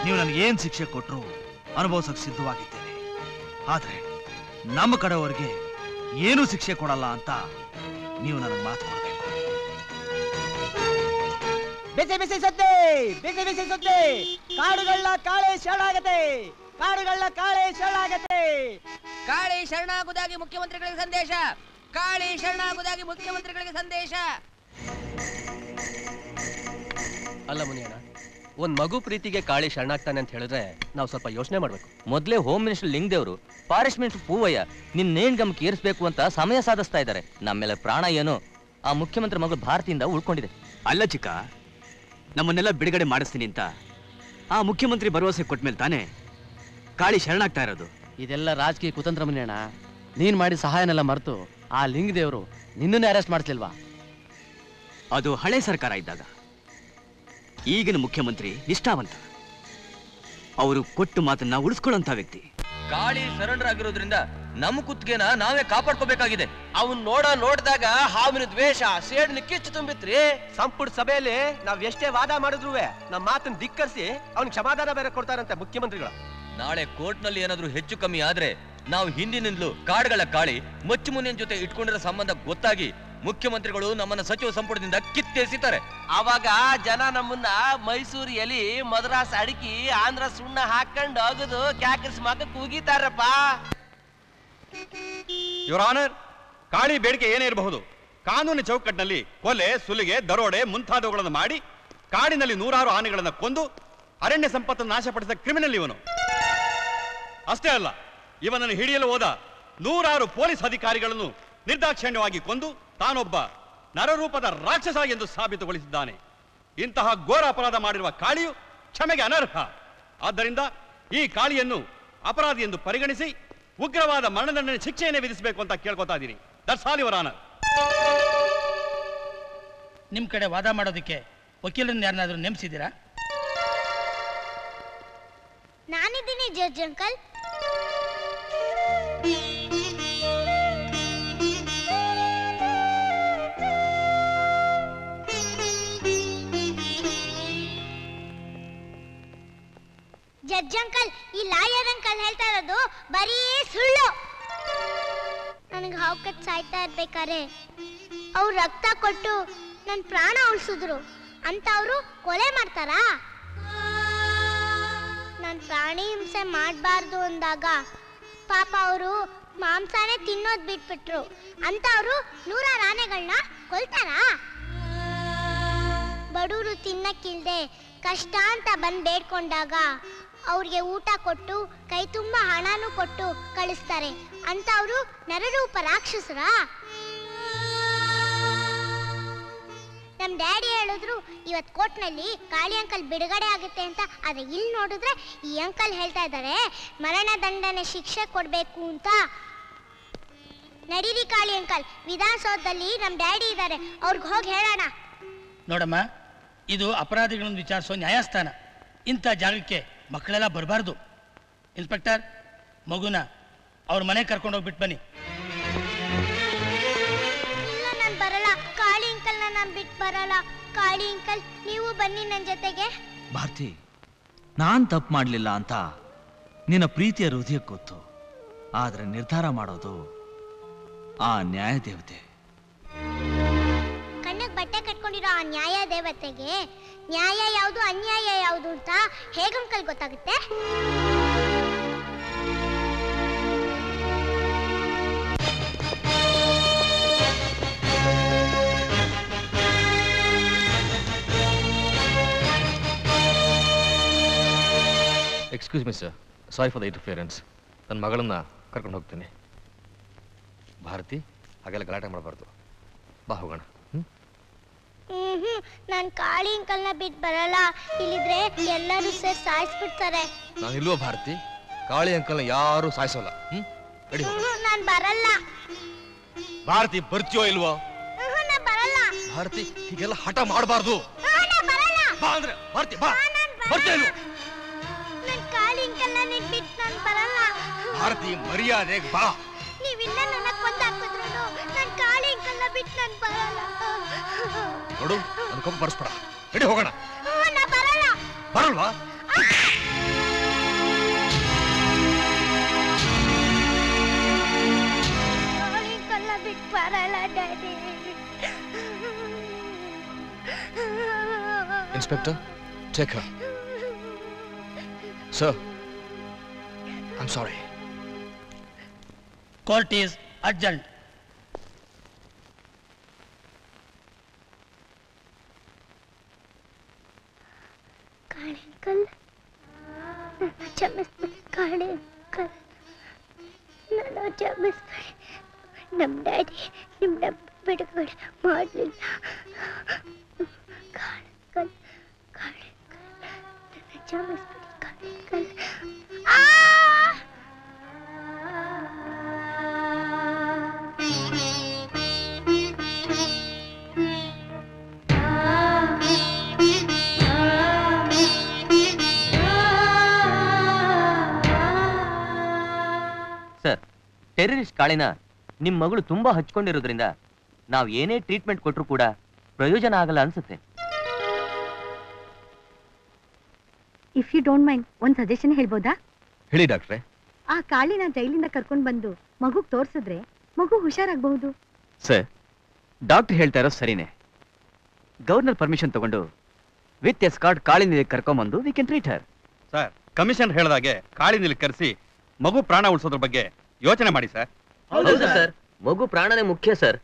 ನೀವು ನನಗೆ ಏನ್ ಶಿಕ್ಷೆ ಕೊಟ್ಟರು ಅನುಭವಿಸಕ್ಕೆ ಸಿದ್ಧವಾಗಿದ್ದೇನೆ. ಆದ್ರೆ ನಮ್ಮ ಕಡೆಯವರಿಗೆ ಏನೂ ಶಿಕ್ಷೆ ಕೊಡಲ್ಲ ಅಂತ ನೀವು ನನಗೆ ಮಾತು ಕೊಡಬೇಕು. ಬಿಸಿ ಬಿಸಿ ಸುದ್ದಿ, ಬಿಸಿ ಬಿಸಿ ಸುದ್ದಿ. ಕಾಡುಗಳ ಕಾಳೆ ಶರಣಾಗತೆ, ಕಾಡುಗಳ ಕಾಳೆ ಶರಣಾಗತೆ. ಕಾಳಿ ಶರಣಾಗುವುದಾಗಿ ಮುಖ್ಯಮಂತ್ರಿಗಳಿಗೆ ಸಂದೇಶ, ಕಾಳಿ ಶರಣಾಗುವುದಾಗಿ ಮುಖ್ಯಮಂತ್ರಿಗಳಿಗೆ ಸಂದೇಶ. ಅಲ್ಲ ಮುನಿಯಣ್ಣ, ಒಂದ್ ಮಗು ಪ್ರೀತಿಗೆ ಕಾಳಿ ಶರಣಾಗ್ತಾನೆ ಅಂತ ಹೇಳಿದ್ರೆ ನಾವು ಸ್ವಲ್ಪ ಯೋಚನೆ ಮಾಡ್ಬೇಕು. ಮೊದಲೇ home minister Lingadevaru, forest minister Poovaiah ನಿನ್ನೇನ್ ಗಮನಕ್ಕೆ ಏರಿಸಬೇಕು ಅಂತ ಸಮಯ ಸಾಧಿಸ್ತಾ ಇದ್ದಾರೆ. ನಮ್ಮೆಲ್ಲ ಪ್ರಾಣ ಏನು ಆ ಮುಖ್ಯಮಂತ್ರಿ ಮಗಳು ಭಾರತಿಯಿಂದ ಉಳ್ಕೊಂಡಿದೆ. ಅಲ್ಲ ಚಿಕ್ಕ, ನಮ್ಮನ್ನೆಲ್ಲ ಬಿಡುಗಡೆ ಮಾಡಿಸ್ತೀನಿ ಅಂತ ಆ ಮುಖ್ಯಮಂತ್ರಿ ಭರವಸೆ ಕೊಟ್ಮೇಲೆ ತಾನೇ ಕಾಳಿ ಶರಣಾಗ್ತಾ ಇರೋದು. ಇದೆಲ್ಲ ರಾಜಕೀಯ ಕುತಂತ್ರ ಮನೆಯಣ್ಣ. ನೀನ್ ಮಾಡಿದ ಸಹಾಯನೆಲ್ಲ ಮರೆತು ಆ ಲಿಂಗದೇವರು ನಿನ್ನನ್ನೇ ಅರೆಸ್ಟ್ ಮಾಡಿಸ್ಲಿಲ್ವಾ? ಅದು ಹಳೆ ಸರ್ಕಾರ ಇದ್ದಾಗ. ಈಗಿನ ಮುಖ್ಯಮಂತ್ರಿ ನಿಷ್ಠಾವಂತ, ಅವರು ಕೊಟ್ಟು ಮಾತನ್ನ ಉಳಿಸ್ಕೊಳ್ಳುವಂತ ವ್ಯಕ್ತಿ. ಕಾಳಿ ಸರೆಂಡರ್ ಆಗಿರೋದ್ರಿಂದ ನಮ್ಮ ಕುತ್ತಿಗೆನ ನಾವೇ ಕಾಪಾಡ್ಕೋಬೇಕಾಗಿದೆ. ಅವನ್ ನೋಡ್ದಾಗ ಹಾವಿನ ದ್ವೇಷ ಸೇಡಿನ ಕಿಚ್ಚು ತುಂಬಿತ್ರಿ. ಸಂಪುಟ ಸಭೆಯಲ್ಲಿ ನಾವ್ ಎಷ್ಟೇ ವಾದ ಮಾಡಿದ್ರು ನಮ್ಮ ಮಾತನ್ನ ಧಿಕ್ಕರಿಸಿ ಅವ್ನ್ ಕ್ಷಮಾದಾನ ಬೇರೆ ಕೊಡ್ತಾರಂತೆ ಮುಖ್ಯಮಂತ್ರಿಗಳು. ನಾಳೆ ಕೋರ್ಟ್ನಲ್ಲಿ ಏನಾದ್ರೂ ಹೆಚ್ಚು ಕಮ್ಮಿ ಆದ್ರೆ ನಾವು ಹಿಂದಿನಿಂದಲೂ ಕಾಡುಗಳ ಕಾಳಿ ಮಚ್ಚುಮುನಿಯನ್ ಜೊತೆ ಇಟ್ಕೊಂಡಿರೋ ಸಂಬಂಧ ಗೊತ್ತಾಗಿ ಮುಖ್ಯಮಂತ್ರಿಗಳು ನಮ್ಮನ್ನ ಸಚಿವ ಸಂಪುಟದಿಂದ ಕಿತ್ತೆಸಿತಾರೆ. ಅವಾಗ ಜನ ನಮ್ಮನ್ನ ಮೈಸೂರು ಎಲಿ, ಮದ್ರಾಸ್ ಅಡಿಕೆ, ಆಂಧ್ರ ಸುಣ್ಣ ಹಾಕೊಂಡು ಅಗದು ಕ್ಯಾಕರ್ಸ್ ಮಗ ಕೂಗಿತಾರಪ್ಪ. ಯುವರ್ ಆನರ್, ಕಾಳಿ ಬೇಡಿಕೆ ಏನೇ ಇರಬಹುದು, ಕಾನೂನಿನ ಚೌಕಟ್ಟಿನಲ್ಲಿ ಕೊಲೆ, ಸುಲಿಗೆ, ದರೋಡೆ ಮುಂತಾದವುಗಳನ್ನು ಮಾಡಿ ಕಾಡಿನಲ್ಲಿ ನೂರಾರು ಆನೆಗಳನ್ನು ಕೊಂದು ಅರಣ್ಯ ಸಂಪತ್ತನ್ನು ನಾಶಪಡಿಸಿದ ಕ್ರಿಮಿನಲ್ ಇವನು. ಅಷ್ಟೇ ಅಲ್ಲ, ಇವನನ್ನು ಹಿಡಿಯಲು ಹೋದ ನೂರಾರು ಪೊಲೀಸ್ ಅಧಿಕಾರಿಗಳನ್ನು ನಿರ್ದಾಕ್ಷಿಣ್ಯವಾಗಿ ಕೊಂದು ತಾನೊಬ್ಬ ನರರೂಪದ ರಾಕ್ಷಸ ಎಂದು ಸಾಬೀತುಗೊಳಿಸಿದ್ದಾನೆ. ಇಂತಹ ಘೋರ ಅಪರಾಧ ಮಾಡಿರುವ ಕಾಳಿಯು ಕ್ಷಮೆಗೆ ಅನರ್ಹ. ಆದ್ದರಿಂದ ಈ ಕಾಳಿಯನ್ನು ಅಪರಾಧಿ ಎಂದು ಪರಿಗಣಿಸಿ ಉಗ್ರವಾದ ಮರಣದಂಡನೆ ಶಿಕ್ಷೆಯನ್ನೇ ವಿಧಿಸಬೇಕು ಅಂತ ಕೇಳ್ಕೊತಾ ಇದ್ದೀನಿ. That's all your honour. ನಿಮ್ ಕಡೆ ವಾದ ಮಾಡೋದಕ್ಕೆ ವಕೀಲರನ್ನ ಯಾರನ್ನಾದ್ರೂ ನೇಮಿಸಿದ್ದೀರಾ? ನಾನಿದ್ದೀನಿ ಜಡ್ಜ್ ಅಂಕಲ್. ಜಡ್ಜ್ ಅಂಕಲ್, ಈ ಲಾಯರ್ ಅಂಕಲ್ ಹೇಳ್ತಾ ಇರೋದು ಬರೀ ಸುಳ್ಳು. ನನಗೆ ಹಾವು ಕಟ್ ಸಾಯ್ತಾ ಇರ್ಬೇಕಾರೆ ಅವ್ರು ರಕ್ತ ಕೊಟ್ಟು ನನ್ನ ಪ್ರಾಣ ಉಳಿಸಿದ್ರು ಅಂತ ಅವರು ಕೊಲೆ ಮಾಡ್ತಾರಾ? ನಾನು ಪ್ರಾಣಿ ಹಿಂಸೆ ಮಾಡಬಾರ್ದು ಅಂದಾಗ ಪಾಪ ಅವರು ಮಾಂಸನೇ ತಿನ್ನೋದು ಬಿಟ್ಬಿಟ್ರು ಅಂತ ಅವರು ನೂರಾರು ಆನೆಗಳನ್ನ ಕೊಲ್ತಾರಾ? ಬಡವರು ತಿನ್ನಕ್ಕಿಲ್ದೆ ಕಷ್ಟ ಅಂತ ಬಂದು ಬೇಡ್ಕೊಂಡಾಗ ಅವ್ರಿಗೆ ಊಟ ಕೊಟ್ಟು ಕೈ ತುಂಬ ಹಣನೂ ಕೊಟ್ಟು ಕಳಿಸ್ತಾರೆ ಅಂತ ಅವರು ನರರೂಪ ರಾಕ್ಷಸರಾ? ಹೇಳಿದ್ರು ಇವತ್ತು ಕೋರ್ಟ್ನಲ್ಲಿ ಕಾಳಿ ಅಂಕಲ್ ಬಿಡುಗಡೆ ಆಗುತ್ತೆ ಅಂತ. ಆದ್ರೆ ಇಲ್ಲಿ ನೋಡಿದ್ರೆ ಈ ಅಂಕಲ್ ಹೇಳ್ತಾ ಇದ್ದಾರೆ ಮರಣ ದಂಡನೆ ಶಿಕ್ಷೆ ಕೊಡ್ಬೇಕು ಅಂತ. ನಡೀರಿ ಕಾಳಿ ಅಂಕಲ್, ವಿಧಾನಸೌಧದಲ್ಲಿ ನಮ್ ಡ್ಯಾಡಿ ಇದ್ದಾರೆ, ಅವ್ರಿಗೆ ಹೋಗಿ ಹೇಳೋಣ. ನೋಡಮ್ಮ, ಇದು ಅಪರಾಧಿಗಳನ್ನು ವಿಚಾರಿಸೋ ನ್ಯಾಯಸ್ಥಾನ. ಇಂಥ ಜಾಗಕ್ಕೆ ಮಕ್ಕಳೆಲ್ಲ ಬರಬಾರ್ದು. ಇನ್ಸ್ಪೆಕ್ಟರ್, ಮಗುನ ಅವ್ರ ಮನೆ ಕರ್ಕೊಂಡೋಗ್ಬಿಟ್ಟು ಬನ್ನಿ. ಇಲ್ಲ, ನಾನು ಬರಲ್ಲ. ಕಾಳಿ ಅಂಕಲ್ನ ನಾನು ಬಿಟ್ಟು ಬರಲ್ಲ. ಕಾಳಿ ಅಂಕಲ್, ನೀವು ಬನ್ನಿ ನನ್ನ ಜೊತೆಗೆ. ಭಾರತಿ, ನಾನ್ ತಪ್ಪು ಮಾಡ್ಲಿಲ್ಲ ಅಂತ ನಿನ್ನ ಪ್ರೀತಿಯ ಹೃದಯಕ್ಕೆ ಗೊತ್ತು. ಆದ್ರೆ ನಿರ್ಧಾರ ಮಾಡೋದು ಆ ನ್ಯಾಯ ದೇವತೆ. ಕಣ್ಣಿಗೆ ಬಟ್ಟೆ ಕಟ್ಕೊಂಡಿರೋ ಆ ನ್ಯಾಯ ದೇವತೆಗೆ ನ್ಯಾಯ ಯಾವುದು ಅನ್ಯಾಯ ಯಾವುದು ಅಂತ ಹೇಗಂಕಲ್ ಗೊತ್ತಾಗುತ್ತೆ? Excuse me sir, sorry for the interference. ನನ್ನ ಮಗಳನ್ನ ಕರ್ಕೊಂಡು ಹೋಗ್ತೀನಿ. ಭಾರತಿ, ಹಾಗೆಲ್ಲ ಗಲಾಟೆ ಮಾಡಬಾರ್ದು. ಬಾ ಹೋಗೋಣ. ನಾನು ಕಾಳಿ ಅಂಕಲ್ನ ಬಿಟ್ಟು ಬರಲ್ಲ. ಇಲ್ಲಿದ್ರೆ ಎಲ್ಲರೂ ಸೇರಿ ಸಾಯಿಸ್ಬಿಡ್ತಾರೆ. ನಾನು ಇಲ್ವೋ ಭಾರತಿ, ಕಾಳಿ ಅಂಕಲ್ನ ಯಾರು ಸಾಯಿಸೋಲ್ಲ. ರೆಡಿ? ನಾನು ಬರಲ್ಲ. ಭಾರತಿ, ಬರ್ತೀಯೋ ಇಲ್ವೋ? ನಾನು ಬರಲ್ಲ. ಭಾರತಿ, ಹೀಗೆಲ್ಲ ಹಠ ಮಾಡಬಾರ್ದು. ನಾನು ಬರಲ್ಲ. ಬಾ ಅಂದ್ರೆ ಭಾರತಿ, ಬಾ. ಬರ್ತೀಯ ಇಲ್ವೋ? ನಾನು ಕಾಳಿ ಅಂಕಲ್ನ ಬಿಟ್ಟು ನಾನು ಬರಲ್ಲ. ಭಾರತಿ, ಮರ್ಯಾದೆಗೆ ಬಾ. ನೀವಿಲ್ಲ ನನ್ನ ಕೊಂದಾಕಿದ್ರು ನಾನು ಕಾಳಿ ಅಂಕಲ್ನ ಬಿಟ್ಟು ನಾನು ಬರಲ್ಲ. ನೋಡು, ನನ್ನ ಕೋಪ ಬರ್ಸ್ಬೇಡ. ರೆಡಿ, ಹೋಗೋಣ. ನಾನು ಬರಲ್ಲ. ಬರಲ್ವಾ? ಕಾಳಿ ಅಂಕಲ್ನ ಬಿಟ್ಟು ಬರಲ್ಲ daddy. Inspector, take her. Sir, I am sorry. Court is urgent. Kali uncle, ನನ್ನ ಕ್ಷಮಿಸ್ಬಿಡಿ. ಕಾಳಿ ಅಂಕಲ್, ನನ್ನ ಕ್ಷಮಿಸ್ಬಿಡಿ. ನಮ್ಮ ಡ್ಯಾಡಿ ನಿಮ್ಮನ್ನ ಬಿಡುಗಡೆ ಮಾಡಲಿಲ್ಲ. ಕಾಳಿ ಅಂಕಲ್, ಕಾಳಿ ಅಂಕಲ್, ನನ್ನ ಕ್ಷಮಿಸ್ಬಿಡಿ. ಕಾಳಿ ಅಂಕಲ್. ಸರ್, ಟೆರರಿಸ್ಟ್ ಕಾಳಿನ ನಿಮ್ಮ ಮಗಳು ತುಂಬಾ ಹಚ್ಕೊಂಡಿರೋದ್ರಿಂದ ನಾವು ಏನೇ ಟ್ರೀಟ್ಮೆಂಟ್ ಕೊಟ್ಟರು ಕೂಡ ಪ್ರಯೋಜನ ಆಗಲ್ಲ ಅನ್ಸುತ್ತೆ. ಇಫ್ ಯು ಡೋಂಟ್ ಮೈಂಡ್ ಒಂದು ಸಜೆಷನ್ ಹೇಳ್ಬೋದಾ? ಹೇಳಿ ಡಾಕ್ಟ್ರೆ. ಆ ಕಾಳಿನ ಜೈಲಿಂದ ಕರ್ಕೊಂಡು ಬಂದು ಮಗುಗ್ ತೋರ್ಸಿದ್ರೆ ಮಗು ಹುಷಾರಾಗಬಹುದು. ಸರ್, ಡಾಕ್ಟರ್ ಹೇಳ್ತಾ ಇರೋ ಸರಿನೇ. ಗವರ್ನರ್ ಪರ್ಮಿಷನ್ ತಗೊಂಡು ವಿತ್ ಎಸ್ಕಾರ್ಟ್ ಕಾಳಿನ ಕರ್ಕೊಂಬಂದು we can treat Har. Sir, commission ಹೇಳಿದಾಗೆ ಕಾಳಿನಲ್ಲಿ ಕರೆಸಿ ಮಗು ಪ್ರಾಣ ಉಳಿಸೋದ್ರ ಬಗ್ಗೆ ಯೋಚನೆ ಮಾಡಿ ಸರ್. ಹೌದು ಸರ್, ಮಗು ಪ್ರಾಣನೇ ಮುಖ್ಯ ಸರ್.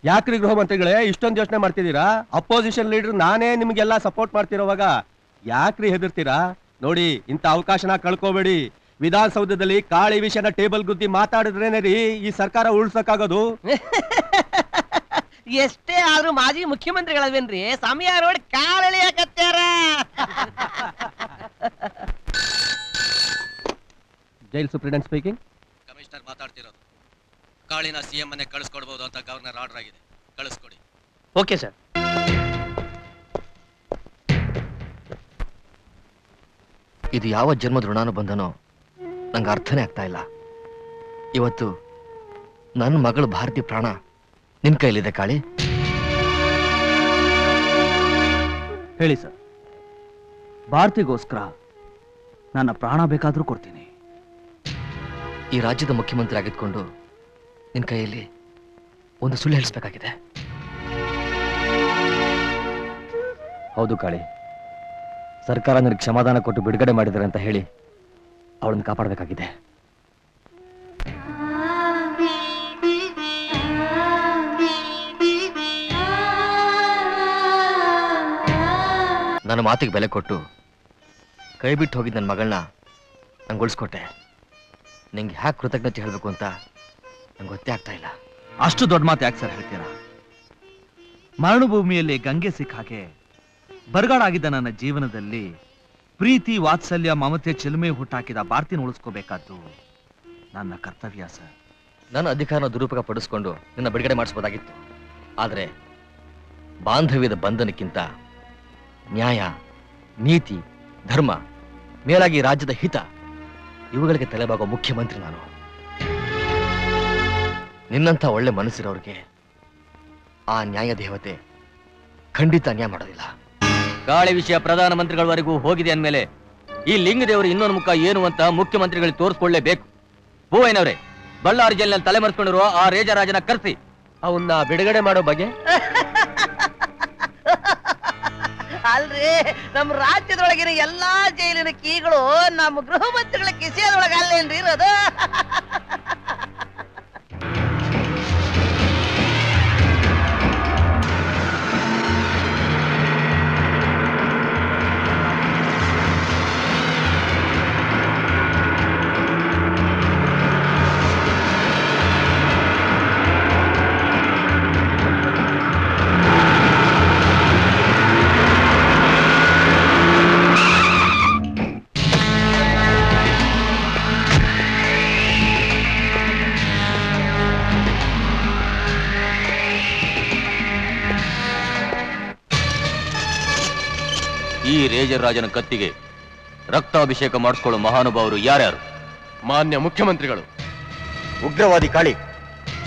ಯಾಕ್ರಿ ಗೃಹ ಮಂತ್ರಿಗಳೇ ಇಷ್ಟೊಂದು ಯೋಚನೆ ಮಾಡ್ತಿದ್ದೀರಾ? ಅಪೋಸಿಷನ್ ಲೀಡರ್ ನಾನೇ ನಿಮ್ಗೆಲ್ಲ ಸಪೋರ್ಟ್ ಮಾಡ್ತಿರೋವಾಗ ಯಾಕ್ರಿ ಹೆದರ್ತೀರಾ? ನೋಡಿ, ಇಂಥ ಅವಕಾಶನ ಕಳ್ಕೋಬೇಡಿ. ವಿಧಾನಸೌಧದಲ್ಲಿ ಕಾಳಿ ವಿಷಯನ ಟೇಬಲ್ ಗುದ್ದಿ ಮಾತಾಡಿದ್ರೇನೆ ರೀ ಈ ಸರ್ಕಾರ ಉಳ್ಸಕ್ಕಾಗೋದು. ಎಷ್ಟೇ ಆದ್ರೂ ಮಾಜಿ ಮುಖ್ಯಮಂತ್ರಿಗಳವೇನ್ರಿ, ಸಮಯ ನೋಡಿ ಕಾಲೆಳೆಯಕತ್ಯಾರ. Jail superintendent speaking. ಕಮಿಷನರ್ ಮಾತಾಡ್ತಿರೋದು. ಕಾಳಿನ ಸಿಎಂ ಮನೆ ಕಳಿಸ್ಕೊಡ್ಬೋದು ಅಂತ ಗವರ್ನರ್ ಆರ್ಡರ್ ಆಗಿದೆ, ಕಳಿಸ್ಕೊಡಿ. Okay sir. ಇದು ಯಾವ ಜನ್ಮದ ಋಣಾನು ಬಂದನೋ ನಂಗೆ ಅರ್ಥನೇ ಆಗ್ತಾ ಇಲ್ಲ. ಇವತ್ತು ನನ್ನ ಮಗಳು ಭಾರತಿ ಪ್ರಾಣ ನಿನ್ ಕೈಲಿದೆ ಕಾಳಿ. ಹೇಳಿ ಸರ್, ಭಾರತಿಗೋಸ್ಕರ ನನ್ನ ಪ್ರಾಣ ಬೇಕಾದ್ರೂ ಕೊಡ್ತೀನಿ. ಈ ರಾಜ್ಯದ ಮುಖ್ಯಮಂತ್ರಿ ಆಗಿದ್ಕೊಂಡು ನಿನ್ ಕೈಯಲ್ಲಿ ಒಂದು ಸುಳ್ಳು ಹೇಳಿಸ್ಬೇಕಾಗಿದೆ. ಹೌದು ಕಾಳಿ, ಸರ್ಕಾರ ನನಗೆ ಕ್ಷಮಾದಾನ ಕೊಟ್ಟು ಬಿಡುಗಡೆ ಮಾಡಿದ್ದಾರೆ ಅಂತ ಹೇಳಿ ಅವಳನ್ನು ಕಾಪಾಡಬೇಕಾಗಿದೆ. ನನ್ನ ಮಾತಿಗೆ ಬೆಲೆ ಕೊಟ್ಟು ಕೈ ಬಿಟ್ಟು ಹೋಗಿದ್ದ ನನ್ನ ಮಗಳನ್ನ ನಂಗೆ ಉಳಿಸ್ಕೊಟ್ಟೆ. ನಿಂಗೆ ಹ್ಯಾಕ್ ಕೃತಜ್ಞತೆ ಹೇಳಬೇಕು ಅಂತ ನಂಗೆ ಗೊತ್ತೇ ಆಗ್ತಾ ಇಲ್ಲ. ಅಷ್ಟು ದೊಡ್ಡ ಮಾತು ಯಾಕೆ ಸರ್ ಹೇಳ್ತೀರಾ? ಮರಣಭೂಮಿಯಲ್ಲಿ ಗಂಗೆ ಸಿಕ್ಕ ಹಾಗೆ ಬರಗಾಡಾಗಿದ್ದ ನನ್ನ ಜೀವನದಲ್ಲಿ ಪ್ರೀತಿ, ವಾತ್ಸಲ್ಯ, ಮಮತೆ, ಚಿಲುಮೆ ಹುಟ್ಟಾಕಿದ ಭಾರತಿನ ಉಳಿಸ್ಕೋಬೇಕಾದ್ದು ನನ್ನ ಕರ್ತವ್ಯ ಸರ್. ನನ್ನ ಅಧಿಕಾರನ ದುರುಪಯೋಗ ಪಡಿಸ್ಕೊಂಡು ನಿನ್ನ ಬಿಡುಗಡೆ ಮಾಡಿಸ್ಬೋದಾಗಿತ್ತು. ಆದರೆ ಬಾಂಧವ್ಯದ ಬಂಧನಕ್ಕಿಂತ ನ್ಯಾಯ, ನೀತಿ, ಧರ್ಮ, ಮೇಲಾಗಿ ರಾಜ್ಯದ ಹಿತ ಇವುಗಳಿಗೆ ತಲೆಬಾಗೋ ಮುಖ್ಯಮಂತ್ರಿ ನಾನು. ನಿನ್ನಂಥ ಒಳ್ಳೆ ಮನಸ್ಸಿರೋರಿಗೆ ಆ ನ್ಯಾಯ ದೇವತೆ ಖಂಡಿತ ಅನ್ಯಾಯ ಮಾಡೋದಿಲ್ಲ. ಗಾಳಿ ವಿಷಯ ಪ್ರಧಾನಮಂತ್ರಿಗಳವರೆಗೂ ಹೋಗಿದೆ ಅಂದಮೇಲೆ ಈ ಲಿಂಗದೇವರು ಇನ್ನೊಂದು ಮುಖ ಏನು ಅಂತ ಮುಖ್ಯಮಂತ್ರಿಗಳಿಗೆ ತೋರಿಸ್ಕೊಳ್ಳೇಬೇಕು. ಹೂವಯ್ಯನವರೇ, ಬಳ್ಳಾರಿ ಜೈಲಿನಲ್ಲಿ ತಲೆಮರೆಸ್ಕೊಂಡಿರುವ ಆ ರೇಜರಾಜನ ಕರೆಸಿ ಅವನ್ನ ಬಿಡುಗಡೆ ಮಾಡೋ ಬಗ್ಗೆ. ಅಲ್ರಿ, ನಮ್ಮ ರಾಜ್ಯದೊಳಗಿನ ಎಲ್ಲಾ ಜೈಲಿನ ಕೀಗಳು ನಮ್ಮ ಗೃಹ ಮಂತ್ರಿಗಳ ಕಿಸೆಯದೊಳಗ ಅಲ್ಲೇನ್ರಿ ಇರೋದು? ಈ ರೇಜರ್ ರಾಜನ ಕತ್ತಿಗೆ ರಕ್ತಾಭಿಷೇಕ ಮಾಡಿಸ್ಕೊಳ್ಳೋ ಮಹಾನುಭಾವರು ಯಾರ್ಯಾರು? ಮಾನ್ಯ ಮುಖ್ಯಮಂತ್ರಿಗಳು. ಉಗ್ರವಾದಿ ಕಾಳಿ.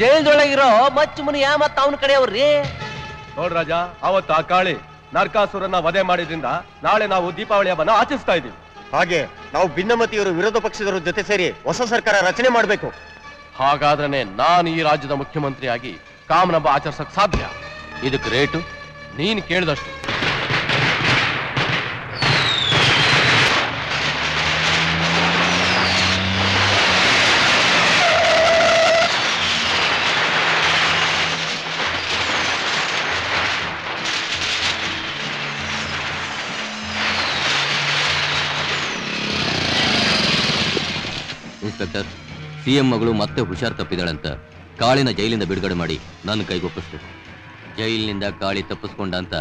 ಜೈಲ್ದೊಳಗಿರೋ ಮಚ್ಚು ಮುನಿಯ ಮತ್ತ ಅವನ ಕಡೆಯವ್ರಿ. ನೋಡ್ರಾಜ, ಅವತ್ತು ಆ ಕಾಳಿ ನರಕಾಸುರನ್ನ ವಧೆ ಮಾಡಿದ್ರಿಂದ ನಾಳೆ ನಾವು ದೀಪಾವಳಿ ಹಬ್ಬನ ಆಚರಿಸ್ತಾ ಇದ್ದೀವಿ. ಹಾಗೆ ನಾವು ಭಿನ್ನಮತಿಯವರು ವಿರೋಧ ಪಕ್ಷದವರ ಜೊತೆ ಸೇರಿ ಹೊಸ ಸರ್ಕಾರ ರಚನೆ ಮಾಡಬೇಕು. ಹಾಗಾದ್ರೆ ನಾನು ಈ ರಾಜ್ಯದ ಮುಖ್ಯಮಂತ್ರಿಯಾಗಿ ಕಾಮನ್ ಹಬ್ಬ ಆಚರಿಸಕ್ ಸಾಧ್ಯ. ಇದಕ್ಕೆ ರೇಟು ನೀನ್ ಕೇಳಿದಷ್ಟು. ಇನ್ಸ್ಪೆಕ್ಟರ್, ಸಿಎಂ ಮಗಳು ಮತ್ತೆ ಹುಷಾರ್ ತಪ್ಪಿದಾಳಂತ ಕಾಳಿನ ಜೈಲಿಂದ ಬಿಡುಗಡೆ ಮಾಡಿ ನನ್ನ ಕೈಗೊಪ್ಪಿಸ್ಬೇಕು. ಜೈಲಿನಿಂದ ಕಾಳಿ ತಪ್ಪಿಸ್ಕೊಂಡ ಅಂತ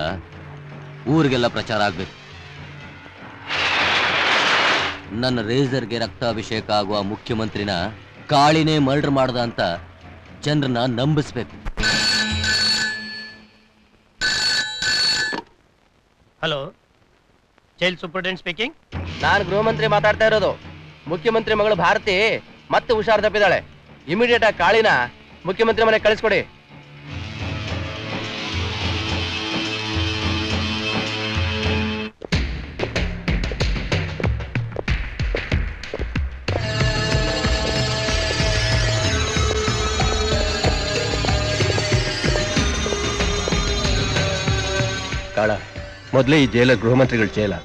ಊರಿಗೆಲ್ಲ ಪ್ರಚಾರ ಆಗ್ಬೇಕು. ನನ್ನ ರೇಸರ್ಗೆ ರಕ್ತಾಭಿಷೇಕ ಆಗುವ ಮುಖ್ಯಮಂತ್ರಿನ ಕಾಳಿನೇ ಮರ್ಡರ್ ಮಾಡ್ದ ಅಂತ ಜನರನ್ನ ನಂಬಿಸ್ಬೇಕು. Hello, jail superintendent speaking. ನಾನು ಗೃಹ ಮಂತ್ರಿ ಮಾತಾಡ್ತಾ ಇರೋದು. ಮುಖ್ಯಮಂತ್ರಿ ಮಗಳು ಭಾರತಿ ಮತ್ತೆ ಹುಷಾರ್ ತಪ್ಪಿದಾಳೆ. ಇಮಿಡಿಯೇಟ್ ಆಗಿ ಕಾಳಿನ ಮುಖ್ಯಮಂತ್ರಿ ಮನೆ ಕಳಿಸ್ಕೊಡಿ. ಕಾಳ, ಮೊದಲೇ ಈ ಜೈಲ ಗೃಹ ಮಂತ್ರಿಗಳ ಜೈಲ.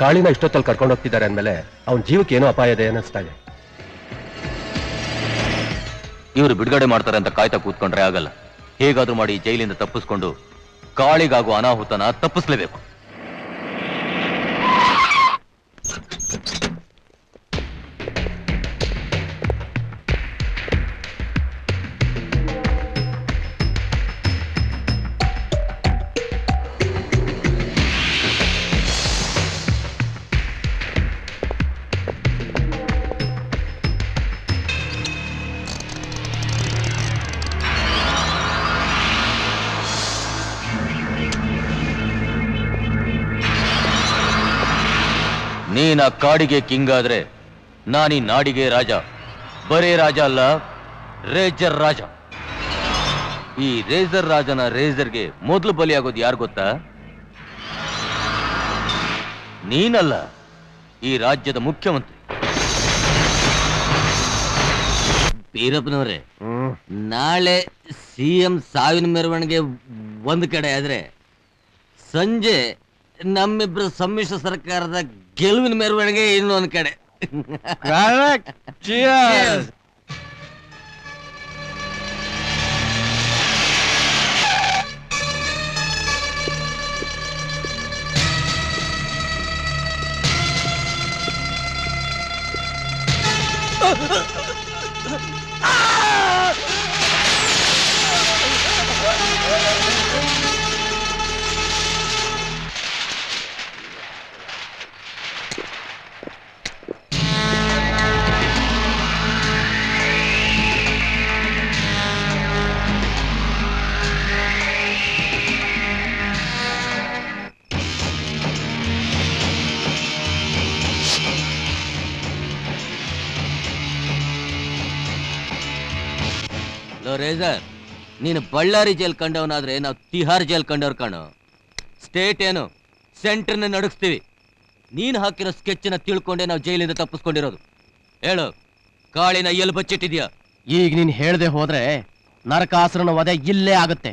ಕಾಳಿನ ಇಷ್ಟೊತ್ತಲ್ಲಿ ಕರ್ಕೊಂಡು ಹೋಗ್ತಿದ್ದಾರೆ ಅಂದ್ಮೇಲೆ ಅವನ ಜೀವಕ್ಕೆ ಏನೋ ಅಪಾಯ ಇದೆ ಅನ್ನಿಸ್ತಾ ಇದೆ. ಇವರು ಬಿಡುಗಡೆ ಮಾಡ್ತಾರೆ ಅಂತ ಕಾಯ್ತಾ ಕೂತ್ಕೊಂಡ್ರೆ ಆಗಲ್ಲ. ಹೇಗಾದ್ರೂ ಮಾಡಿ ಜೈಲಿಂದ ತಪ್ಪಿಸ್ಕೊಂಡು ಕಾಳಿಗಾಗುವ ಅನಾಹುತನ ತಪ್ಪಿಸ್ಲೇಬೇಕು. ನೀನ ಕಾಡಿಗೆ ಕಿಂಗ್ ಆದ್ರೆ ನಾನೀ ನಾಡಿಗೆ ರಾಜ. ಬರೇ ರಾಜ ಅಲ್ಲ, ರೇಜರ್ ರಾಜ. ಈ ರೇಜರ್ ರಾಜನ ರೇಜರ್ಗೆ ಮೊದಲು ಬಲಿಯಾಗೋದು ಯಾರು ಗೊತ್ತಾ? ನೀನಲ್ಲ, ಈ ರಾಜ್ಯದ ಮುಖ್ಯಮಂತ್ರಿ. ಬೀರಪ್ಪನವರೇ, ನಾಳೆ ಸಿಎಂ ಸಾವಿನ ಮೆರವಣಿಗೆ ಒಂದು ಕಡೆ ಆದ್ರೆ ಸಂಜೆ ನಮ್ಮಿಬ್ರು ಸಮ್ಮಿಶ್ರ ಸರ್ಕಾರದ ಗೆಲುವಿನ ಮೆರವಣಿಗೆ ಇನ್ನೊಂದು ಕಡೆ. ಲೋ ರೇಜರ್, ನೀನು ಬಳ್ಳಾರಿ ಜೈಲ್ ಕಂಡವನಾದ್ರೆ ನಾವು ತಿಹಾರ್ ಜೈಲ್ ಕಂಡವ್ರು ಕಾಣೋ. ಸ್ಟೇಟ್ ಏನು ಸೆಂಟರ್ನ ನಡುಗಿಸ್ತೀವಿ. ನೀನು ಹಾಕಿರೋ ಸ್ಕೆಚ್ನ ತಿಳ್ಕೊಂಡೆ ನಾವು ಜೈಲಿಂದ ತಪ್ಪಿಸ್ಕೊಂಡಿರೋದು. ಹೇಳು, ಕಾಳಿನ ಎಲ್ಲಿ ಬಚ್ಚಿಟ್ಟಿದ್ಯಾ? ಈಗ ನೀನ್ ಹೇಳ್ದೆ ಹೋದ್ರೆ ನರಕಾಸುರನ ವಧೆ ಇಲ್ಲೇ ಆಗುತ್ತೆ.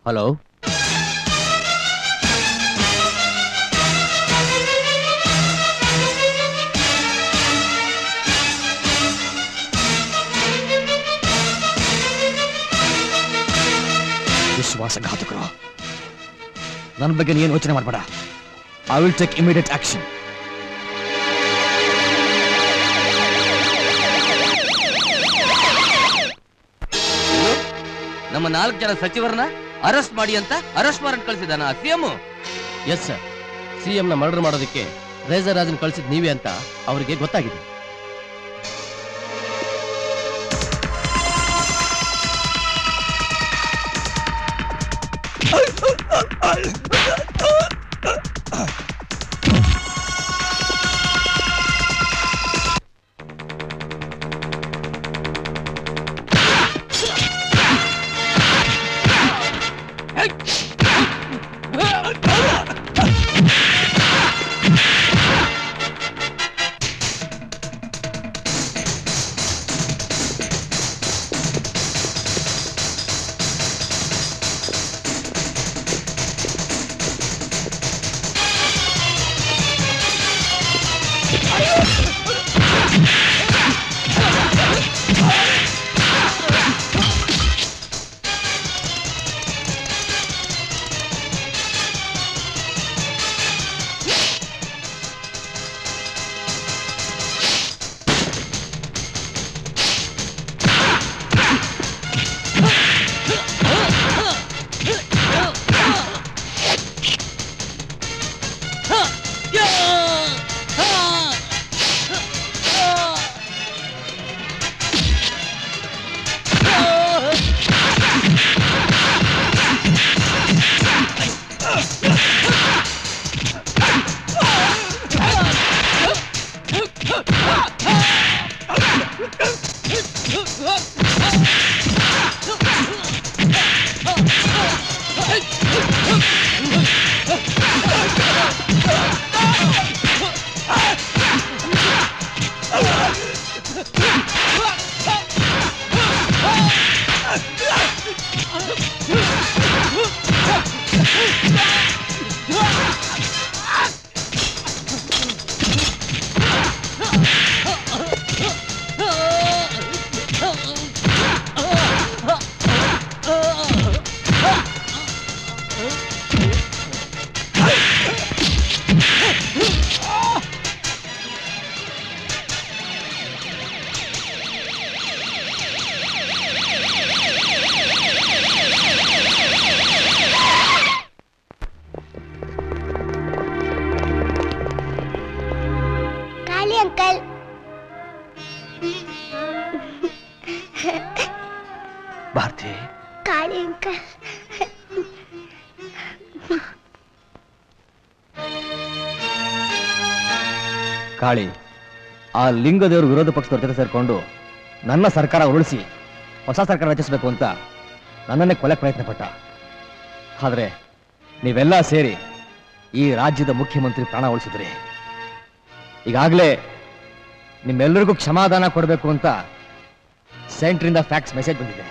ಹಲೋ, ವಿಶ್ವಾಸಘಾತಕರು, ನನ್ನ ಬಗ್ಗೆ ನೀನು ಯೋಚನೆ ಮಾಡಬೇಡ. I will take immediate action. ನಮ್ಮ 4 ಜನ ಸಚಿವರನ್ನ ಅರೆಸ್ಟ್ ಮಾಡಿ ಅಂತ ಅರೆಸ್ಟ್ ವಾರೆಂಟ್ ಕಳಿಸಿದಾನ ಸಿಎಂ? ಎಸ್ ಸರ್, ಸಿಎಂ ನ ಮರ್ಡರ್ ಮಾಡೋದಕ್ಕೆ ರೇಜರ್ ರಾಜನ್ ಕಳಿಸಿದ್ ನೀವೇ ಅಂತ ಅವರಿಗೆ ಗೊತ್ತಾಗಿದೆ. ಭಾರತಿ, ಕಾಳಿ ಅಂಕಲ್. ಕಾಳಿ, ಆ ಲಿಂಗದೇವರು ವಿರೋಧ ಪಕ್ಷದವ್ರ ಜೊತೆ ಸೇರ್ಕೊಂಡು ನನ್ನ ಸರ್ಕಾರ ಉರುಳಿಸಿ ಹೊಸ ಸರ್ಕಾರ ರಚಿಸಬೇಕು ಅಂತ ನನ್ನನ್ನೇ ಕೊಲೆ ಪ್ರಯತ್ನ ಪಟ್ಟ. ಆದರೆ ನೀವೆಲ್ಲ ಸೇರಿ ಈ ರಾಜ್ಯದ ಮುಖ್ಯಮಂತ್ರಿ ಪ್ರಾಣ ಉಳಿಸಿದ್ರಿ. ಈಗಾಗಲೇ ನಿಮ್ಮೆಲ್ಲರಿಗೂ ಕ್ಷಮಾದಾನ ಕೊಡಬೇಕು ಅಂತ ಸೆಂಟ್ರಿಂದ ಫ್ಯಾಕ್ಸ್ ಮೆಸೇಜ್ ಬಂದಿದೆ.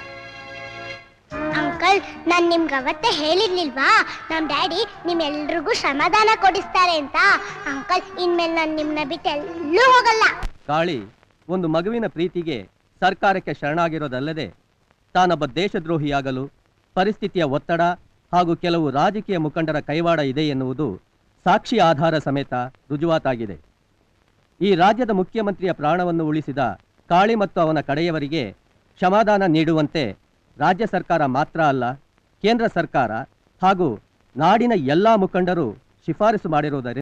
ಅಂಕಲ್, ನಾನ್ ನಿಮ್ಗೆ ಅವತ್ತೇ ಹೇಳಿರ್ಲಿಲ್ವಾ ನಮ್ ಡ್ಯಾಡಿ ನಿಮ್ಮೆಲ್ರಿಗೂ ಶ್ರಮದಾನ ಕೊಡಿಸ್ತಾರೆ ಅಂತ. ಅಂಕಲ್, ಇನ್ಮೇಲೆ ನಾನು ನಿಮ್ನ ಬಿಟ್ಟು ಎಲ್ಲೂ ಹೋಗಲ್ಲ. ಕಾಳಿ ಒಂದು ಮಗುವಿನ ಪ್ರೀತಿಗೆ ಸರ್ಕಾರಕ್ಕೆ ಶರಣಾಗಿರೋದಲ್ಲದೆ ತಾನೊಬ್ಬ ದೇಶದ್ರೋಹಿಯಾಗಲು ಪರಿಸ್ಥಿತಿಯ ಒತ್ತಡ ಹಾಗೂ ಕೆಲವು ರಾಜಕೀಯ ಮುಖಂಡರ ಕೈವಾಡ ಇದೆ ಎನ್ನುವುದು ಸಾಕ್ಷಿ ಆಧಾರ ಸಮೇತ ರುಜುವಾತಾಗಿದೆ. ಈ ರಾಜ್ಯದ ಮುಖ್ಯಮಂತ್ರಿಯ ಪ್ರಾಣವನ್ನು ಉಳಿಸಿದ ಕಾಳಿ ಮತ್ತು ಅವನ ಕಡೆಯವರಿಗೆ ಕ್ಷಮಾದಾನ ನೀಡುವಂತೆ ರಾಜ್ಯ ಸರ್ಕಾರ ಮಾತ್ರ ಅಲ್ಲ, ಕೇಂದ್ರ ಸರ್ಕಾರ ಹಾಗೂ ನಾಡಿನ ಎಲ್ಲ ಮುಖಂಡರು ಶಿಫಾರಸು ಮಾಡಿರುವುದರಿಂದ